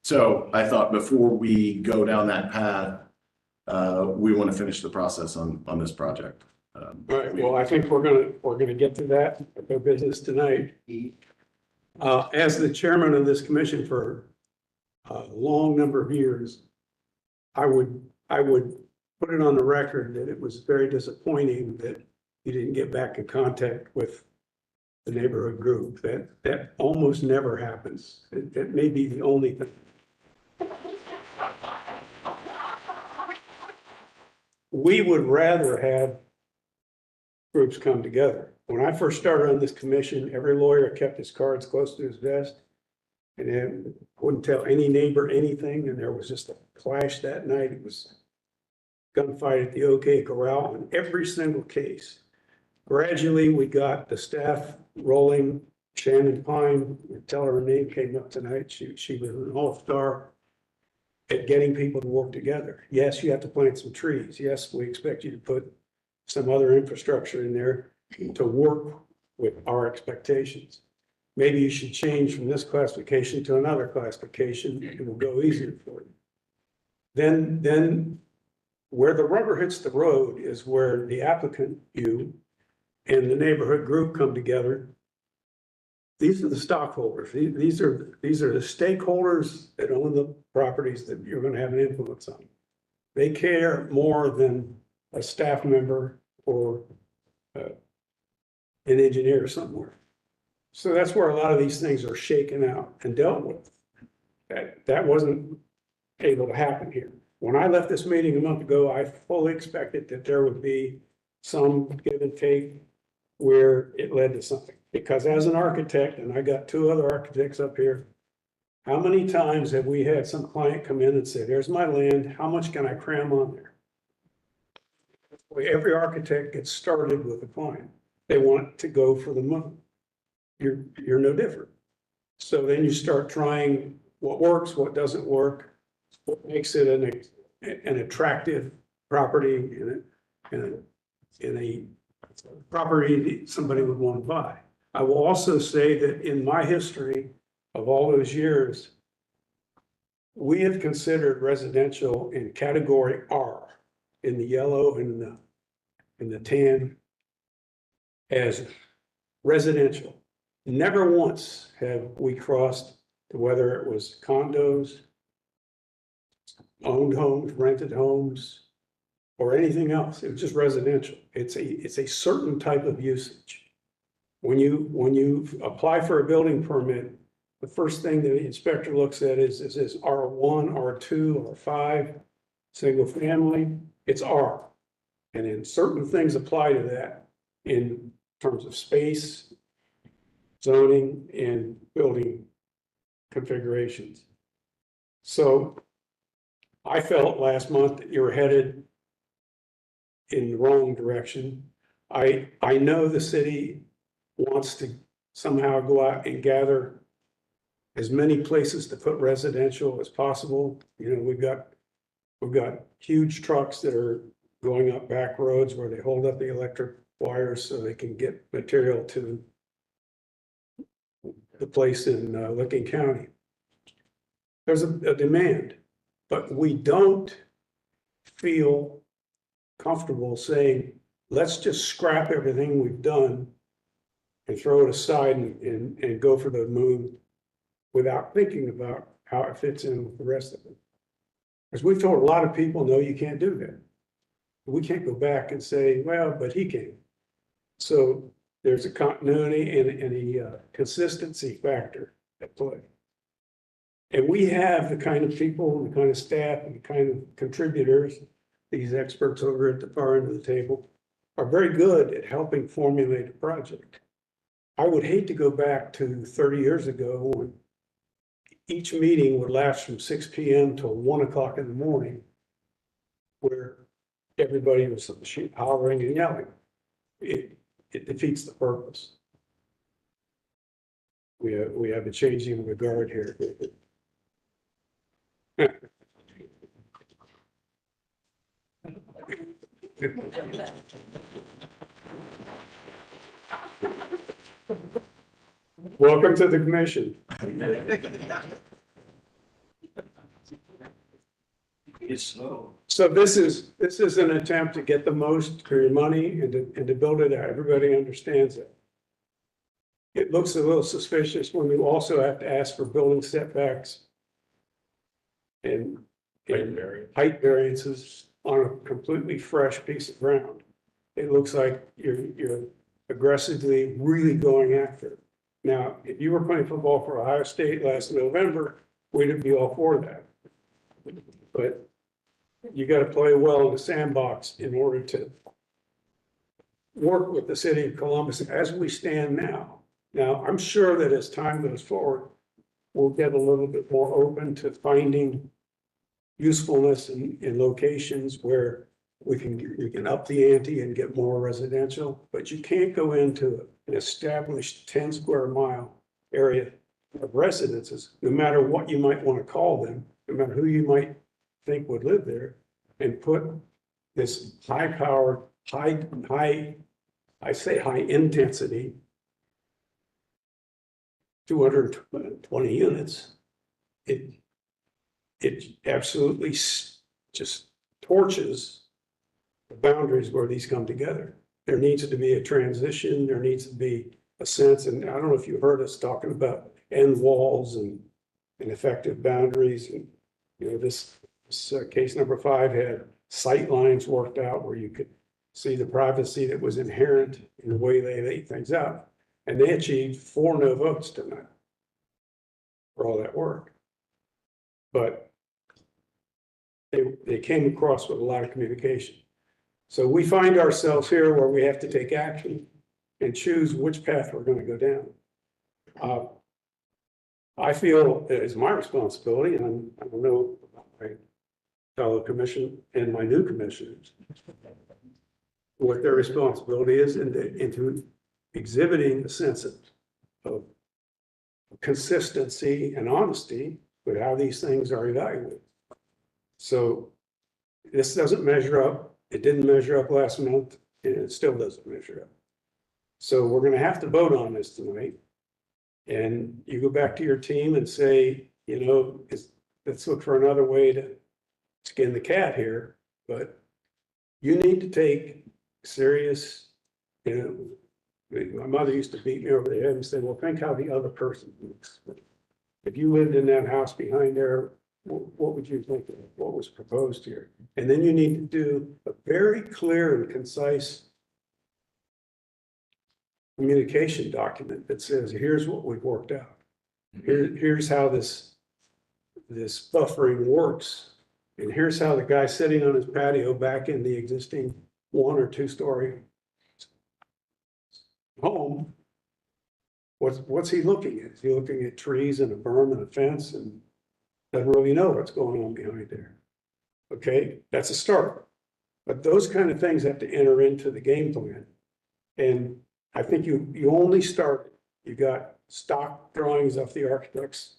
So I thought before we go down that path, we want to finish the process on this project. All right, well, I think we're gonna get to that, our business tonight. As the chairman of this commission for a long number of years, I would put it on the record that it was very disappointing that you didn't get back in contact with the neighborhood group. That almost never happens. It may be the only thing. We would rather have groups come together. When I first started on this commission, every lawyer kept his cards close to his vest and then wouldn't tell any neighbor anything. And there was just a clash that night. It was gunfight at the OK Corral in every single case. Gradually, we got the staff rolling. Shannon Pine, tell her name came up tonight. She was an all-star at getting people to work together. Yes, you have to plant some trees. Yes, we expect you to put some other infrastructure in there to work with our expectations. Maybe you should change from this classification to another classification. It will go easier for you. Then where the rubber hits the road is where the applicant, you, and the neighborhood group come together. These are the stockholders. These are the stakeholders that own the properties that you're going to have an influence on. They care more than a staff member or an engineer somewhere. So that's where a lot of these things are shaken out and dealt with. That wasn't able to happen here. When I left this meeting a month ago, I fully expected that there would be some give and take where it led to something. Because as an architect, and I got two other architects up here, how many times have we had some client come in and say, there's my land, how much can I cram on there? Well, every architect gets started with a client. They want to go for the moon. You're no different. So then you start trying what works, what doesn't work, what makes it an attractive property in a property that somebody would want to buy. I will also say that in my history of all those years, we have considered residential in category R, in the yellow and in the tan, as residential. Never once have we crossed to whether it was condos, owned homes, rented homes, or anything else. It was just residential. It's a certain type of usage. When you apply for a building permit, the first thing the inspector looks at is this R1, R2, R5, single family? It's R. And then certain things apply to that in terms of space, zoning, and building configurations. So I felt last month that you were headed in the wrong direction. I know the city wants to somehow go out and gather as many places to put residential as possible. You know, we've got huge trucks that are going up back roads where they hold up the electric wires so they can get material to the place in Licking County. There's a demand, but we don't feel comfortable saying, let's just scrap everything we've done and throw it aside and go for the moon without thinking about how it fits in with the rest of it. Because we've told a lot of people, no, you can't do that. We can't go back and say, well, but he can. So there's a continuity and a consistency factor at play. And we have the kind of people, the kind of staff, and the kind of contributors, these experts over at the far end of the table, are very good at helping formulate a project. I would hate to go back to 30 years ago when each meeting would last from 6 p.m. till 1 o'clock in the morning, where everybody was hollering and yelling. It defeats the purpose. We have a changing regard here. Welcome to the commission. It's slow. So this is an attempt to get the most for your money and to build it out. Everybody understands it. It looks a little suspicious when you also have to ask for building setbacks and height variances on a completely fresh piece of ground. It looks like you're aggressively really going after it. Now, if you were playing football for Ohio State last November, we'd be all for that. But you got to play well in the sandbox in order to work with the city of Columbus as we stand now. Now, I'm sure that as time goes forward, we'll get a little bit more open to finding usefulness in locations where we can up the ante and get more residential, but you can't go into an established 10 square mile area of residences, no matter what you might want to call them, no matter who you might think would live there, and put this high powered, high intensity 220 units. It absolutely just torches the boundaries where these come together. There needs to be a transition. There needs to be a sense, and I don't know if you heard us talking about end walls and effective boundaries. And, you know, this case number 5 had sight lines worked out where you could see the privacy that was inherent in the way they laid things out. And they achieved 4 no votes tonight for all that work. But they came across with a lot of communication. So we find ourselves here where we have to take action and choose which path we're going to go down. I feel it is my responsibility, and I don't know my fellow commission and my new commissioners, what their responsibility is into exhibiting a sense of consistency and honesty with how these things are evaluated. So this doesn't measure up. It didn't measure up last month, and it still doesn't measure up. So we're going to have to vote on this tonight. And you go back to your team and say, you know, let's look for another way to skin the cat here. But you need to take serious, you know, my mother used to beat me over the head and say, well, think how the other person thinks. If you lived in that house behind there, what would you think of what was proposed here? And then you need to do a very clear and concise communication document that says, here's what we've worked out. Here's how this buffering works. And here's how the guy sitting on his patio back in the existing 1 or 2 story home, what's he looking at? Is he looking at trees and a berm and a fence and doesn't really know what's going on behind there? Okay, that's a start. But those kind of things have to enter into the game plan. And I think you only start, you got stock drawings of the architect's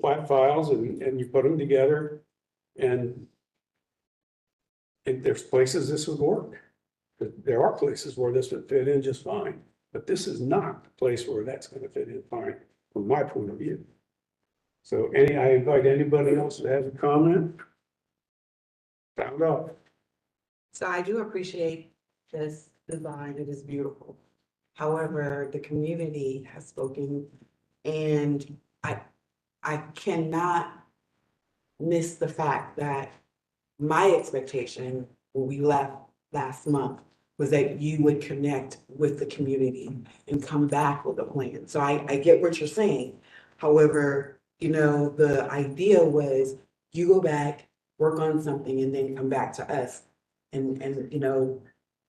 plat files and you put them together, and there's places this would work. There are places where this would fit in just fine, but this is not the place where that's going to fit in fine from my point of view. So I invite anybody else that has a comment. Sound off. So I do appreciate this design. It is beautiful. However, the community has spoken, and I cannot miss the fact that my expectation when we left last month was that you would connect with the community and come back with a plan. So I get what you're saying. However, you know, the idea was you go back, work on something, and then come back to us. And you know,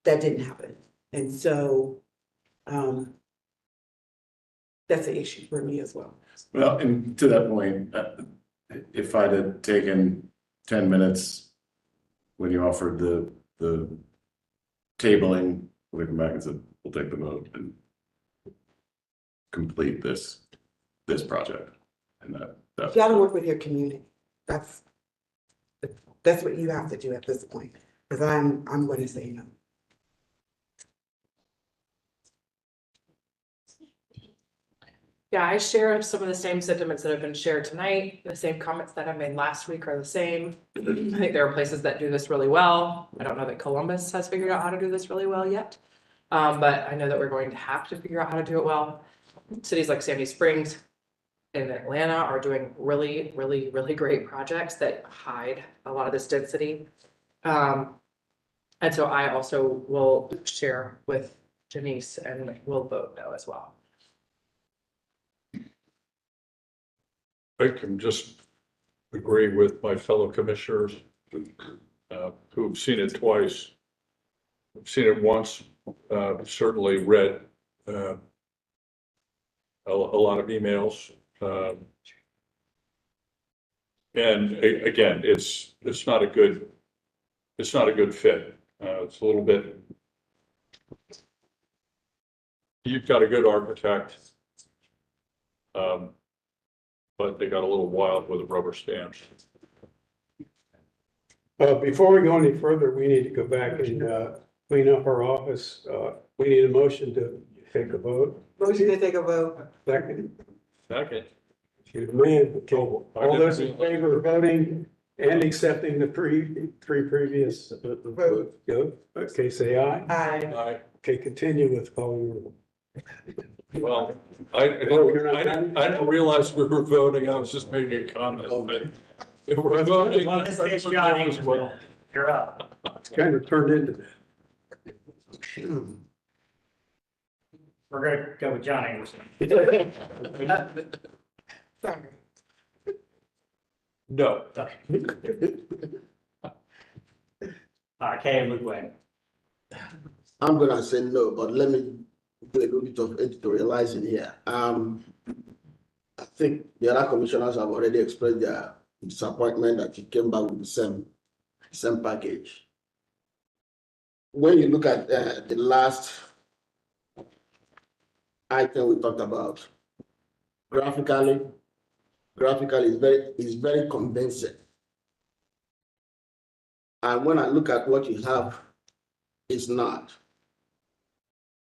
that didn't happen. And so that's an issue for me as well. Well, and to that point, if I'd have taken 10 minutes when you offered the tabling, we come back and said, we'll take the vote and complete this project. And You that. gotta work with your community. That's what you have to do at this point, because I'm going to say no. Yeah, I share some of the same sentiments that have been shared tonight. The same comments that I made last week are the same. I think there are places that do this really well. I don't know that Columbus has figured out how to do this really well yet. But I know that we're going to have to figure out how to do it well. Cities like Sandy Springs and Atlanta are doing really, really, really great projects that hide a lot of this density. And so I also will share with Janice and will vote no as well. I can just agree with my fellow commissioners who've seen it twice. I've seen it once, certainly read a lot of emails. And again, it's not a good fit. It's a little bit, you've got a good architect. But they got a little wild with the rubber stamps. Before we go any further, we need to go back and clean up our office. We need a motion to take a vote. Motion to take a vote. Second. Second. Man, okay. All those in favor of voting and accepting the three previous vote. Go. Okay, say aye. Aye. Okay, continue with calling roll. Well, I didn't realize we were voting. I was just making a comment. If we're voting. You're up. It's kind of turned into that. We're gonna go with John Anderson. Sorry. No. Kay and Luke Wayne. I'm gonna say no, but let me do a little bit of editorializing here. I think the other commissioners have already expressed their disappointment that you came back with the same package. When you look at the last item we talked about, graphically is very convincing. And when I look at what you have, it's not.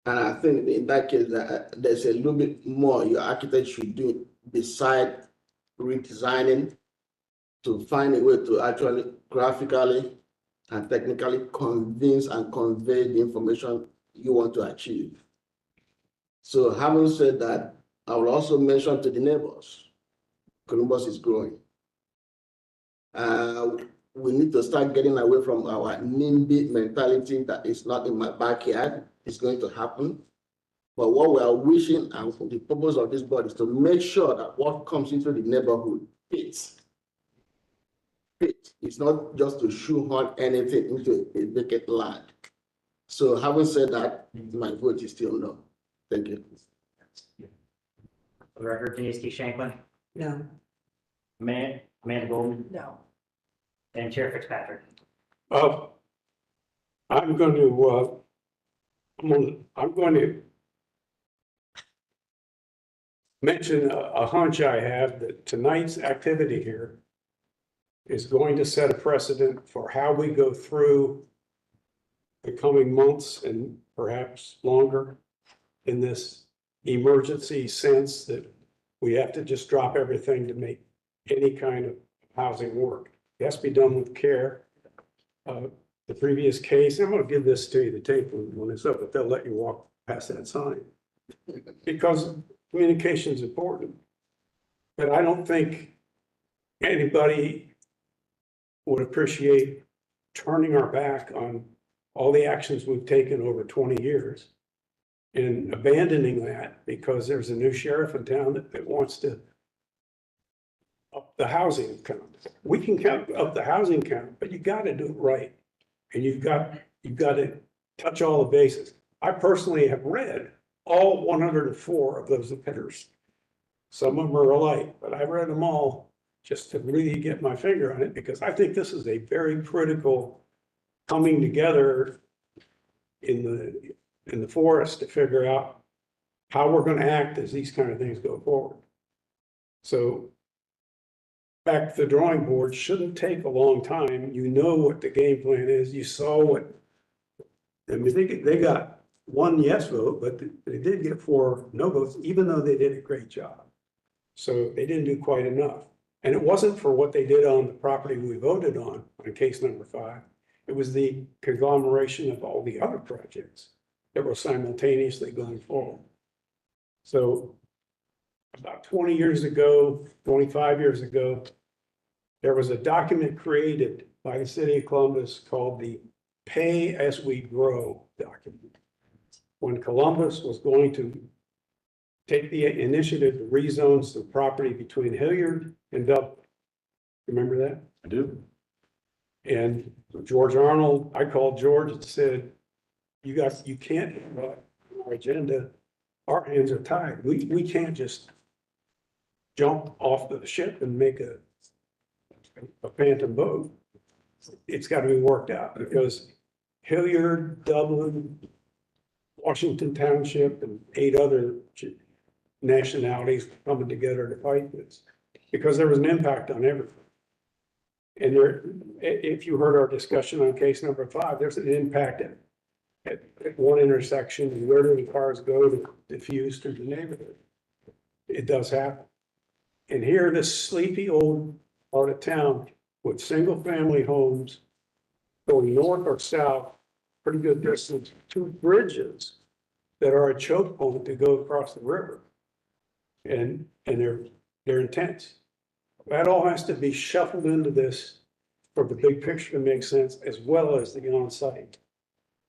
And I think in that case, there's a little bit more your architect should do beside redesigning to find a way to actually graphically and technically convince and convey the information you want to achieve. So having said that, I will also mention to the neighbors, Columbus is growing. We need to start getting away from our NIMBY mentality that is not in my backyard. It's going to happen. But what we are wishing and for the purpose of this board is to make sure that what comes into the neighborhood fits. It's not just to shoehorn anything into a vacant land. So having said that, my vote is still no. Thank you. For the record, Denise Shanklin, No. Amanda Golden, No. and Chair Fitzpatrick. I'm going to mention a hunch I have that tonight's activity here is going to set a precedent for how we go through the coming months and perhaps longer in this emergency sense that we have to just drop everything to make any kind of housing work. It has to be done with care. The previous case, I'm going to give this to you, the tape when it's up, but they'll let you walk past that sign. Because communication is important. But I don't think anybody would appreciate turning our back on all the actions we've taken over 20 years and abandoning that because there's a new sheriff in town that wants to up the housing count. We can count up the housing count, but you got to do it right. And you've got to touch all the bases. I personally have read all 104 of those letters. Some of them are alike, but I read them all just to really get my finger on it because I think this is a very critical coming together in the forest to figure out how we're gonna act as these kind of things go forward. So back to the drawing board shouldn't take a long time. You know what the game plan is. You saw what, I mean, they got one yes vote, but they did get 4 no votes, even though they did a great job. So they didn't do quite enough. And it wasn't for what they did on the property we voted on case number 5. It was the conglomeration of all the other projects that were simultaneously going forward. So about 20 years ago, 25 years ago, there was a document created by the city of Columbus called the Pay As We Grow document. When Columbus was going to take the initiative to rezone some property between Hilliard and Dublin. Remember that? I do. And George Arnold, I called George and said, you can't have our agenda. Our hands are tied. We can't just jump off the ship and make a phantom boat. It's got to be worked out because Hilliard, Dublin, Washington Township, and 8 other nationalities coming together to fight this because there was an impact on everything. And there, if you heard our discussion on case number 5, there's an impact at one intersection where do the cars go to diffuse through the neighborhood. It does happen. And here, this sleepy old part of town with single family homes going north or south, pretty good distance, 2 bridges that are a choke point to go across the river. And they're intense. That all has to be shuffled into this for the big picture to make sense, as well as the on-site.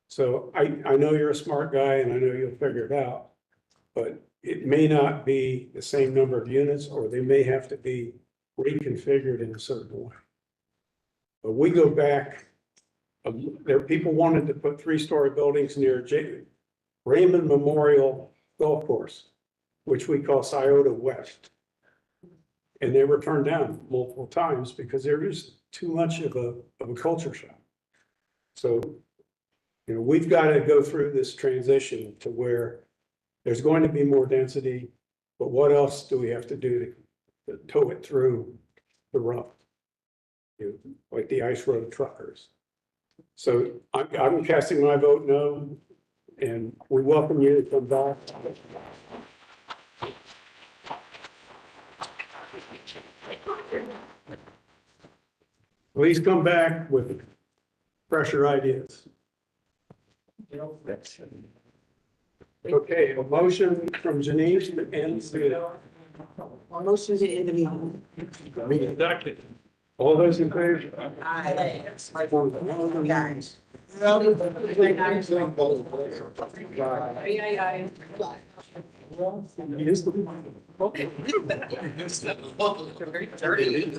So I know you're a smart guy and I know you'll figure it out, but it may not be the same number of units, or they may have to be reconfigured in a certain way. But we go back, people wanted to put 3-story buildings near Raymond Memorial Golf Course, which we call Scioto West. And they were turned down multiple times because there is too much of a culture shock. So, you know, we've got to go through this transition to where there's going to be more density, but what else do we have to do to tow it through the rump? You know, like the ice road truckers. So I'm casting my vote no, and we welcome you to come back. Please come back with fresher ideas. Okay, a motion from Janine to end the Motion to end the meeting. meeting. Second. All those in favor? Aye. Guys. Very dirty.